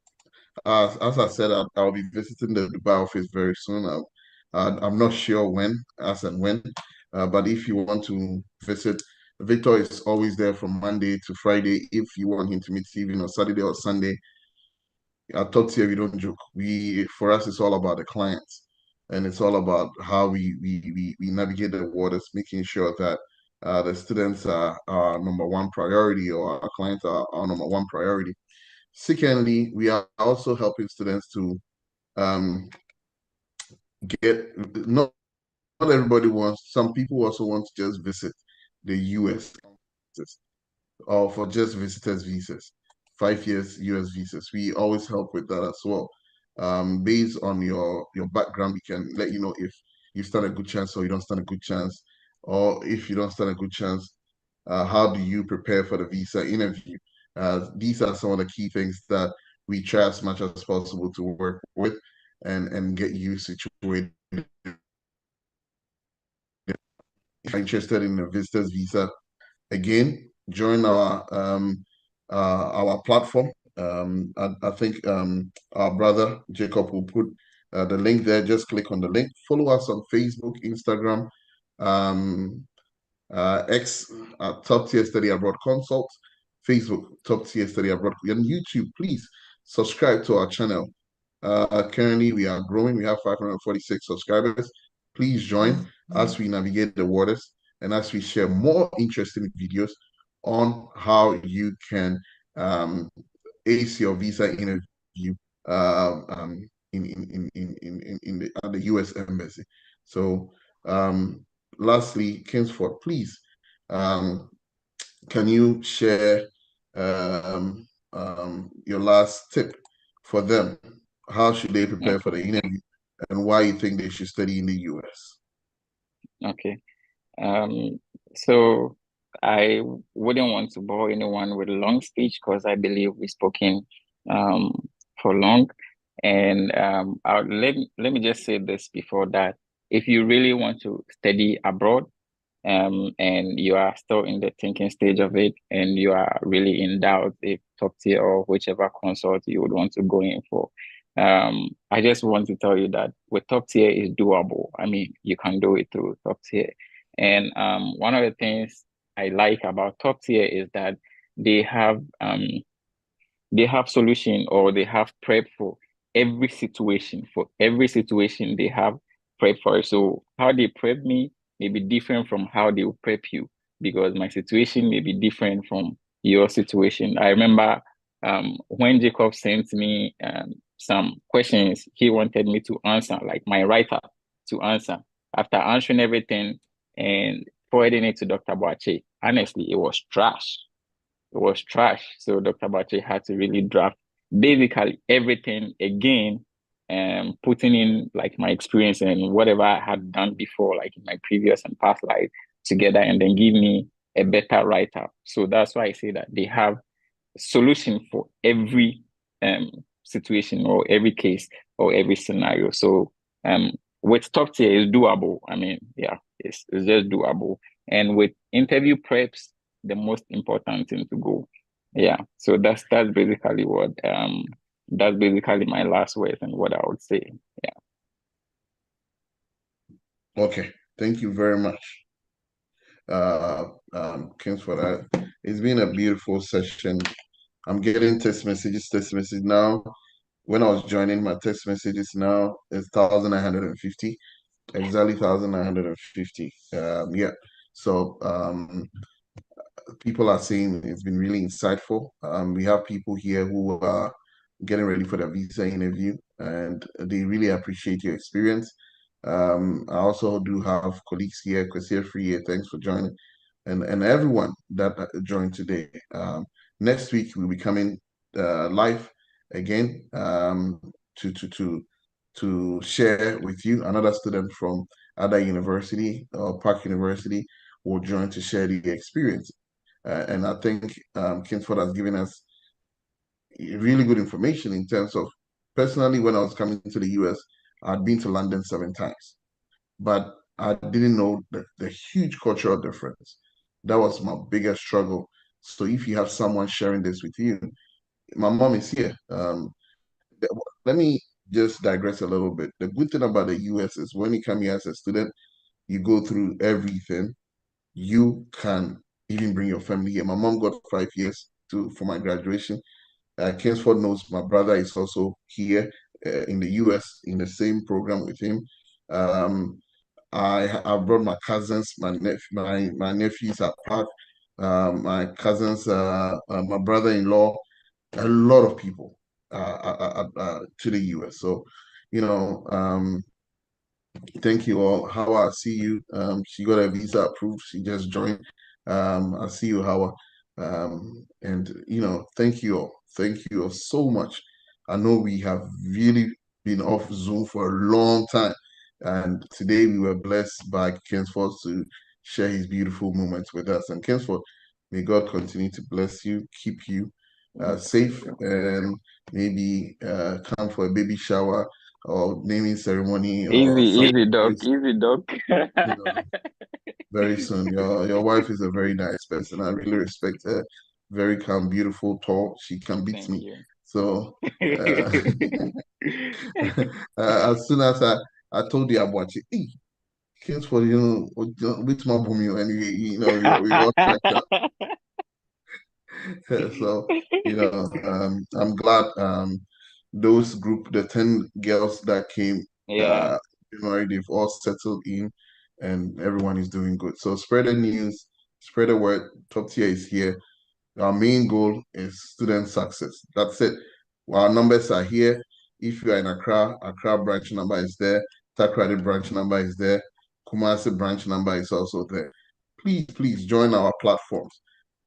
as I said, I'll be visiting the Dubai office very soon. I'm not sure when, as and when, but if you want to visit, Victor is always there from Monday to Friday. If you want him to meet Steven on Saturday or Sunday, I talk to you, we don't joke. For us, it's all about the clients, and it's all about how we navigate the waters, making sure that the students are our number one priority, or our clients are our number one priority. Secondly, we are also helping students to um, get not everybody wants. Some people also want to just visit the US or for just visitors visas, 5 years US visas. We always help with that as well. Based on your background, we can let you know if you stand a good chance or you don't stand a good chance, or if you don't stand a good chance, how do you prepare for the visa interview? These are some of the key things that we try as much as possible to work with and get you situated. If you're interested in a visitor's visa, again, join our platform. I think our brother Jacob will put the link there. Just click on the link. Follow us on Facebook, Instagram, um, X, Top Tier Study Abroad Consult, Facebook, Top Tier Study Abroad, and YouTube. Please subscribe to our channel. Currently, we are growing. We have 546 subscribers. Please join as we navigate the waters and as we share more interesting videos on how you can ace your visa interview at the U.S. Embassy. So, lastly, Kingsford, please, can you share your last tip for them? How should they prepare for the interview, and why you think they should study in the US? Okay. So I wouldn't want to bore anyone with a long speech because I believe we've spoken for long. And let me just say this before that. If you really want to study abroad, and you are still in the thinking stage of it, and you are really in doubt if top tier or whichever consult you would want to go in for, I just want to tell you that with top tier is doable. I mean, you can do it through top tier. And one of the things I like about top tier is that they have they have solution, or they have prep for every situation. For every situation, they have prep for it. So how they prep me may be different from how they will prep you, because my situation may be different from your situation. I remember when Jacob sent me some questions he wanted me to answer, like my write-up to answer. After answering everything and forwarding it to Dr. Boache, honestly, it was trash. It was trash. So Dr. Bache had to really draft basically everything again, putting in like my experience and whatever I had done before, like in my previous and past life together, and then give me a better write-up. So that's why I say that they have solution for every situation or every case or every scenario. So with top tier is doable. I mean, yeah, it's just doable. And with interview preps, the most important thing to go. Yeah. So that's basically what that's basically my last words and what I would say. Yeah. Okay. Thank you very much, Kings, for that. It's been a beautiful session. I'm getting text messages now. When I was joining, my text messages now is 1,950, exactly 1,950. Yeah. So people are saying it's been really insightful. We have people here who are getting ready for their visa interview, and they really appreciate your experience. I also do have colleagues here, Kwasia Free here. Thanks for joining, and everyone that joined today. Next week we'll be coming live again to share with you. Another student from other university or Park University will join to share the experience. And I think Kingsford has given us really good information in terms of, personally, when I was coming to the US, I'd been to London 7 times, but I didn't know the huge cultural difference. That was my biggest struggle. So if you have someone sharing this with you, my mom is here. Let me just digress a little bit. The good thing about the US is when you come here as a student, you go through everything. You can even bring your family here. My mom got 5 years for my graduation. Kingsford knows my brother is also here in the US in the same program with him. Um, I brought my cousins, my nephews are part, my cousins, my brother-in-law, a lot of people to the US. So, you know, thank you all. Hawa, I see you. She got a visa approved. She just joined. I see you, Hawa. And thank you all. Thank you all so much. I know we have really been off Zoom for a long time. And today we were blessed by Kingsford to share his beautiful moments with us. And Kingsford, may God continue to bless you, keep you safe, and maybe come for a baby shower or naming ceremony or something Easy, doc. Easy, doc. you know, very soon. Your wife is a very nice person. I really respect her. Very calm, beautiful, tall. She can beat Thank me. you. So uh, as soon as I told you about it, hey, kids for with my boom you and we all cracked up. So I'm glad those group, the 10 girls that came Yeah. January, they've all settled in and everyone is doing good. So spread the news, spread the word. Top tier is here. Our main goal is student success. That's it. Our numbers are here. If you are in Accra branch number is there. Takrady branch number is there. Kumasi branch number is also there. Please join our platforms.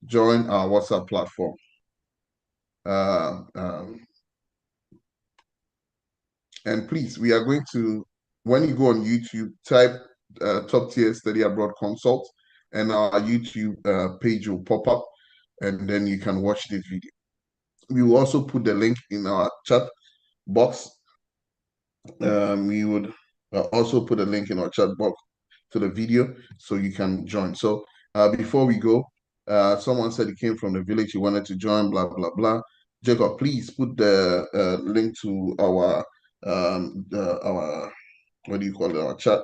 Join our WhatsApp platform. And please, we are going to, when you go on YouTube, type Top Tier Study Abroad Consult, and our YouTube page will pop up, and then you can watch this video. We will also put the link in our chat box. We would also put a link in our chat box to the video so you can join. So before we go, someone said he came from the village, he wanted to join, blah, blah, blah. Jacob, please put the link to our what do you call it, our chat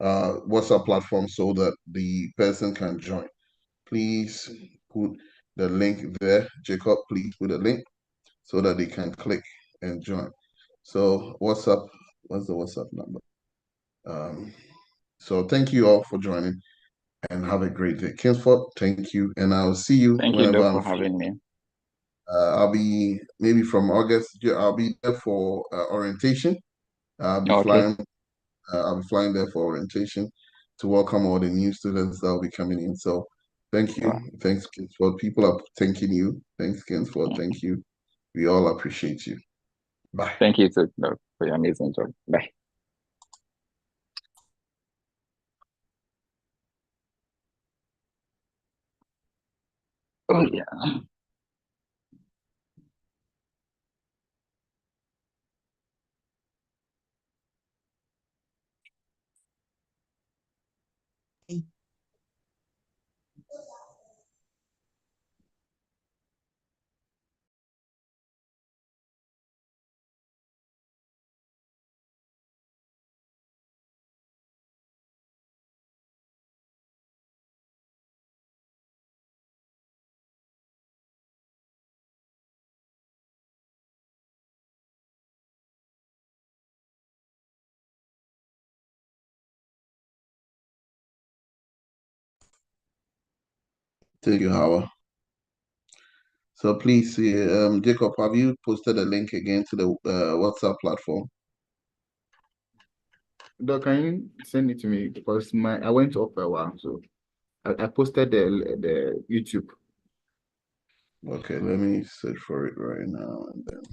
WhatsApp platform so that the person can join. Please put the link there. Jacob, please put a link so that they can click and join. So WhatsApp, what's the WhatsApp number? So thank you all for joining and have a great day. Kingsford, thank you. And I'll see you Thank you, whenever doc, I'm for free. having me. I'll be maybe from August. I'll be there for orientation. I'll be Okay. flying. I'll be flying there for orientation to welcome all the new students that will be coming in. So thank you. Wow. Thanks, Kingsford. People are thanking you. Thanks, Kingsford. Yeah. Thank you. We all appreciate you. Bye. Thank you too, Doc, for your amazing job. Bye. Oh yeah. Thank you, Howard. So please, Jacob, have you posted a link again to the WhatsApp platform? Doc, can you send it to me? Because I went off for a while, so I posted the YouTube. Okay, let me search for it right now and then.